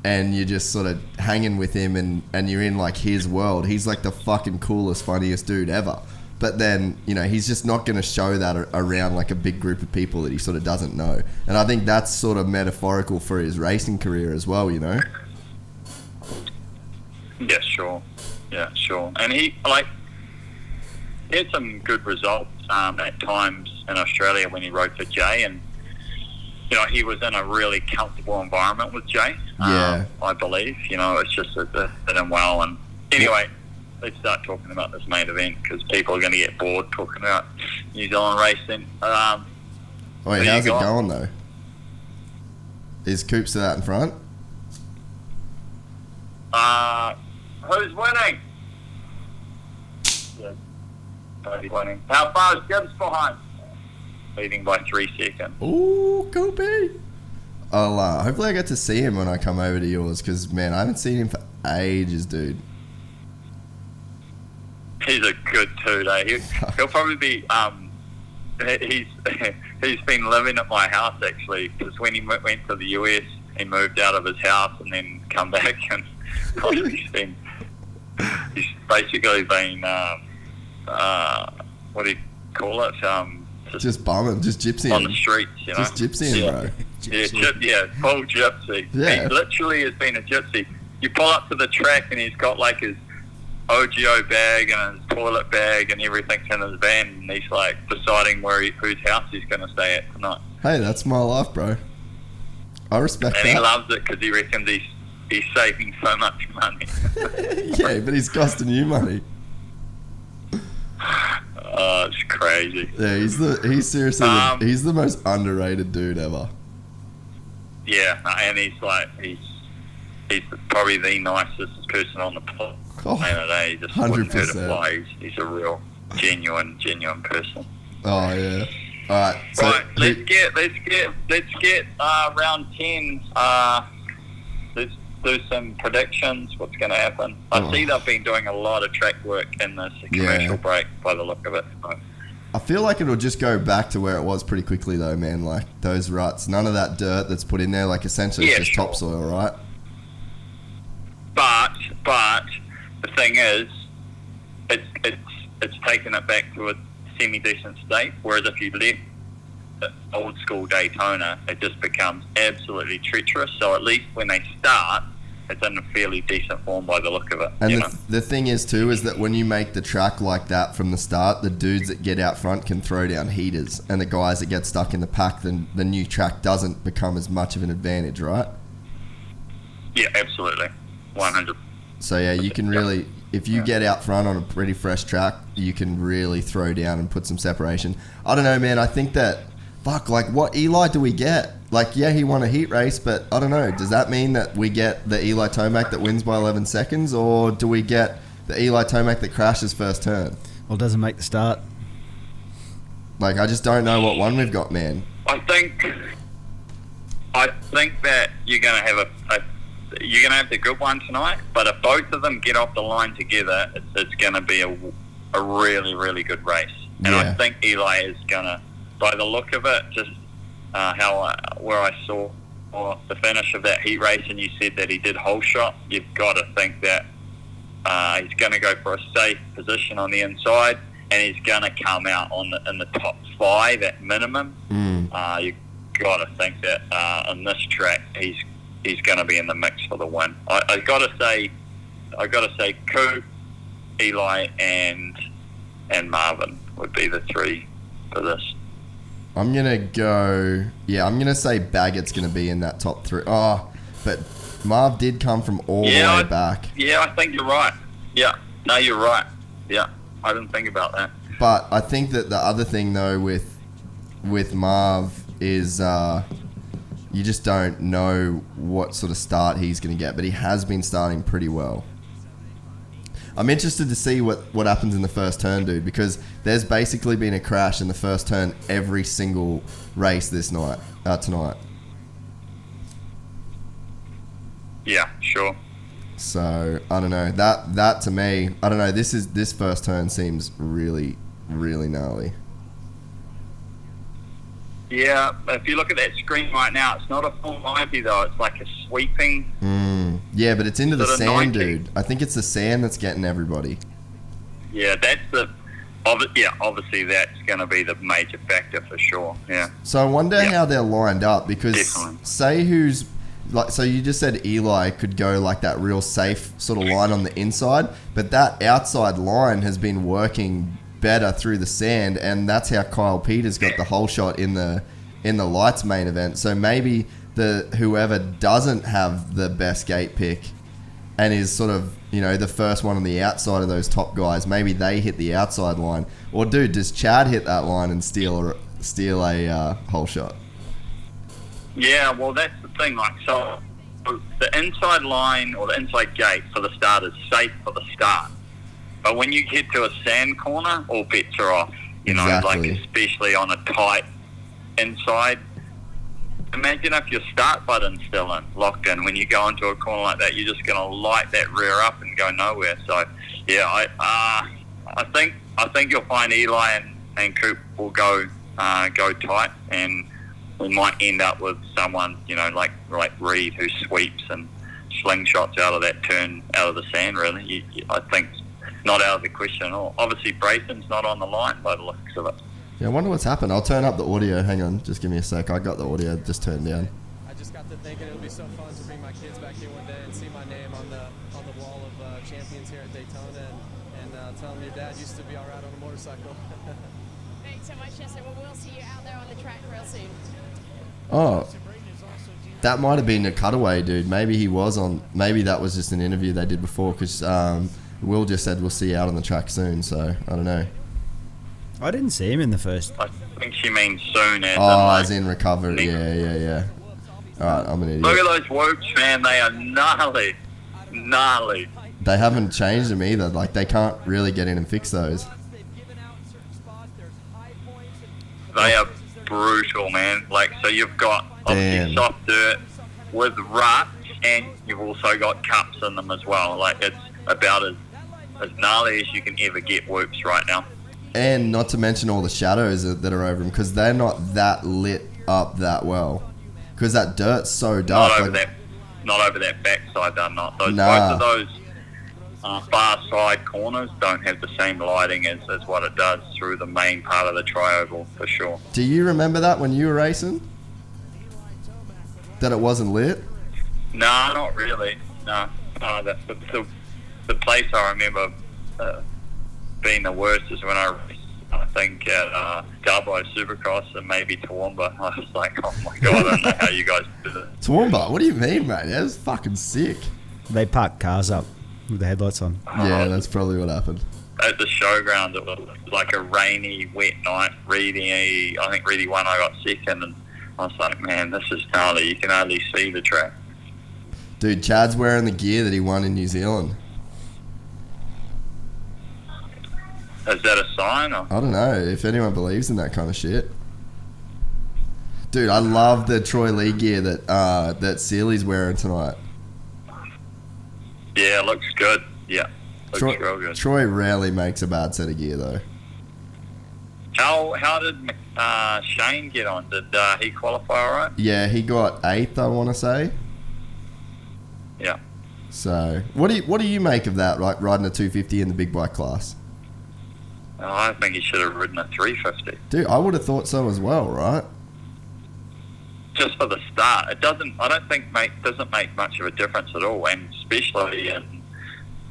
and you're just sort of hanging with him and you're in, like, his world, he's, like, the fucking coolest, funniest dude ever. But then, he's just not going to show that around, like, a big group of people that he sort of doesn't know. And I think that's sort of metaphorical for his racing career as well, Yeah, sure. Yeah, sure. And he had some good results at times in Australia when he rode for Jay, and he was in a really comfortable environment with Jay. I believe. It's just that they did him well. And anyway, let's start talking about this main event, because people are going to get bored talking about New Zealand racing. Wait, how's it going though? Is Coops out in front? Who's winning? Yeah, Cody's winning. How far is Gibbs behind? Leading by 3 seconds. Ooh, Koopy. Hopefully I get to see him when I come over to yours, because, man, I haven't seen him for ages, dude. He's a good dude, eh? He'll probably be, he's been living at my house, actually, because when he went to the US, he moved out of his house and then come back, and he's basically been, what do you call it? Just bumming, just gypsying. On the streets, Just gypsying, bro. Full gypsy. Yeah. He literally has been a gypsy. You pull up to the track and he's got, like, his OGO bag and his toilet bag and everything's in his van, and he's, like, deciding whose house he's going to stay at tonight. Hey, that's my life, bro. I respect that. And he loves it because he reckons he's saving so much money. Yeah, but he's costing you money. Oh, it's crazy. Yeah, he's seriously he's the most underrated dude ever. Yeah, and he's probably the nicest person on the planet. He just 100%. wouldn't hurt a fly. He's a real genuine person. Oh yeah. All right. So Right, let's get round 10. Let's do some predictions. What's going to happen? I see they've been doing a lot of track work in this commercial break by the look of it. So. I feel like it'll just go back to where it was pretty quickly though, man. Like those ruts, none of that dirt that's put in there. Like essentially, it's just topsoil, right? But the thing is, it's taken it back to a semi-decent state. Whereas if you left the old school Daytona, it just becomes absolutely treacherous. So at least when they start, it's in a fairly decent form by the look of it. And the thing is too, is that when you make the track like that from the start, the dudes that get out front can throw down heaters, and the guys that get stuck in the pack, then the new track doesn't become as much of an advantage, right? Yeah, absolutely. 100. So yeah, you can really, if you get out front on a pretty fresh track, you can really throw down and put some separation. I don't know, man. I think that, like, what Eli do we get? Like, yeah, he won a heat race, but I don't know. Does that mean that we get the Eli Tomac that wins by 11 seconds, or do we get the Eli Tomac that crashes first turn? Well, doesn't make the start. Like, I just don't know what one we've got, man. I think that you're gonna have you're gonna have the good one tonight. But if both of them get off the line together, it's gonna be a really, really good race. And I think Eli is gonna, by the look of it, just where I saw the finish of that heat race, and you said that he did whole shot, you've got to think that he's going to go for a safe position on the inside, and he's going to come out in the top 5 at minimum. You've got to think that on this track he's going to be in the mix for the win. I got to say Coop, Eli, and Marvin would be the 3 for this. I'm going to say Baggett's going to be in that top 3. Oh, but Marv did come from all the way back. Yeah, I think you're right. Yeah, no, you're right. Yeah, I didn't think about that. But I think that the other thing, though, with Marv is you just don't know what sort of start he's going to get, but he has been starting pretty well. I'm interested to see what happens in the first turn, dude, because there's basically been a crash in the first turn every single race tonight. Yeah, sure. So I don't know. That to me, I don't know. This first turn seems really, really gnarly. Yeah, if you look at that screen right now, it's not a full 90 though. It's like a sweeping. Yeah, but it's into the sort of sand, 90. dude. I think it's the sand that's getting everybody. Yeah, obviously that's going to be the major factor for sure. Yeah. So I wonder how they're lined up, because Definitely. say who's like, so you just said Eli could go like that real safe sort of line on the inside, but that outside line has been working better through the sand, and that's how Kyle Peters got the whole shot in the lights main event. So maybe whoever doesn't have the best gate pick and is sort of, you know, the first one on the outside of those top guys, maybe they hit the outside line. Or dude, does Chad hit that line and steal a whole shot? Yeah, well, that's the thing. Like, so the inside line or the inside gate for the start is safe for the start. But when you get to a sand corner, all bets are off. You know, Exactly. like especially on a tight inside. Imagine if your start button's still locked in. When you go into a corner like that, you're just going to light that rear up and go nowhere. So, yeah, I think you'll find Eli and Coop will go tight, and we might end up with someone, you know, like Reed, who sweeps and slingshots out of that turn, out of the sand. Really, I think not out of the question at all. Obviously, Brayson's not on the line by the looks of it. Yeah, I wonder what's happened. I'll turn up the audio. Hang on, just give me a sec. I got the audio just turned down. I just got to thinking it would be so fun to bring my kids back here one day and see my name on the wall of champions here at Daytona, and tell them your dad used to be all right on a motorcycle. Thanks so much, Jesse. Well, we'll see you out there on the track real soon. Oh, that might have been a cutaway, dude. Maybe he was on. Maybe that was just an interview they did before, because Will just said we'll see you out on the track soon. So I don't know. I didn't see him in the first. I think she means soon. As in recovery. Yeah. All right, I'm an idiot. Look at those whoops, man. They are gnarly. They haven't changed them either. Like, they can't really get in and fix those. They are brutal, man. Like, so you've got obviously Damn. soft dirt with ruts, and you've also got cups in them as well. Like, it's about as gnarly as you can ever get whoops right now. And not to mention all the shadows that are over them, because they're not that lit up that well. Because that dirt's so dark. Not over that backside. They're not. Both Nah. of those far side corners don't have the same lighting as what it does through the main part of the tri-oval, for sure. Do you remember that when you were racing? That it wasn't lit? No, not really. No. The place I remember being the worst is when I think at Daytona Supercross and maybe Toowoomba. I was like, oh my god, I don't know how you guys do it. Toowoomba? What do you mean, mate? That was fucking sick. They parked cars up with the headlights on. Yeah, that's probably what happened. At the showground, it was like a rainy, wet night. I think Reedy won, I got second, and I was like, man, this is gnarly. You can hardly see the track. Dude, Chad's wearing the gear that he won in New Zealand. Is that a sign? Or? I don't know if anyone believes in that kind of shit. Dude, I love the Troy Lee gear that Sealy's wearing tonight. Yeah, it looks good. Yeah, looks real good. Troy rarely makes a bad set of gear, though. How did Shane get on? Did he qualify all right? Yeah, he got 8th, I want to say. Yeah. So, what do you make of that, like riding a 250 in the big bike class? I think he should have ridden a 350. Dude, I would have thought so as well, right? Just for the start, it doesn't. I don't think doesn't make much of a difference at all, and especially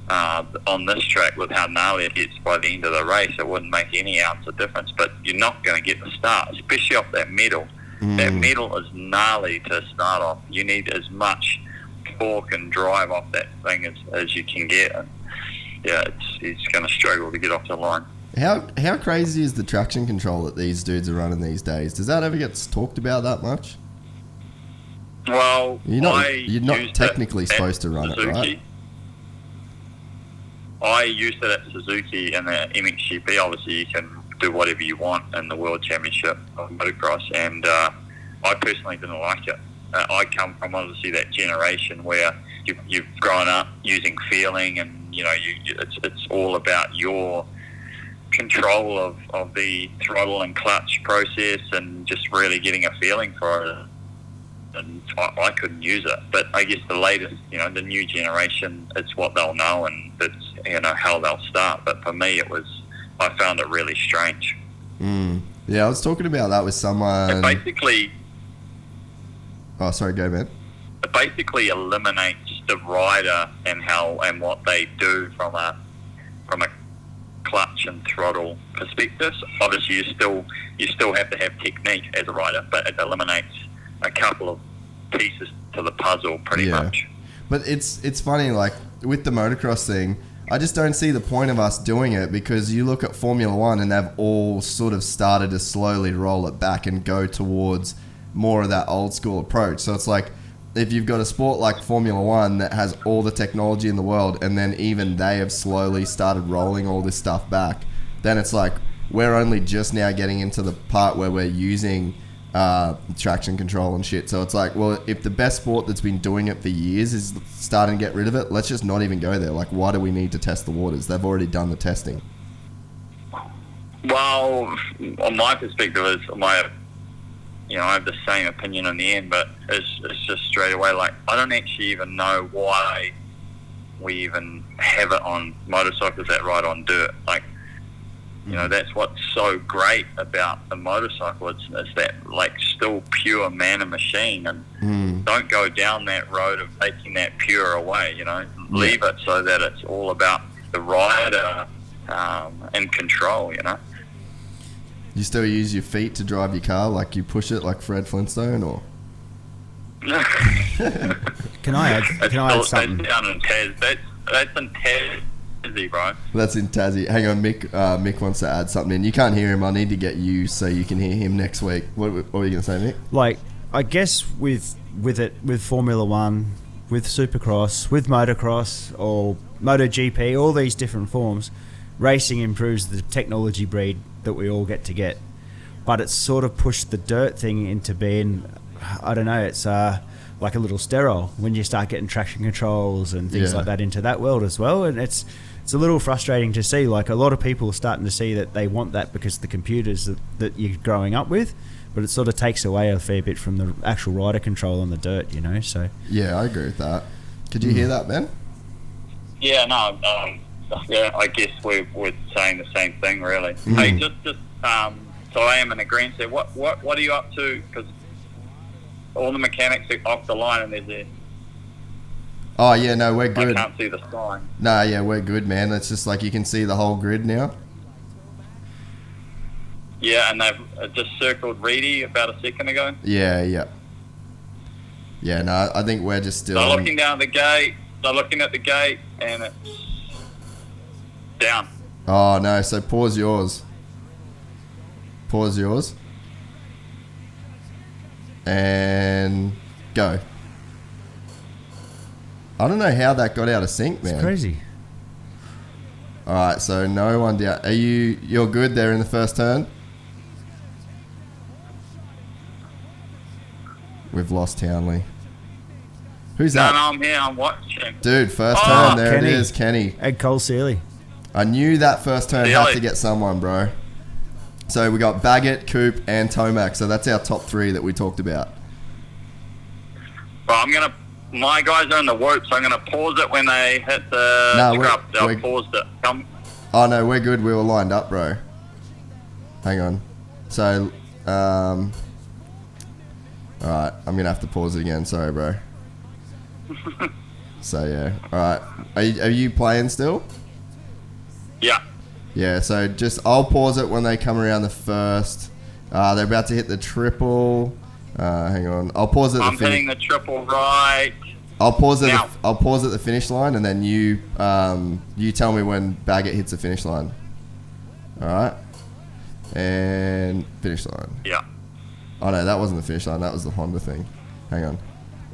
on this track with how gnarly it gets by the end of the race, it wouldn't make any ounce of difference. But you're not going to get the start, especially off that middle. That middle is gnarly to start off. You need as much torque and drive off that thing as you can get. And yeah, he's going to struggle to get off the line. How crazy is the traction control that these dudes are running these days? Does that ever get talked about that much? Well, you're not technically supposed to run it, right? I used it at Suzuki and the MXGP. Obviously, you can do whatever you want in the World Championship of motocross, and I personally didn't like it. I come from obviously that generation where you've grown up using feeling, and it's all about your control of the throttle and clutch process, and just really getting a feeling for it. And I couldn't use it, but I guess the latest, the new generation, it's what they'll know, and it's how they'll start. But for me, I found it really strange. Yeah, I was talking about that with someone. It basically, oh, sorry, go, man. It basically eliminates the rider and what they do from a clutch and throttle perspective. Obviously, you still have to have technique as a rider, but it eliminates a couple of pieces to the puzzle pretty much. But it's funny, like with the motocross thing, I just don't see the point of us doing it, because you look at Formula One and they've all sort of started to slowly roll it back and go towards more of that old school approach. So it's like, if you've got a sport like Formula One that has all the technology in the world, and then even they have slowly started rolling all this stuff back, then it's like we're only just now getting into the part where we're using traction control and shit. So it's like, well, if the best sport that's been doing it for years is starting to get rid of it, let's just not even go there. Like, why do we need to test the waters? They've already done the testing. Well, on my perspective, I have the same opinion in the end, but it's just straight away, like, I don't actually even know why we even have it on motorcycles that ride on dirt. Like, that's what's so great about the motorcycle. It's that, like, still pure man and machine, and don't go down that road of taking that pure away, Leave it so that it's all about the rider in control, You still use your feet to drive your car, like you push it like Fred Flintstone, or? Can I add something? That's down in that's in Tassie, bro. That's in Tassie. Hang on, Mick. Mick wants to add something in. You can't hear him. I need to get you so you can hear him next week. What were you going to say, Mick? Like, I guess with Formula One, with Supercross, with motocross or MotoGP, all these different forms, racing improves the technology breed that we all get, but it's sort of pushed the dirt thing into being, I don't know, it's like a little sterile when you start getting traction controls and things like that into that world as well. And it's a little frustrating to see. Like, a lot of people are starting to see that they want that because of the computers that you're growing up with, but it sort of takes away a fair bit from the actual rider control on the dirt, so. Yeah, I agree with that. Could you hear that, Ben? Yeah, no, yeah, I guess we're saying the same thing, really. Hey, just so I am in agreement there. What are you up to? Because all the mechanics are off the line, and there's a... Oh yeah, no, we're good. I can't see the sign. No, yeah, we're good, man. It's just like you can see the whole grid now. Yeah, and they've just circled Reedy about a second ago. Yeah. Yeah, no, I think we're just still... They're looking down the gate. They're looking at the gate, and it's down. Oh, no, so pause yours. And go. I don't know how that got out of sync, man. It's crazy. All right, so no one down. You're good there in the first turn? We've lost Townley. Who's that? No, I'm here. I'm watching. Dude, first turn. There Kenny. it is, Kenny. Ed Cole Sealy. I knew that first turn had to get someone, bro. So we got Baggett, Coop, and Tomac. So that's our top three that we talked about. Well, my guys are in the whoop, so I'm going to pause it when they hit the scrub. They'll pause it. Oh, no, we're good. We were lined up, bro. Hang on. So, all right. I'm going to have to pause it again. Sorry, bro. So, yeah. All right. Are you playing still? Yeah. Yeah, so I'll pause it when they come around the first. They're about to hit the triple. Hang on. I'll pause it. I'm hitting the triple right. I'll pause it. I'll pause at the finish line, and then you tell me when Baggett hits the finish line. All right. And finish line. Yeah. Oh no, that wasn't the finish line. That was the Honda thing. Hang on.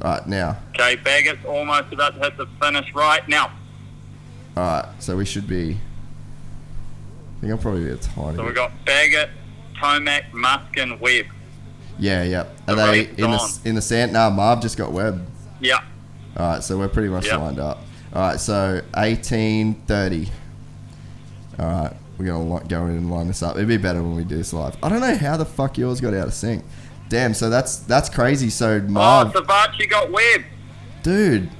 All right, now. Okay, Baggett's almost about to hit the finish right now. All right, so we should be... I think I'll probably be a tiny So bit. we've got Baggett, Tomac, Muskin, Webb. Yeah. Are The they race in on. the sand? Nah, Marv just got Webb. Yeah. All right, so we're pretty much Yep. lined up. All right, so 18:30. All right, we're going to go in and line this up. It'd be better when we do this live. I don't know how the fuck yours got out of sync. Damn, so that's crazy. So Marv... Oh, Savachi got Webb. Dude,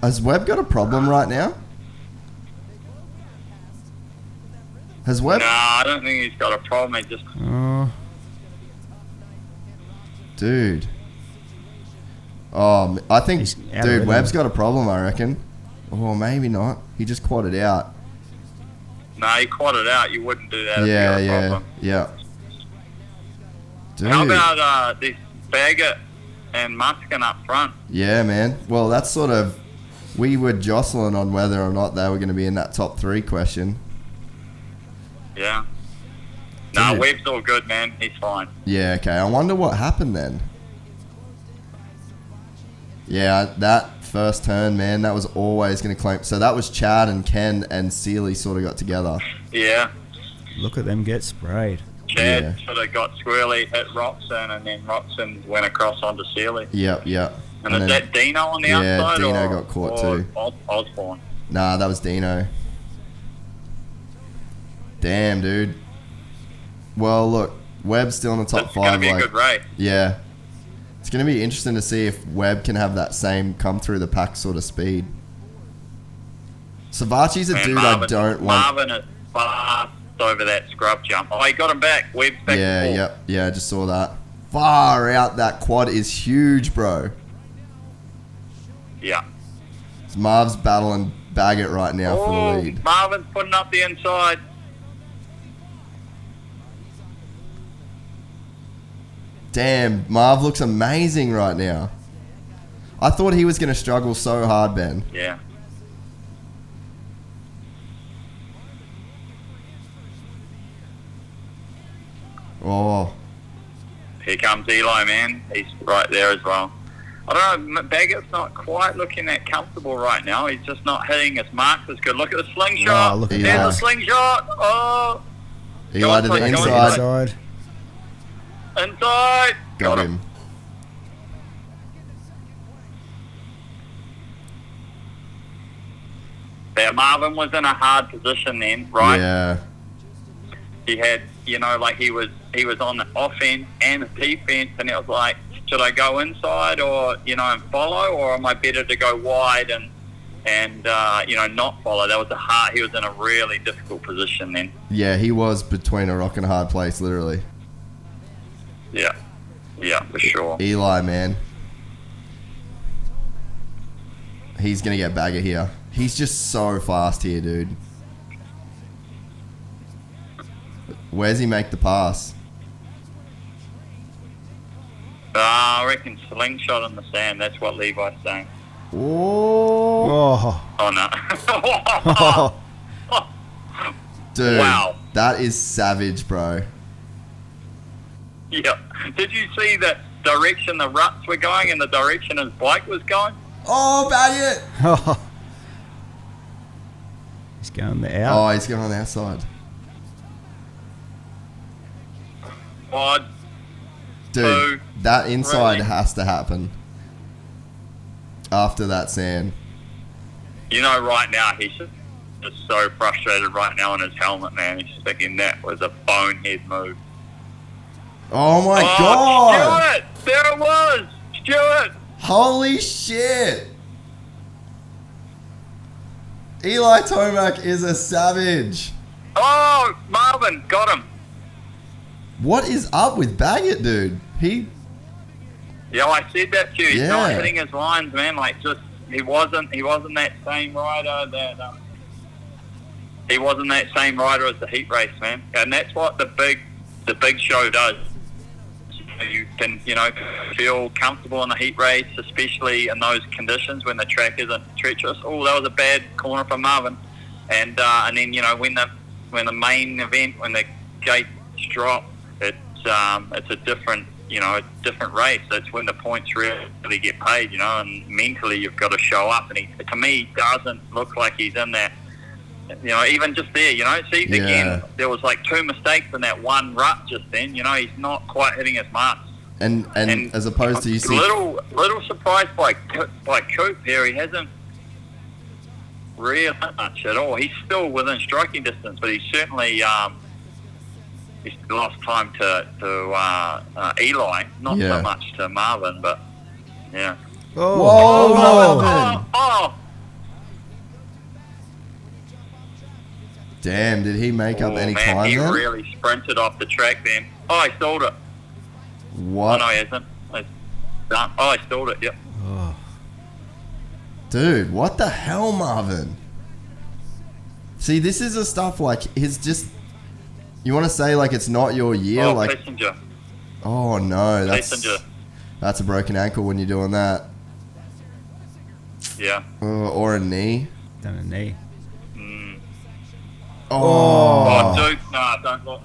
has Webb got a problem right now? Has Webb... Nah, I don't think he's got a problem. He just... Dude. Oh, I think... He's out of Dude, rhythm. Webb's got a problem, I reckon. Or maybe not. He just quadded out. Nah, he quadded out. You wouldn't do that if you got a problem. Yeah. Dude. How about this Baggett and Muskin up front? Yeah, man. Well, that's sort of... We were jostling on whether or not they were going to be in that top 3 question. Yeah. Nah, Dude. Webb's all good, man. He's fine. Yeah, okay. I wonder what happened then. Yeah, that first turn, man, that was always going to claim... So that was Chad and Ken and Sealy sort of got together. Yeah. Look at them get sprayed. Chad Yeah. sort of got squirrely, hit Roxon, and then Roxon went across onto Sealy. Yep. And is that Dino on the Yeah, outside? Dino or, got caught or too. Osborne. Nah, that was Dino. Damn, dude. Well, look, Webb's still in the top It's 5. going to be like, a good race. Yeah. It's going to be interesting to see if Webb can have that same come through the pack sort of speed. Savachi's a Man, dude I don't want. Marvin is fast over that scrub jump. Oh, he got him back. Webb's back. Yeah, to full. yep. Yeah, I just saw that. Far out, that quad is huge, bro. Yeah. Marv's battling Baggett right now for Oh, the lead. Marvin's putting up the inside. Damn, Marv looks amazing right now. I thought he was going to struggle so hard, Ben. Yeah. Oh, Here comes Eli, man. He's right there as well. I don't know, Baggett's not quite looking that comfortable right now. He's just not hitting his marks as good. Look at the slingshot. Oh, look at There's that. the slingshot. Oh, Eli to the Go inside. Inside. inside. Got him. Yeah, Marvin was in a hard position then, right? Yeah. He had, like he was on the offense and the defense, and it was like, should I go inside or, and follow, or am I better to go wide and not follow? That was he was in a really difficult position then. Yeah, he was between a rock and a hard place, literally. Yeah, for sure. Eli, man. He's going to get Baggett here. He's just so fast here, dude. Where's he make the pass? I reckon slingshot in the sand. That's what Levi's saying. Oh. Oh. Oh, no. Dude, Wow. that is savage, bro. Yeah. Did you see the direction the ruts were going and the direction his bike was going? Oh, Baggett! He's going the out. Oh, he's going on the outside. Odd. Dude, that inside Really? has to happen. After that sand. Right now he's just so frustrated right now on his helmet, man. He's thinking that was a bonehead move. Oh my god! Stuart! There it was! Stuart! Holy shit! Eli Tomac is a savage. Oh, Marvin, got him. What is up with Baggett, dude? Yeah, I said that to you. He's not Yeah. hitting his lines, man. He wasn't that same rider that he wasn't that same rider as the heat race, man. And that's what the big show does. You can, feel comfortable in the heat race, especially in those conditions when the track isn't treacherous. Oh, that was a bad corner for Marvin. And then, when the main event, when the gates drop, it's a different a different race. That's when the points really get paid, and mentally you've got to show up. And to me, he doesn't look like he's in that. Even just there, see, again, there was like 2 mistakes in that one rut just then. He's not quite hitting his marks. And as opposed to you see... Little surprised by Coop here. He hasn't really much at all. He's still within striking distance, but he's certainly he's lost time to Eli. Not so much to Marvin, but yeah. Whoa, Marvin! Oh! Damn, did he make up any time He then? really sprinted off the track then. Oh, he stalled it. What? Oh, no, he hasn't. It's done. Oh, he stalled it, yep. Oh. Dude, what the hell, Marvin? See, this is the stuff like his just... You want to say like it's not your year? Oh, like passenger. Oh, no. Passenger. That's a broken ankle when you're doing that. Yeah. Or a knee. Done a knee. Oh, Duke. No, don't look.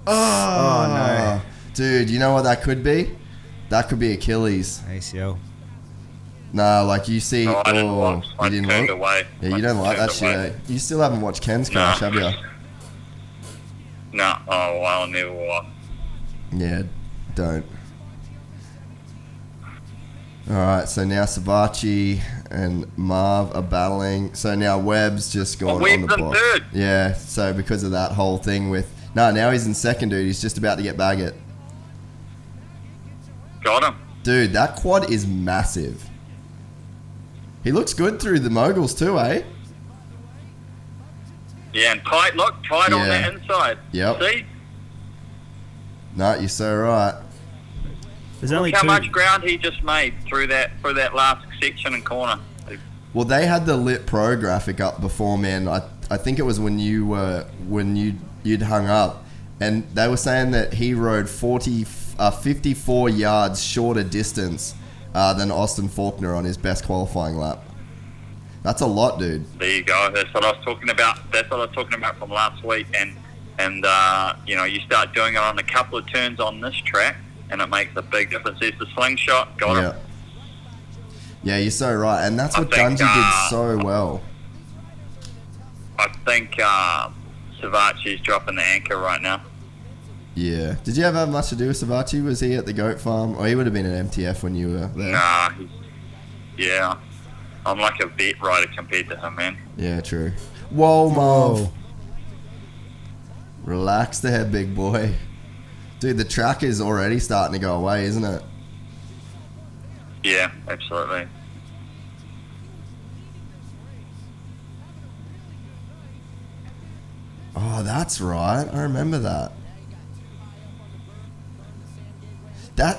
Oh, no. Dude, you know what that could be? That could be Achilles. ACL. Nah, like you see... I didn't look. You didn't turned look? away. Yeah, you don't like that shit, eh? You still haven't watched Ken's crash, have you? No. Oh, well, I'll never watch. Yeah, don't. Alright, so now Savachi and Marv are battling. So now Webb's just gone on the Webb's in box. third. Yeah, so because of that whole thing with... No, now he's in second, dude. He's just about to get Baggett. Got him. Dude, that quad is massive. He looks good through the moguls too, eh? Yeah, and tight. Look, tight on Yeah. the inside. Yep. See? No, you're so right. There's only Look how two. much ground he just made through that last section and corner. Well, they had the Lit Pro graphic up before, man. I think it was when you'd hung up, and they were saying that he rode 54 yards shorter distance than Austin Faulkner on his best qualifying lap. That's a lot, dude. There you go. That's what I was talking about. That's what I was talking about from last week. And you start doing it on a couple of turns on this track, and it makes a big difference. There's the slingshot. Got him. Yeah, you're so right. And that's what think, Dungey did so well. I think Savachi's dropping the anchor right now. Yeah. Did you ever have much to do with Savachi? Was he at the goat farm? Or he would have been an MTF when you were there. Nah, yeah. I'm like a vet rider compared to him, man. Yeah, true. Whoa, Marv. Relax there, big boy. Dude, the track is already starting to go away, isn't it? Yeah, absolutely. Oh, that's right. I remember that.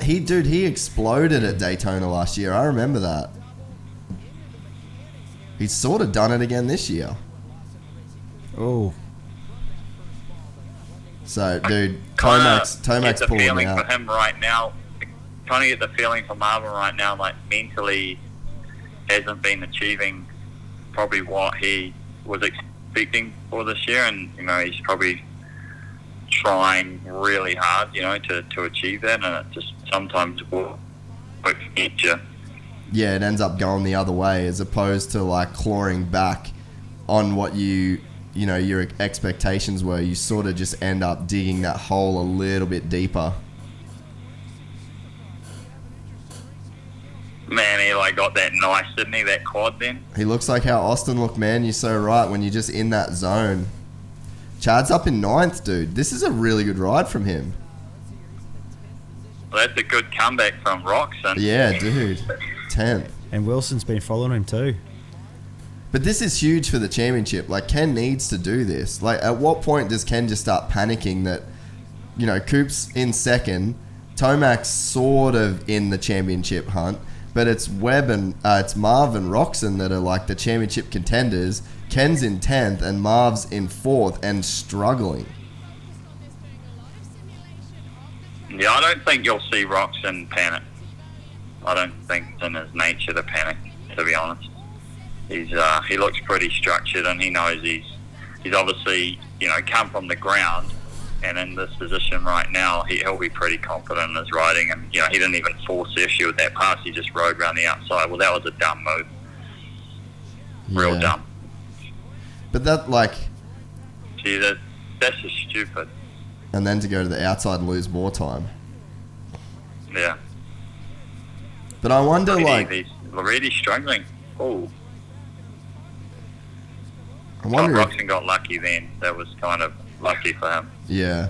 He exploded at Daytona last year. I remember that. He's sort of done it again this year. Oh. So, dude, Tomac's Tomac's pulling feeling out. for him right now. Kind of get the feeling for Marvin right now, like mentally hasn't been achieving probably what he was expecting for this year, and he's probably trying really hard, to achieve that, and it just sometimes will work against you. Yeah, it ends up going the other way as opposed to like clawing back on what your expectations were. You sort of just end up digging that hole a little bit deeper. Man, he got that nice, didn't he, that quad then? He looks like how Austin looked, man. You're so right when you're just in that zone. Chad's up in 9th, dude. This is a really good ride from him. Well, that's a good comeback from Roxon. Yeah, dude. 10th. And Wilson's been following him too. But this is huge for the championship. Like, Ken needs to do this. Like, at what point does Ken just start panicking that, Coop's in second, Tomac's sort of in the championship hunt, but it's Webb and it's Marv and Roxon that are like the championship contenders. Ken's in 10th and Marv's in 4th and struggling. Yeah, I don't think you'll see Roxon panic. I don't think it's in his nature to panic, to be honest. He looks pretty structured, and he knows he's obviously come from the ground, And in this position right now, he'll be pretty confident in his riding. And, he didn't even force the issue with that pass. He just rode around the outside. Well, that was a dumb move. Real Yeah. dumb. But that, like... Gee, that's just stupid. And then to go to the outside and lose more time. Yeah. But I wonder, He's already struggling. Oh. I wonder if, Roxon got lucky then. That was kind of lucky for him. yeah.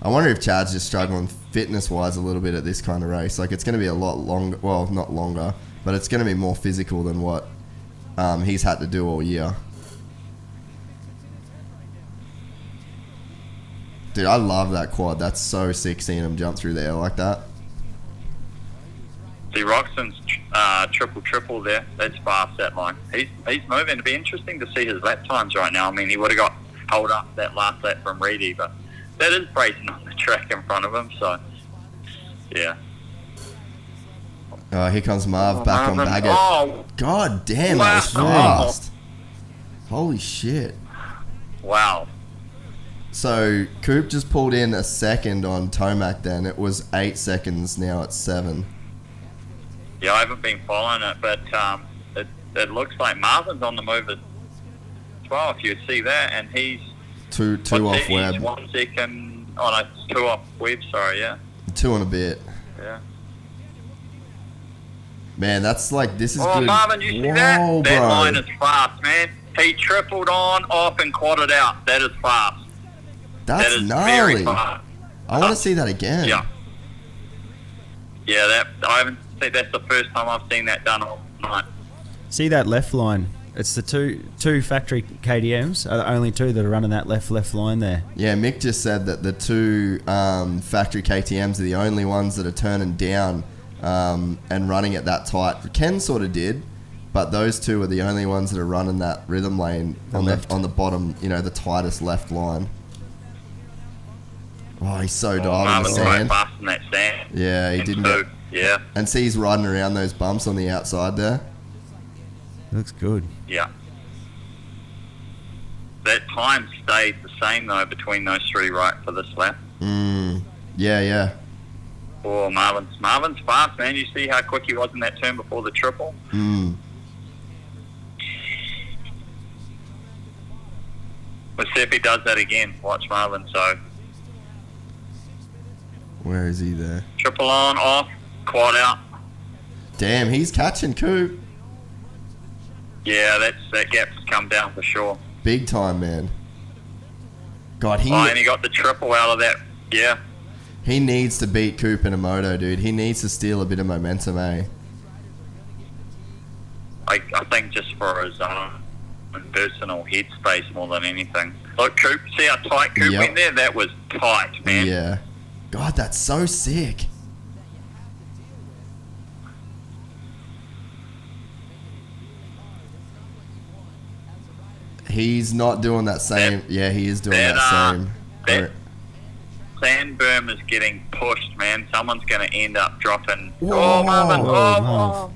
I wonder if Chad's just struggling fitness-wise a little bit at this kind of race. Like, it's going to be a lot longer. Well, not longer, but it's going to be more physical than what he's had to do all year. Dude, I love that quad. That's so sick seeing him jump through the air like that. See, Roxon's triple there. That's fast, that line. He's moving. It'd be interesting to see his lap times right now. I mean, he would have got held up that last lap from Reedy, but that is racing on the track in front of him, so, yeah. Here comes Marv back on Marvin. Baggett. Oh, God damn, that was Wow. fast. Holy shit. wow. So, Coop just pulled in a second on Tomac then. It was 8 seconds, now it's 7. Yeah, I haven't been following it, but it looks like Marvin's on the move as well, if you see that, and he's... Two off he's Webb. 1 second... Oh, no, 2 off Webb, sorry, yeah. 2 and a bit. Yeah. Man, that's like, this is Oh, good. Marvin, you see Whoa, that? That bro. line is fast, man. He tripled on, off, and quadded out. That is fast. That's That is very gnarly. fast. I want to see that again. Yeah. Yeah, I haven't seen, that's the first time I've seen that done all night. See that left line? It's the two factory KTMs are the only two that are running that left line there. Yeah, Mick just said that the 2 factory KTMs are the only ones that are turning down and running it that tight. Ken sort of did, but those 2 are the only ones that are running that rhythm lane on the bottom, the tightest left line. Oh, he's so dialed in the Marvin's right sand. fast in that sand. Yeah, he And didn't. so, yeah, And see, he's riding around those bumps on the outside there. Looks good. yeah. That time stayed the same, though, between those 3 right for this lap. Yeah. Oh, Marvin's fast, man. You see how quick he was in that turn before the triple? Let's see if he does that again. Watch Marvin. So, Where is he there? triple on, off, quad out. Damn, he's catching Coop. Yeah, that gap's come down for sure. Big time, man. God, And he got the triple out of that. Yeah. he needs to beat Coop in a moto, dude. He needs to steal a bit of momentum, eh? I think just for his own personal headspace more than anything. Look, Coop, see how tight Coop Yep. went there? That was tight, man. Yeah. God, that's so sick. He's not doing that same. Yeah, he is doing that same. That sand berm is getting pushed, man. Someone's going to end up dropping. Whoa. Oh, Marvin. Whoa, Oh, Marv.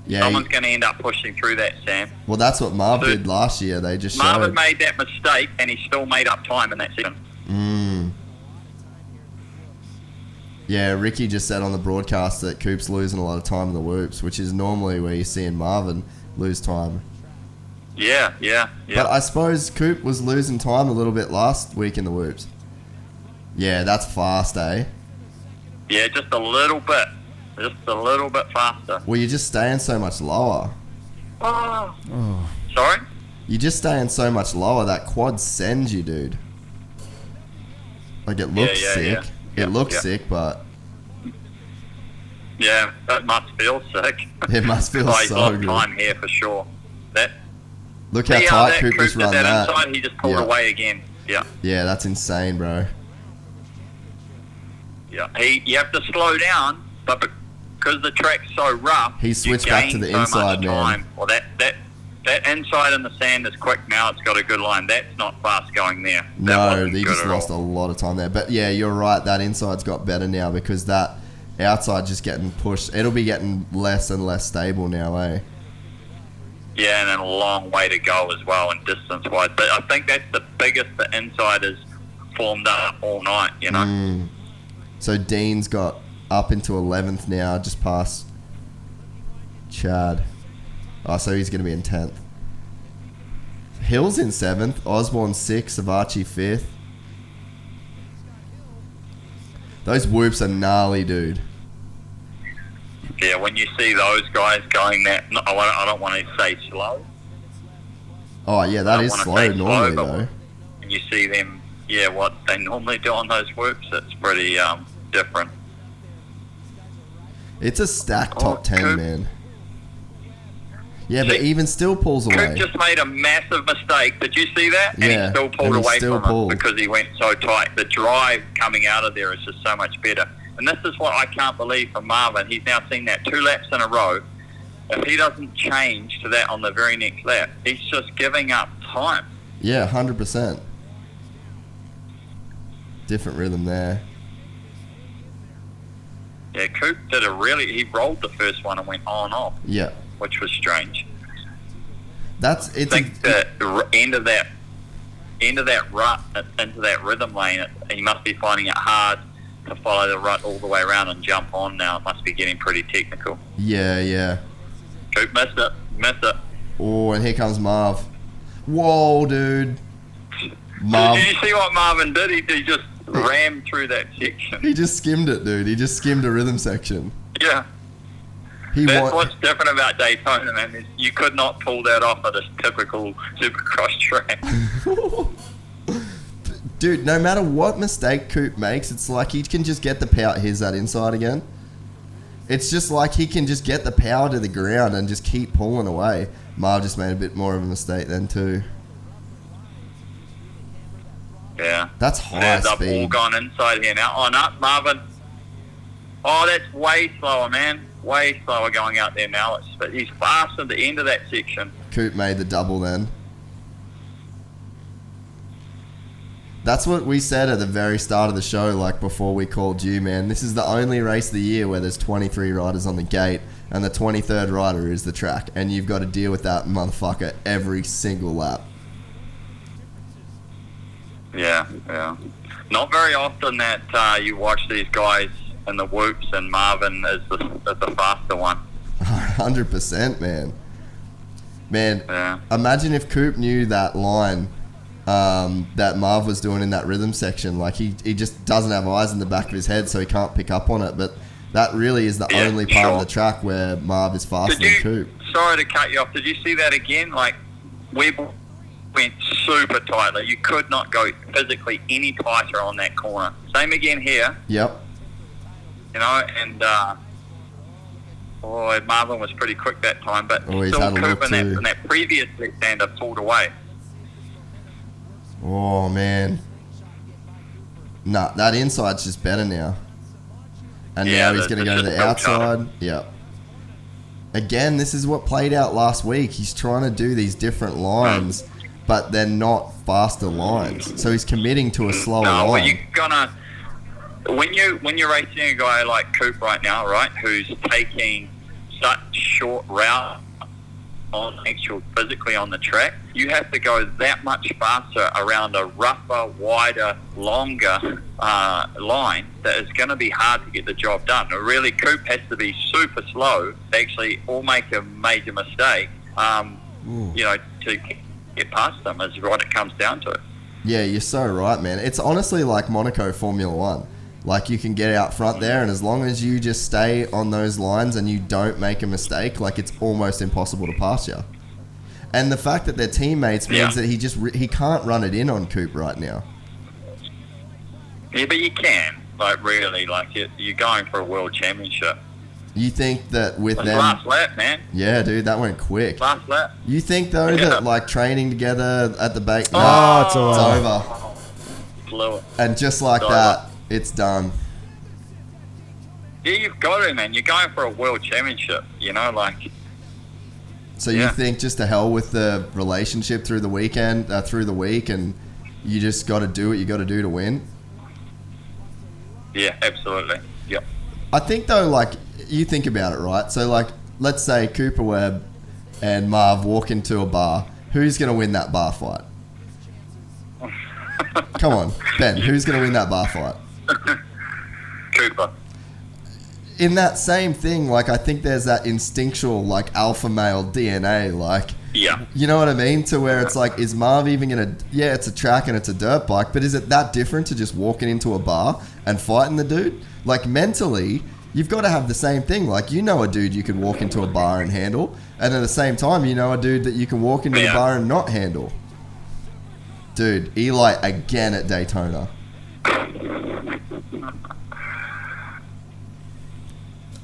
Yeah. Someone's going to end up pushing through that sand. Well, that's what Marv So did last year. They just Marvin showed. made that mistake, and he still made up time in that section. Yeah, Ricky just said on the broadcast that Coop's losing a lot of time in the whoops, which is normally where you're seeing Marvin lose time. Yeah. But I suppose Coop was losing time a little bit last week in the whoops. Yeah, that's fast, eh? Yeah, just a little bit. Just a little bit faster. Well, you're just staying so much lower. Oh, Sorry? You're just staying so much lower. That quad sends you, dude. Like, it looks sick. Yeah. It looks Yeah. sick, but Yeah, that must feel sick. it must feel Oh, he's so lost good. time here for sure. Look how See tight that Coop just did run that that. inside, he just pulled Yeah. away again. Yeah. Yeah, that's insane, bro. Yeah, you have to slow down, but because the track's so rough, He you switched back to gain the so inside, much man. time. Well, that inside in the sand is quick now. It's got a good line. That's not fast going there. That No, wasn't he good just at lost a all. lot of time there. But yeah, you're right. That inside's got better now because that outside just getting pushed. It'll be getting less and less stable now, eh? Yeah, and then a long way to go as well in distance-wise. But I think that's the biggest the inside has formed up all night, you know. So Dean's got up into 11th now, just past Chad. Oh, so he's going to be in 10th. Hill's in 7th, Osborne 6th, Savachi 5th. Those whoops are gnarly, dude. Yeah, when you see those guys going that, I don't want to say slow. Oh, yeah, that is slow normally, but though. when you see them, what they normally do on those whoops, it's pretty different. It's a stacked top 10, Coop. man. Yeah, but even still pulls away. Coop just made a massive mistake. Did you see that? And Yeah, he still pulled and he away still from pulled. it because he went so tight. The drive coming out of there is just so much better. And this is what I can't believe from Marvin. He's now seen that 2 laps in a row. If he doesn't change to that on the very next lap, he's just giving up time. Yeah, 100%. Different rhythm there. Yeah, Coop did he rolled the first one and went on off, Yeah. which was strange. I It's think the end of that rut into that rhythm lane, he must be finding it hard to follow the rut all the way around and jump on now. It must be getting pretty technical. Yeah. Coop missed it. Oh, and here comes Marv. Whoa, dude. Marv. Did you see what Marvin did? He just rammed through that section. He just skimmed it, dude. He just skimmed a rhythm section. Yeah. That's what's different about Daytona, man. Is you could not pull that off at a typical Supercross track. Dude, no matter what mistake Coop makes, it's like he can just get the power. Here's that inside again. It's just like he can just get the power to the ground and just keep pulling away. Marv just made a bit more of a mistake then too. Yeah. That's high There's up all speed. gone inside here now. Oh, no, Marvin. Oh, that's way slower, man. Way slower going out there now. He's fast at the end of that section. Coop made the double then. That's what we said at the very start of the show, like before we called you, man. This is the only race of the year where there's 23 riders on the gate and the 23rd rider is the track. And you've got to deal with that motherfucker every single lap. Yeah. Not very often that you watch these guys in the whoops and Marvin is the faster one. 100%, man. Man, Yeah. imagine if Coop knew that line that Marv was doing in that rhythm section. Like, he just doesn't have eyes in the back of his head, so he can't pick up on it. But that really is the only part of the track where Marv is faster than Coop. Sorry to cut you off. Did you see that again? Like, we went super tight. Like, you could not go physically any tighter on that corner. Same again here. Yep. You know, and Marvin was pretty quick that time, but He's still had a look Coop too. in that previous left-hander pulled away. Oh, man. Nah, that inside's just better now. And now he's going to go to the outside. Yep. Again, this is what played out last week. He's trying to do these different lines, but they're not faster lines. So he's committing to a slower No, well, line. you're gonna when you're racing a guy like Coop right now, right, who's taking such short route on physically on the track, you have to go that much faster around a rougher, wider, longer line that is going to be hard to get the job done. Really, Coop has to be super slow to actually or make a major mistake, to get past them is what it comes down to. Yeah, you're so right, man. It's honestly like Monaco Formula 1. Like, you can get out front there, and as long as you just stay on those lines and you don't make a mistake, like, it's almost impossible to pass you. And the fact that they're teammates means that he can't run it in on Coop right now. Yeah, but you can. Like, really, like, you're going for a world championship. You think that with It's them... last lap, man. Yeah, dude, that went quick. Last lap. You think, though, that, like, training together at the base... Oh, it's it's over. over. Blew it. And just like It's that, it's done. Yeah, you've got to, man. You're going for a world championship, you know, like... So you think just to hell with the relationship through the weekend, through the week, and you just got to do what you got to do to win? Yeah, absolutely. Yep. I think, though, like, you think about it, right? So, like, let's say Cooper Webb and Marv walk into a bar, who's going to win that bar fight? Come on, Ben, who's going to win that bar fight? Cooper. In that same thing, like, I think there's that instinctual, like, alpha male DNA, like, Yeah. you know what I mean? To where it's like, is Marv even going to, yeah, it's a track and it's a dirt bike, but is it that different to just walking into a bar and fighting the dude? Like, mentally, you've got to have the same thing. Like, you know a dude you could walk into a bar and handle, and at the same time, you know a dude that you can walk into a bar and not handle. Dude, Eli again at Daytona.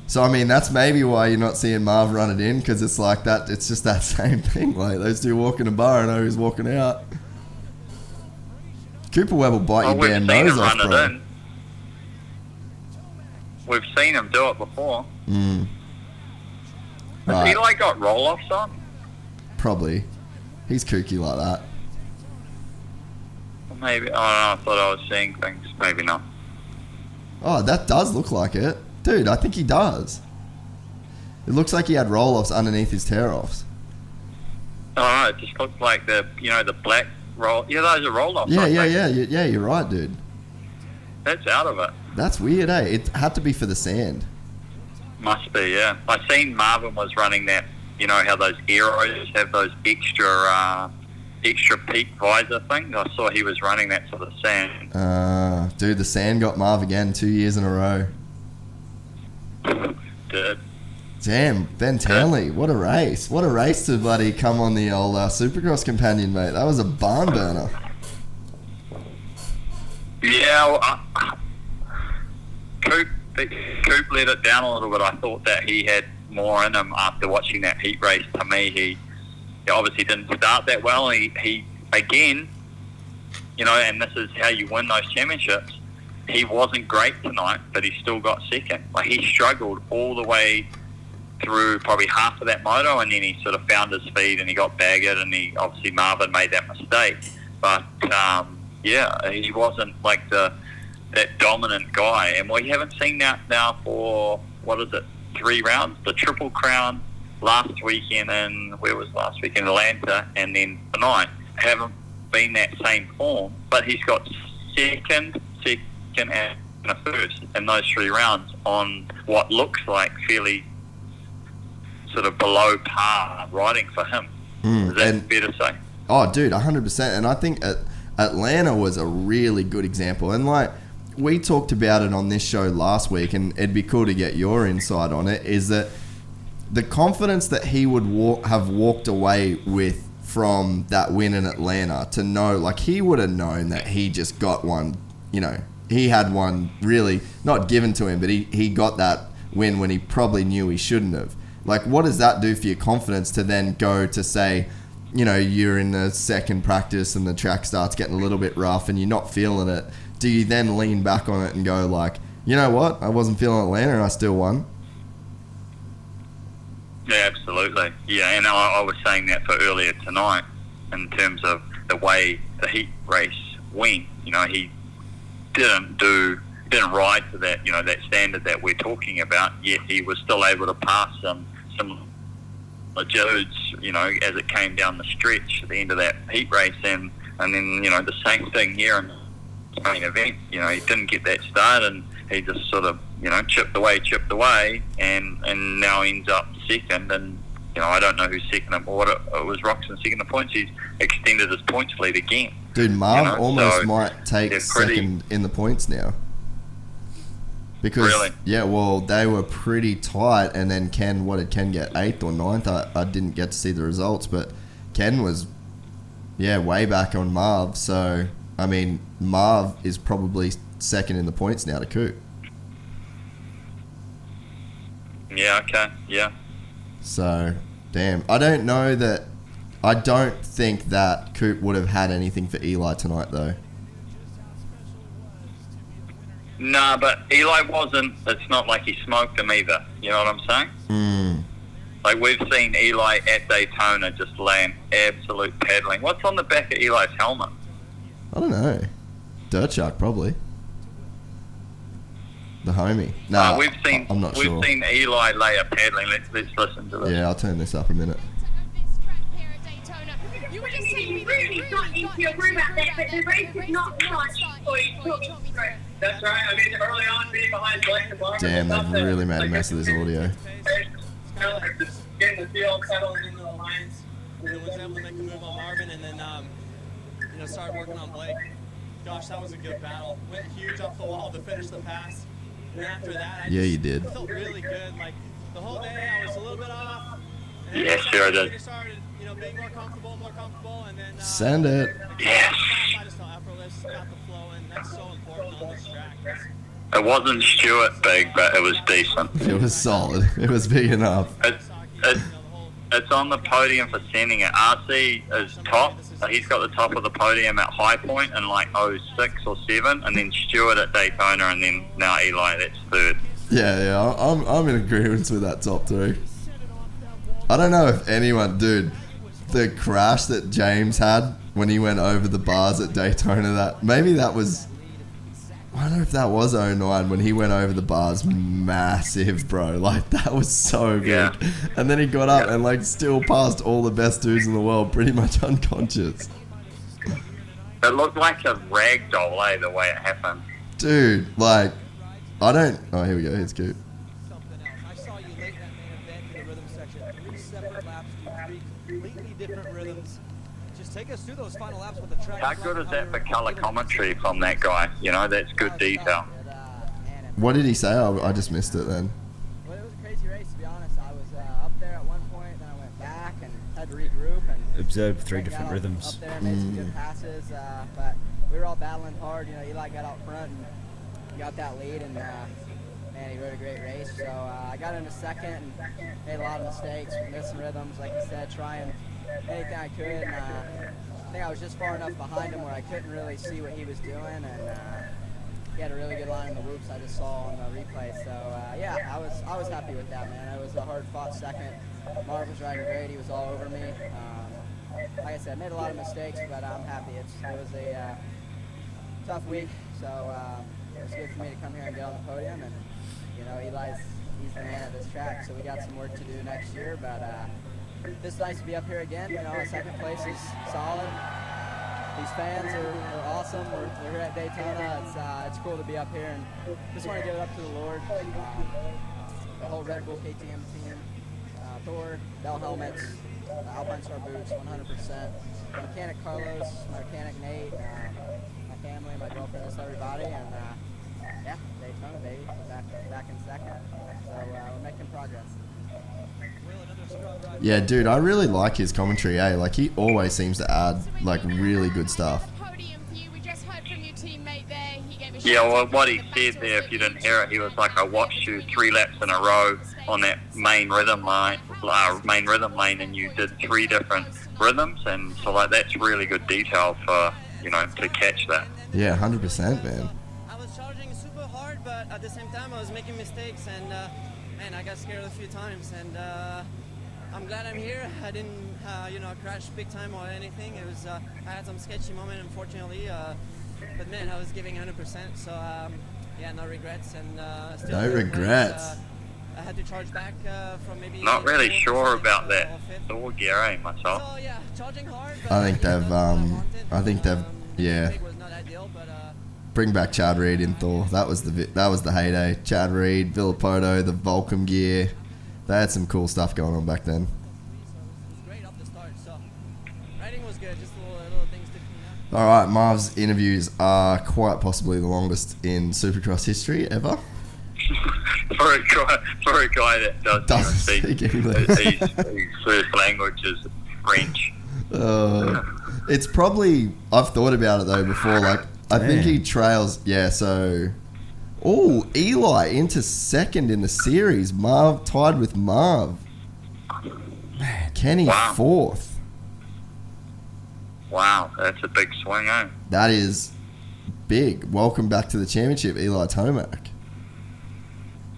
So, I mean, that's maybe why you're not seeing Marv run it in, because it's like that. It's just that same thing. Like, those two walk in a bar and know who's walking out. Cooper Webb will bite your damn nose off, bro. We've seen him do it before. Mm. Has Right. Eli got roll-offs on? Probably. He's kooky like that. Or maybe. I don't know. I thought I was seeing things. Maybe not. Oh, that does look like it. Dude, I think he does. It looks like he had roll-offs underneath his tear-offs. Oh, no, it just looked like the black roll. Yeah, those are roll-offs. Yeah, I think. yeah, you're right, dude. That's out of it. That's weird, eh? It had to be for the sand. Must be, yeah. I seen Marvin was running that. You know how those Aeros have those extra peak visor things? I saw he was running that for the sand. Dude, the sand got Marv again 2 years in a row. Did. Damn, Ben Townley, what a race. What a race to bloody come on the old Supercross companion, mate. That was a barn burner. Yeah, well, Coop let it down a little bit. I thought that he had more in him after watching that heat race. To me, he obviously didn't start that well. He again, you know, and this is how you win those championships. He wasn't great tonight, but he still got second. Like, he struggled all the way through probably half of that moto, and then he sort of found his feet and he got bagged, and obviously Marvin made that mistake. But yeah, he wasn't like that dominant guy, and we haven't seen that now for 3 rounds. The Triple Crown last weekend, and where was last week in Atlanta, and then tonight haven't been that same form. But he's got second, and a first in those 3 rounds on what looks like fairly sort of below par riding for him. Is that fair to say? Oh, dude, 100%. And I think Atlanta was a really good example. And, like, we talked about it on this show last week, and it'd be cool to get your insight on it, is that the confidence that he would have walked away with from that win in Atlanta, to know, like, he would have known that he just got one, you know, he had one really not given to him, but he got that win when he probably knew he shouldn't have. Like, what does that do for your confidence to then go to say, you know, you're in the second practice and the track starts getting a little bit rough and you're not feeling it? Do you then lean back on it and go like, you know what, I wasn't feeling Atlanta and I still won? Yeah, absolutely. Yeah, and I was saying that for earlier tonight in terms of the way the heat race went. You know, he didn't ride to that, you know, that standard that we're talking about, yet he was still able to pass some dudes, you know, as it came down the stretch at the end of that heat race, and then, you know, the same thing here in the main event. You know, he didn't get that start, and he just sort of, you know, chipped away, and now ends up second. And, you know, I don't know who's second, or it was Roxon second in points. He's extended his points lead again. Dude, Marv, you know, almost might take second in the points now. Because, really? Yeah, well, they were pretty tight, and then Ken, what did Ken get, 8th or 9th? I didn't get to see the results, but Ken was, way back on Marv. So, I mean, Marv is probably second in the points now to Coop. Yeah, okay, yeah. So, damn. I don't think that Coop would have had anything for Eli tonight, though. Nah, but Eli wasn't. It's not like he smoked him either. You know what I'm saying? Mm. Like, we've seen Eli at Daytona just land absolute paddling. What's on the back of Eli's helmet? I don't know. Dirt Shark, probably. The homie. No, we've seen. I'm not sure. We've seen Eli lay a paddling. Let's listen to this. Yeah, I'll turn this up a minute. You were just telling me that really not into your room out there, but the race is not launched before you talk me through. That's right. I mean, early on, being behind Blake and Barber. Damn, they've really made a mess of this audio. Just getting the field settled into the lines. Was able to make a move on Marvin, and then started working on Blake. Gosh, that was a good battle. Went huge off the wall to finish the pass. And after that, you did. Felt really good. Like the whole day, I was a little bit off. And Yeah, sure I did. Just started, being more comfortable, and then. Send it. Yes. I just felt effortless, got the flow, and that's so important on this track. It wasn't Stewart big, but it was decent. It was solid. It was big enough. It's on the podium for sending it. RC is top. He's got the top of the podium at high point in like 06 or 07, and then Stewart at Daytona, and then now Eli, that's third. Yeah, I'm in agreement with that top three. I don't know if anyone, dude, the crash that James had when he went over the bars at Daytona, I don't know if that was 09 when he went over the bars, massive, bro. Like, that was so big. Yeah. And then he got up and, like, still passed all the best dudes in the world, pretty much unconscious. It looked like a rag doll, the way it happened. Dude, like, oh, here we go. Here's Coop. Something else. I saw you late in that main event in the rhythm section. 3 separate laps, 3 completely different rhythms. Just take us through those final laps with the track. How good is that for colour commentary from that guy? That's good detail. What did he say? I just missed it then. Well, it was a crazy race, to be honest. I was up there at one point, then I went back and had to regroup and Observed 3 got different up rhythms. Up there, made some good passes, but we were all battling hard. Eli got out front and got that lead, and man, he rode a great race. So I got into second and made a lot of mistakes, missing rhythms, like you said, trying anything I could. And I think I was just far enough behind him where I couldn't really see what he was doing, and he had a really good line in the whoops I just saw on the replay. So yeah, I was happy with that, man. It was a hard-fought second. Marv was riding great. He was all over me. Like I said, I made a lot of mistakes, but I'm happy. It was a tough week, so it was good for me to come here and get on the podium. And he's the man at this track, so we got some work to do next year. But it's nice to be up here again. Second place is solid. These fans are awesome. We're here at Daytona. It's cool to be up here, and just want to give it up to the Lord. The whole Red Bull KTM team, Thor, Bell helmets, Alpine Star boots, 100%. My mechanic Carlos, my mechanic Nate, my family, my girlfriend, just everybody, and yeah, Daytona, baby, back in second. So we're making progress. Yeah, dude, I really like his commentary, eh? Like, he always seems to add, like, really good stuff. Yeah, well, what he said there, if you didn't hear it, he was like, I watched you 3 laps in a row on that main rhythm lane, and you did 3 different rhythms, and so, like, that's really good detail for, to catch that. Yeah, 100%, man. I was charging super hard, but at the same time, I was making mistakes, and man, I got scared a few times, and I'm glad I'm here. I didn't, crash big time or anything. It was, I had some sketchy moment, unfortunately, but man, I was giving 100%. So yeah, no regrets, and still no regrets. I had to charge back from maybe. Not really sure about that door gear, myself. So yeah, charging hard. I think they've, yeah. Bring back Chad Reed in Thor. That was the heyday. Chad Reed, Villapoto, the Volcom gear. They had some cool stuff going on back then. Great up the start. So riding was good. Just little things to clean up. All right, Marv's interviews are quite possibly the longest in Supercross history ever. for a guy that doesn't speak English. His first language is French. It's probably, I've thought about it though before, like, I think he trails, so... Oh, Eli into second in the series. Marv tied with Marv. Man, Kenny fourth. Wow, that's a big swing, eh? That is big. Welcome back to the championship, Eli Tomac.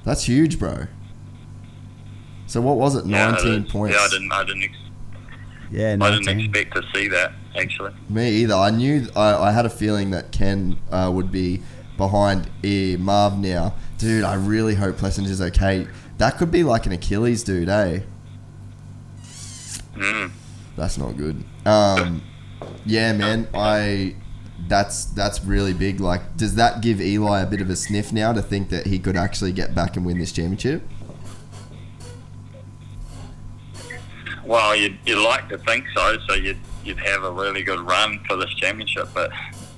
That's huge, bro. So what was it? 19 points. Yeah, I didn't expect to see that, actually. Me either. I knew, I had a feeling that Ken would be behind Marv now. Dude, I really hope Plessinger's okay. That could be like an Achilles dude, eh? That's not good. Yeah, man. That's really big. Like, does that give Eli a bit of a sniff now to think that he could actually get back and win this championship? Well, you'd like to think so. So you'd have a really good run for this championship, but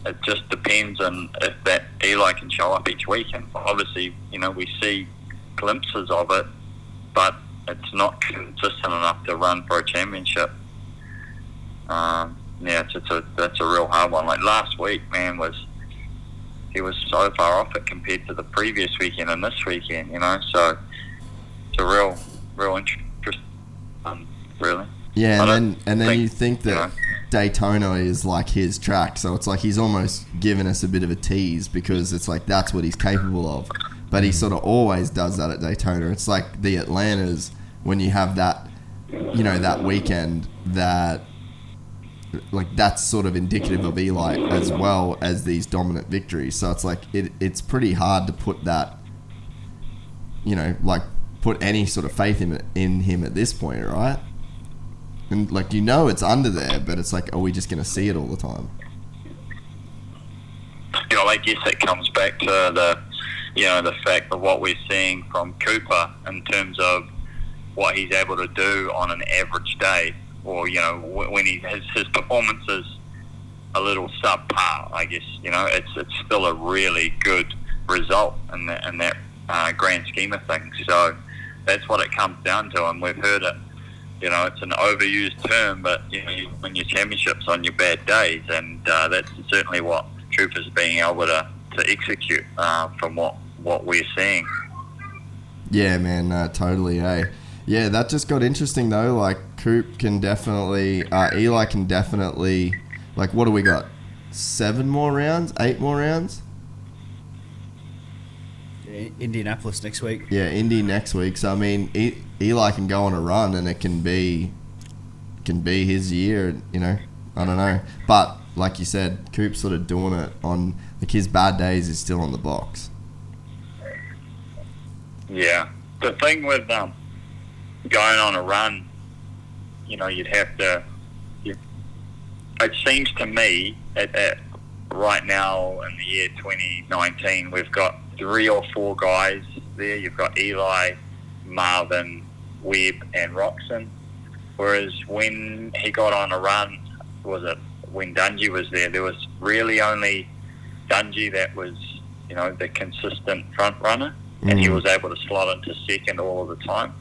it just depends on if that Eli can show up each week. And obviously, we see glimpses of it, but it's not consistent enough to run for a championship. That's a real hard one. Like last week, man, he was so far off it compared to the previous weekend and this weekend, So it's a real interest, really. Yeah, and then you think that Daytona is like his track, so it's like he's almost given us a bit of a tease because it's like that's what he's capable of. But he sort of always does that at Daytona. It's like the Atlantas when you have that, that weekend that. Like that's sort of indicative of Eli as well as these dominant victories. So it's like it's pretty hard to put that, put any sort of faith in him at this point, right? And it's under there, but it's like, are we just going to see it all the time? I guess it comes back to the fact of what we're seeing from Cooper in terms of what he's able to do on an average day. Or, when his performance is a little subpar, I guess, it's still a really good result in that grand scheme of things. So that's what it comes down to, and we've heard it, it's an overused term, but, you win your championships on your bad days, and that's certainly what Cooper's being able to execute from what we're seeing. Yeah, man, totally, eh? Yeah, that just got interesting though. Like Coop can definitely, Eli can definitely. Like, what do we got? 7 more rounds? 8 more rounds? Yeah, Indianapolis next week. Yeah, Indy next week. So I mean, Eli can go on a run, and it can be his year. I don't know. But like you said, Coop's sort of doing it on his bad days is still on the box. Yeah, the thing with going on a run, you'd have to. It seems to me at right now in the year 2019, we've got 3 or 4 guys there. You've got Eli, Marvin, Webb, and Roxon. Whereas when he got on a run, when Dungey was there was really only Dungey that was, the consistent front runner, and he was able to slot into second all of the time.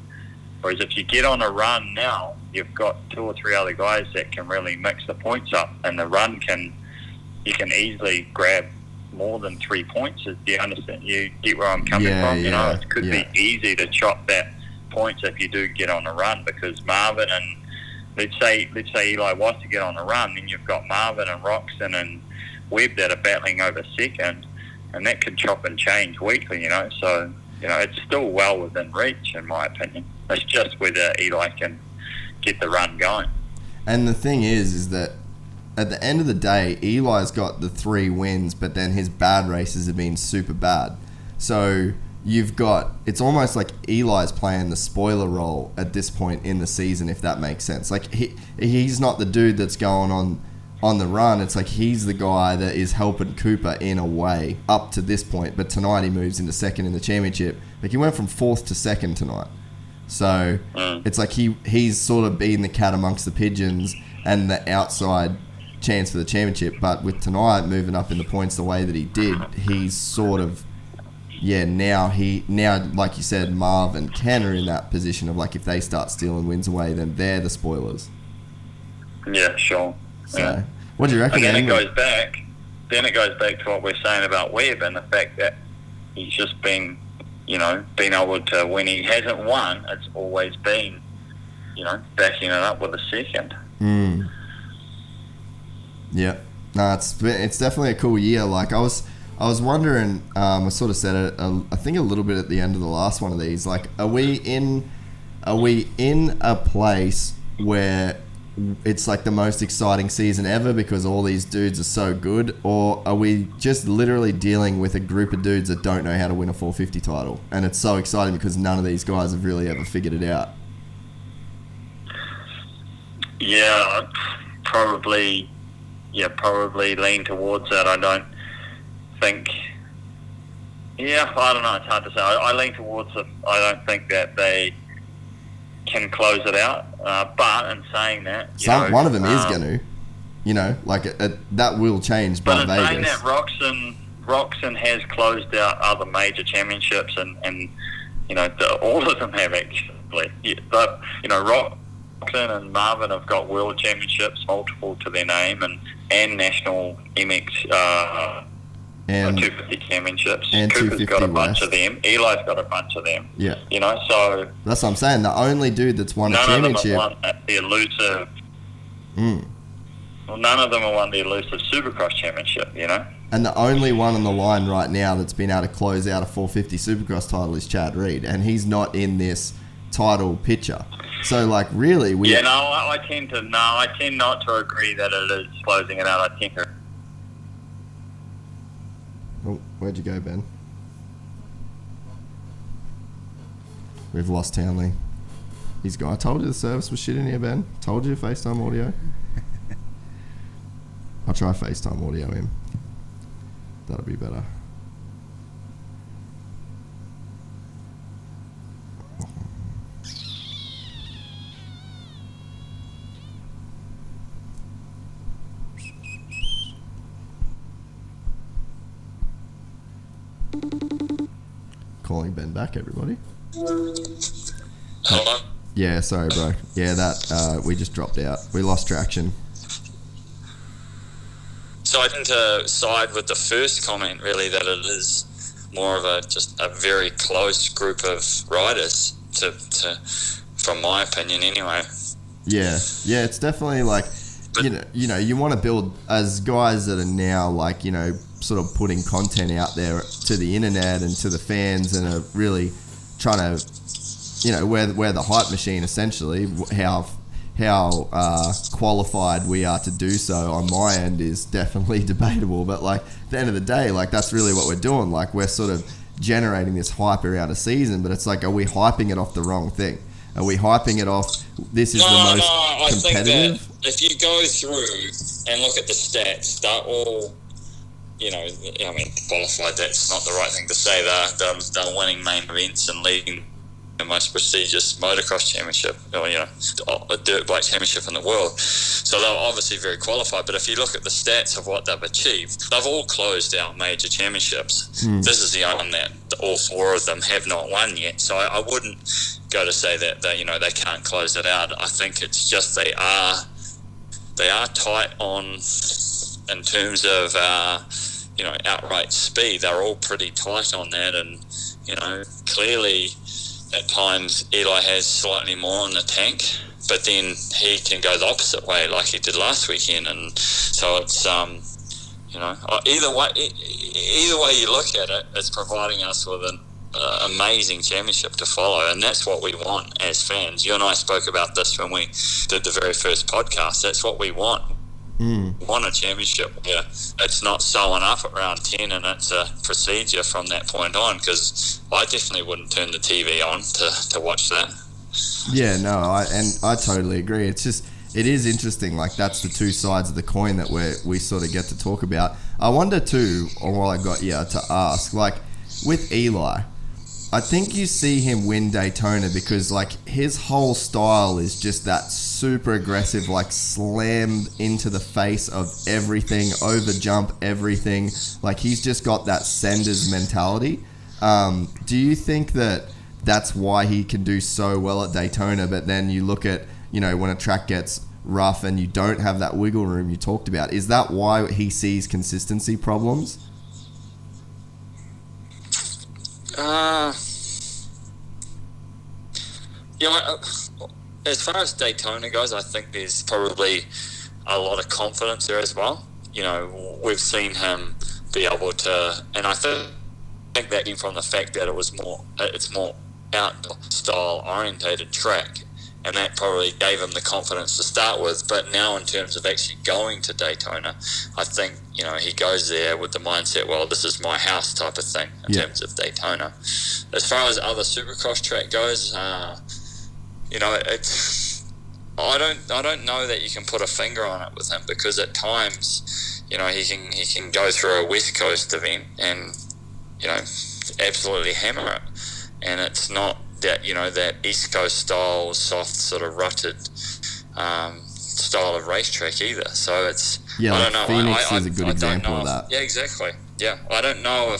Whereas if you get on a run now, you've got 2 or 3 other guys that can really mix the points up, and the run you can easily grab more than 3 points. Do you understand? You get where I'm coming from? It could be easy to chop that points if you do get on a run, because Marvin and let's say Eli was to get on a run, then you've got Marvin and Roxon and Webb that are battling over second, and that can chop and change weekly. So it's still well within reach, in my opinion. It's just whether Eli can get the run going. And the thing is that at the end of the day, Eli's got the 3 wins, but then his bad races have been super bad. So it's almost like Eli's playing the spoiler role at this point in the season, if that makes sense. Like he's not the dude that's going on the run. It's like he's the guy that is helping Cooper in a way up to this point. But tonight he moves into second in the championship. Like he went from 4th to 2nd tonight. So it's like he's sort of been the cat amongst the pigeons and the outside chance for the championship. But with tonight moving up in the points the way that he did, he's sort of now like you said, Marv and Ken are in that position of like if they start stealing wins away, then they're the spoilers. Yeah, sure. So what do you reckon? And then it goes back to what we're saying about Webb and the fact that he's just been able to, when he hasn't won, it's always been, backing it up with a second. Yeah. No, it's definitely a cool year. Like I was wondering, I sort of said it, I think a little bit at the end of the last one of these, like, are we in a place where it's like the most exciting season ever because all these dudes are so good, or are we just literally dealing with a group of dudes that don't know how to win a 450 title, and it's so exciting because none of these guys have really ever figured it out? Yeah, probably lean towards that. I don't think. Yeah, I don't know. It's hard to say. I lean towards it. I don't think that they can close it out. But in saying that, one of them is going to. That will change by Vegas. But in saying that, Roxon has closed out other major championships, and all of them have actually. Roxon and Marvin have got world championships, multiple to their name, and national MX and 250 championships. And Cooper's got a bunch of them. Eli's got a bunch of them. Yeah. So that's what I'm saying. The only dude that's won a championship. None of them have won the elusive. Well, none of them have won the elusive Supercross championship. And the only one on the line right now that's been able to close out a 450 Supercross title is Chad Reed, and he's not in this title picture. So, really, I tend not to agree that it is closing it out. I tend to. Oh, where'd you go, Ben? We've lost Townley. He's gone. I told you the service was shit in here, Ben. Told you FaceTime audio. I'll try FaceTime audio him. That'll be better. Calling Ben back, everybody. Hello? Yeah, sorry, bro. Yeah, that we just dropped out. We lost traction. So I tend to side with the first comment, really, that it is more of just a very close group of riders, from my opinion, anyway. Yeah, it's definitely you want to build as guys that are now sort of putting content out there to the internet and to the fans and are really trying to, we're the hype machine essentially. How qualified we are to do so on my end is definitely debatable, but at the end of the day, that's really what we're doing. We're sort of generating this hype around a season, but it's are we hyping it off the wrong thing? Are we hyping it off this is the most competitive? I think that if you go through and look at the stats, they're all qualified, that's not the right thing to say. They're winning main events and leading the most prestigious motocross championship, a dirt bike championship in the world. So they're obviously very qualified. But if you look at the stats of what they've achieved, they've all closed out major championships. This is the one that all four of them have not won yet. So I wouldn't go to say that they can't close it out. I think it's just they are tight on in terms of outright speed. They're all pretty tight on that, and clearly at times Eli has slightly more in the tank, but then he can go the opposite way like he did last weekend, and so it's either way you look at it, it's providing us with an amazing championship to follow, and that's what we want as fans. You and I spoke about this when we did the very first podcast. That's what we want. Won a championship where it's not sewing up at round 10 and it's a procedure from that point on, because I definitely wouldn't turn the TV on to watch that. Yeah, no, I totally agree. It's just, it is interesting, that's the two sides of the coin that we sort of get to talk about. I wonder too, or while I got you to ask, with Eli, I think you see him win Daytona because his whole style is just that super aggressive, slammed into the face of everything, over jump everything. He's just got that Sanders mentality. Do you think that that's why he can do so well at Daytona, but then you look at, when a track gets rough and you don't have that wiggle room you talked about, is that why he sees consistency problems? As far as Daytona goes, I think there's probably a lot of confidence there as well. We've seen him be able to, and I think that came from the fact that it's more outdoor style orientated track, and that probably gave him the confidence to start with. But now in terms of actually going to Daytona, I think he goes there with the mindset, well, this is my house type of thing in terms of Daytona. As far as other Supercross track goes, it's I don't know that you can put a finger on it with him, because at times, you know, he can go through a West Coast event and, you know, absolutely hammer it, and it's not that, you know, that East Coast style, soft sort of rutted style of racetrack either. So it's, I don't know. Phoenix is a good example of that. Yeah, exactly. Yeah, I don't know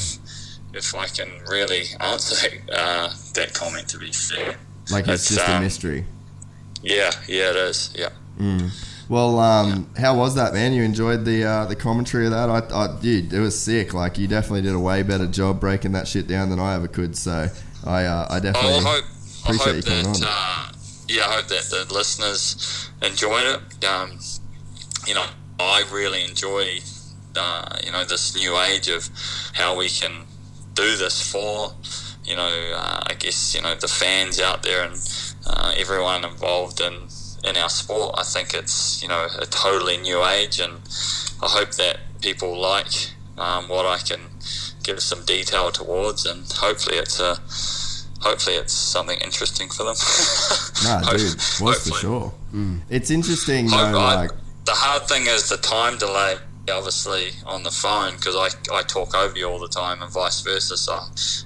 if I can really answer that comment, to be fair. Like, it's just a mystery. Yeah, it is. Yeah. Well, how was that, man? You enjoyed the commentary of that? Dude, it was sick. Like, you definitely did a way better job breaking that shit down than I ever could. So I definitely appreciate you coming on. I hope that the listeners enjoyed it. You know, I really enjoy, you know, this new age of how we can do this for, you know, I guess, you know, the fans out there and everyone involved in our sport. I think it's, you know, a totally new age, and I hope that people like what I can give some detail towards, and hopefully it's something interesting for them. Nah, dude, was for sure. It's interesting, though, like... The hard thing is the time delay, obviously, on the phone, because I talk over you all the time and vice versa, so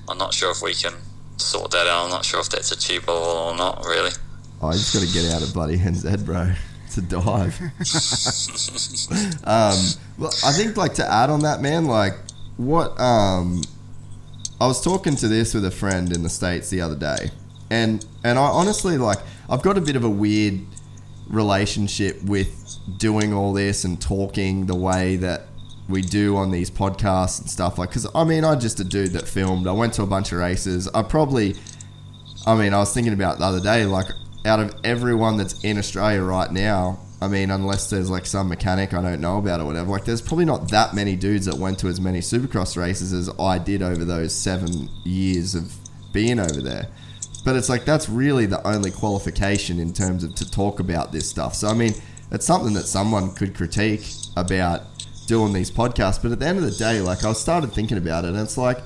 I'm not sure if we can sort that out. I'm not sure if that's achievable or not, really. Oh, you just got to get out of bloody NZ, bro. It's a dive. Well, I think, like, to add on that, man, like, what... I was talking to this with a friend in the States the other day, and I honestly, like, I've got a bit of a weird relationship with doing all this and talking the way that we do on these podcasts and stuff, like, because, I mean, I'm just a dude that filmed. I went to a bunch of races. I was thinking about the other day, like, out of everyone that's in Australia right now, I mean, unless there's, like, some mechanic I don't know about or whatever, like, there's probably not that many dudes that went to as many Supercross races as I did over those 7 years of being over there. But it's like, that's really the only qualification in terms of to talk about this stuff. So, I mean, it's something that someone could critique about doing these podcasts. But at the end of the day, like, I started thinking about it, and it's like,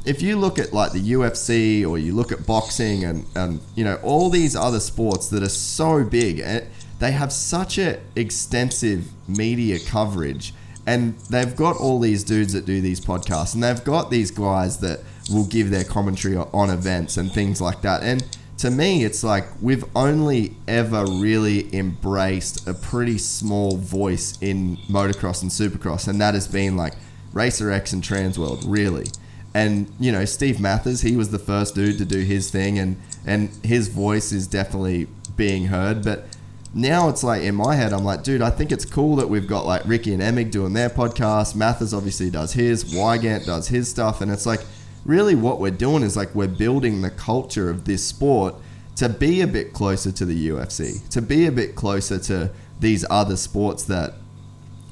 if you look at, like, the UFC, or you look at boxing and you know, all these other sports that are so big, and they have such a extensive media coverage, and they've got all these dudes that do these podcasts, and they've got these guys that will give their commentary on events and things like that. And to me, it's like, we've only ever really embraced a pretty small voice in motocross and supercross, and that has been like Racer X and Transworld, really. And, you know, Steve Mathers, he was the first dude to do his thing, and his voice is definitely being heard. But now it's like, in my head, I'm like, dude, I think it's cool that we've got, like, Ricky and Emig doing their podcast. Mathers obviously does his. Wygant does his stuff. And it's like, really what we're doing is, like, we're building the culture of this sport to be a bit closer to the UFC, to be a bit closer to these other sports that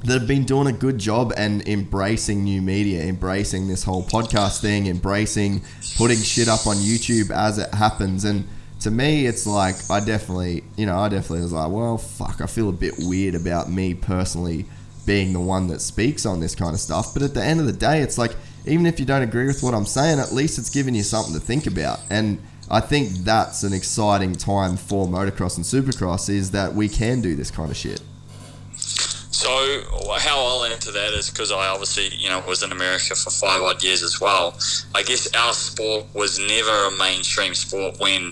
have been doing a good job and embracing new media, embracing this whole podcast thing, embracing putting shit up on YouTube as it happens. And to me, it's like, I definitely was like, well, fuck, I feel a bit weird about me personally being the one that speaks on this kind of stuff. But at the end of the day, it's like, even if you don't agree with what I'm saying, at least it's giving you something to think about. And I think that's an exciting time for motocross and supercross, is that we can do this kind of shit. So how I'll answer that is, because I obviously, you know, was in America for 5 odd years as well. I guess our sport was never a mainstream sport when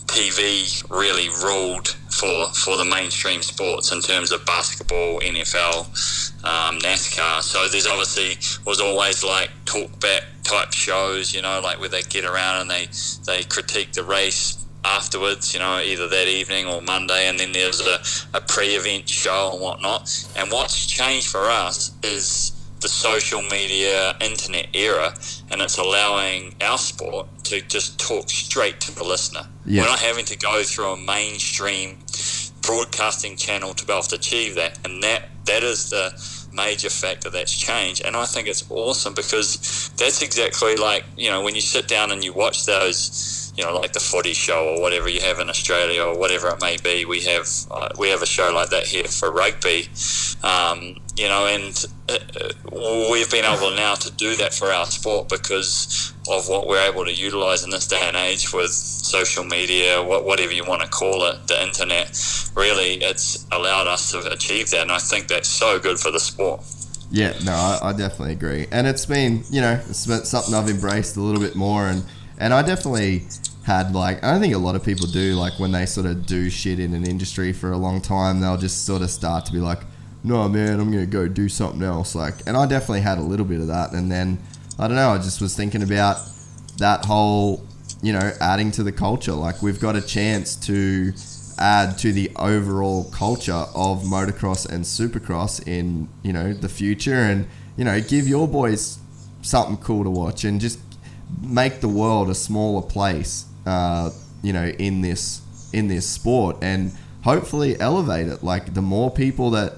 TV really ruled for the mainstream sports in terms of basketball, NFL, NASCAR. So there's obviously was always like talkback type shows, you know, like where they get around and they critique the race afterwards, you know, either that evening or Monday, and then there's a pre-event show and whatnot. And what's changed for us is the social media, internet era, and it's allowing our sport to just talk straight to the listener. Yeah. We're not having to go through a mainstream broadcasting channel to be able to achieve that, and that is the major factor that's changed. And I think it's awesome, because that's exactly like, you know, when you sit down and you watch those like the footy show or whatever you have in Australia or whatever it may be. We have a show like that here for rugby, and we've been able now to do that for our sport because of what we're able to utilise in this day and age with social media, whatever you want to call it, the internet. Really, it's allowed us to achieve that, and I think that's so good for the sport. Yeah, no, I definitely agree. And it's been, it's been something I've embraced a little bit more. And I definitely had, I don't think a lot of people do, when they sort of do shit in an industry for a long time, they'll just sort of start to be like, no, man, I'm going to go do something else. And I definitely had a little bit of that. And then, I don't know, I just was thinking about that whole, adding to the culture. We've got a chance to add to the overall culture of motocross and supercross in the future, and give your boys something cool to watch, and just make the world a smaller place in this sport, and hopefully elevate it. The more people that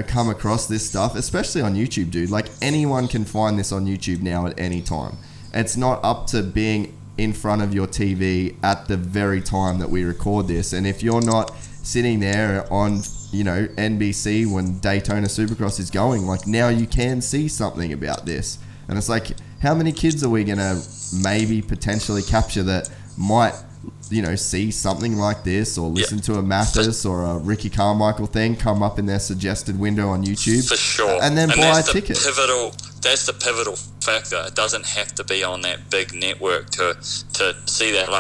come across this stuff, especially on YouTube, dude, anyone can find this on YouTube now at any time. It's not up to being in front of your TV at the very time that we record this. And if you're not sitting there on, NBC when Daytona Supercross is going, now you can see something about this. And it's how many kids are we going to maybe potentially capture that might, see something like this, or listen to a Mathis or a Ricky Carmichael thing come up in their suggested window on YouTube? For sure. And then buy a ticket. That's the pivotal factor. It doesn't have to be on that big network to see that.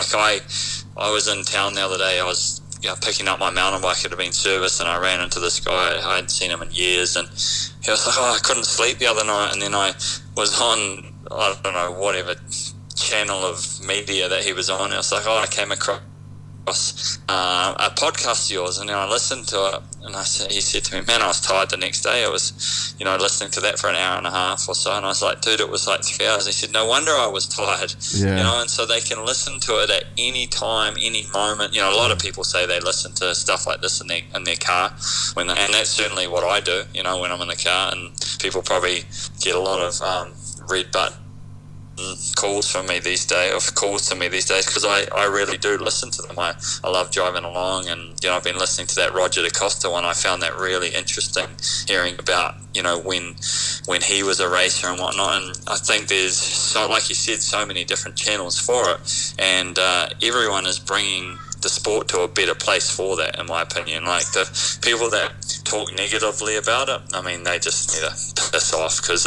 I was in town the other day. I was picking up my mountain bike. It had been serviced, and I ran into this guy. I hadn't seen him in years, and he was like, I couldn't sleep the other night. And then I was on, I don't know, whatever channel of media that he was on. I was like, I came across a podcast of yours, and then I listened to it, and he said to me, man, I was tired the next day. I was listening to that for an hour and a half or so, and I was like, dude, it was 3 hours. He said, no wonder I was tired. And so they can listen to it at any time, any moment. A lot of people say they listen to stuff like this in their car, and that's certainly what I do, when I'm in the car. And people probably get a lot of red button calls to me these days because I really do listen to them. I love driving along, and I've been listening to that Roger DaCosta one. I found that really interesting, hearing about when he was a racer and whatnot. And I think there's, so like you said, so many different channels for it, and everyone is bringing the sport to a better place for that, in my opinion. The people that talk negatively about it, I mean, they just need to piss off, because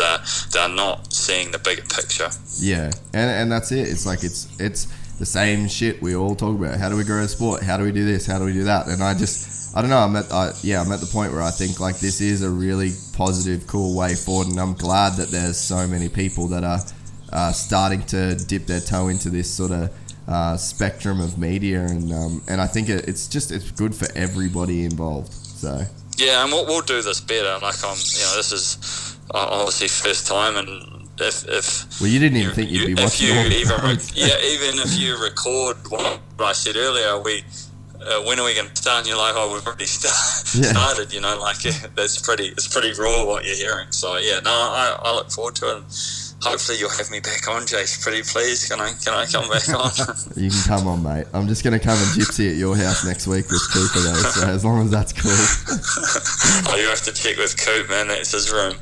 they're not seeing the bigger picture. Yeah, and that's it. It's it's the same shit we all talk about. How do we grow a sport? How do we do this? How do we do that? And I don't know. I'm at the point where I think this is a really positive, cool way forward, and I'm glad that there's so many people that are starting to dip their toe into this sort of spectrum of media, and I think it's good for everybody involved. So yeah, and we'll do this better. This is obviously first time, and if you didn't even think you'd be watching even if you record what I said earlier, when are we going to start? And you're like, we've already started. It's pretty raw what you're hearing. So yeah, no, I look forward to it. And hopefully you'll have me back on, Jase. Pretty please. Can I come back on? You can come on, mate. I'm just going to come and gypsy at your house next week with Cooper, though. So as long as that's cool. You have to check with Coop, man. That's his room.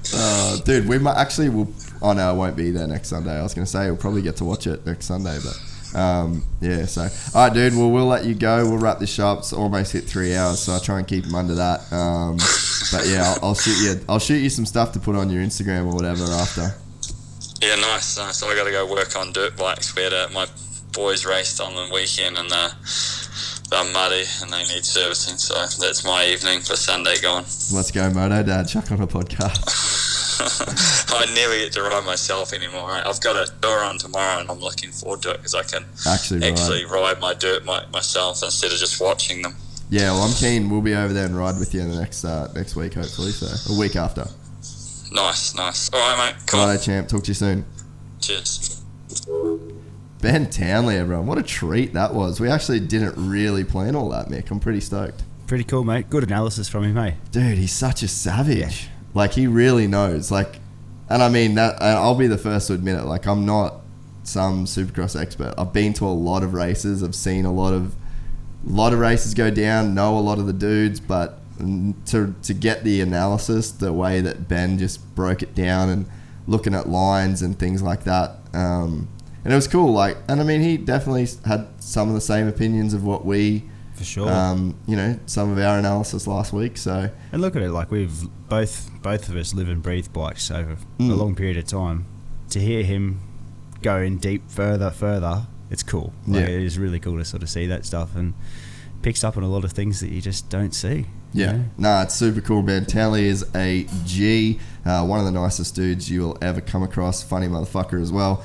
Dude, we might actually oh no, I won't be there next Sunday. I was going to say we'll probably get to watch it next Sunday, but yeah. So all right, dude. Well, we'll let you go. We'll wrap this show up. It's almost hit 3 hours, so I'll try and keep them under that. But yeah, I'll shoot you some stuff to put on your Instagram or whatever after. Yeah, nice. So I got to go work on dirt bikes. My boys raced on the weekend, and they're muddy and they need servicing. So that's my evening for Sunday going. Let's go, Moto Dad. Chuck on a podcast. I never get to ride myself anymore. I've got a tour on tomorrow, and I'm looking forward to it because I can actually ride my dirt myself instead of just watching them. Yeah, well, I'm keen. We'll be over there and ride with you in the next week, hopefully. So a week after. Nice. All right, mate. Cool. Righto, champ. Talk to you soon. Cheers. Ben Townley, everyone. What a treat that was. We actually didn't really plan all that, Mick. I'm pretty stoked. Pretty cool, mate. Good analysis from him, eh? Dude, he's such a savage. Yeah. He really knows. And I mean that. I'll be the first to admit it. I'm not some Supercross expert. I've been to a lot of races. I've seen a lot of races go down, know a lot of the dudes, but to get the analysis the way that Ben just broke it down and looking at lines and things like that, and it was cool. Like, and I mean, he definitely had some of the same opinions of what we, for sure, you know, some of our analysis last week. So, and look at it, like we've both of us live and breathe bikes over a long period of time. To hear him go in deep further, it's cool. Like, it is really cool to sort of see that stuff, and picks up on a lot of things that you just don't see. Yeah, you know? No, it's super cool, man. Townley is a G, one of the nicest dudes you'll ever come across. Funny motherfucker as well.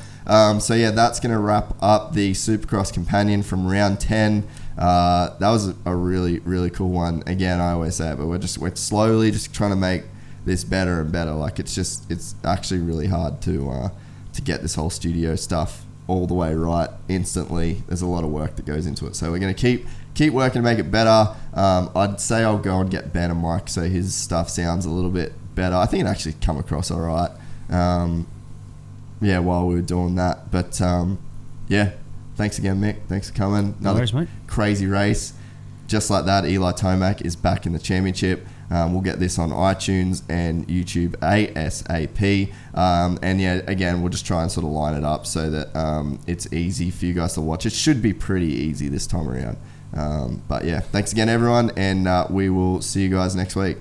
So yeah, that's going to wrap up the Supercross Companion from round 10. That was a really, really cool one. Again, I always say it, but we're slowly just trying to make this better and better. Like, it's actually really hard to get this whole studio stuff all the way right instantly. There's a lot of work that goes into it. So we're going to keep working to make it better. I'd say I'll go and get Ben a mic so his stuff sounds a little bit better. I think it actually come across all right. While we were doing that. But yeah, thanks again, Mick. Thanks for coming. Another crazy race. Just like that, Eli Tomac is back in the championship. We'll get this on iTunes and YouTube ASAP. And yeah, again, we'll just try and sort of line it up so that it's easy for you guys to watch. It should be pretty easy this time around. But yeah, thanks again, everyone, and we will see you guys next week.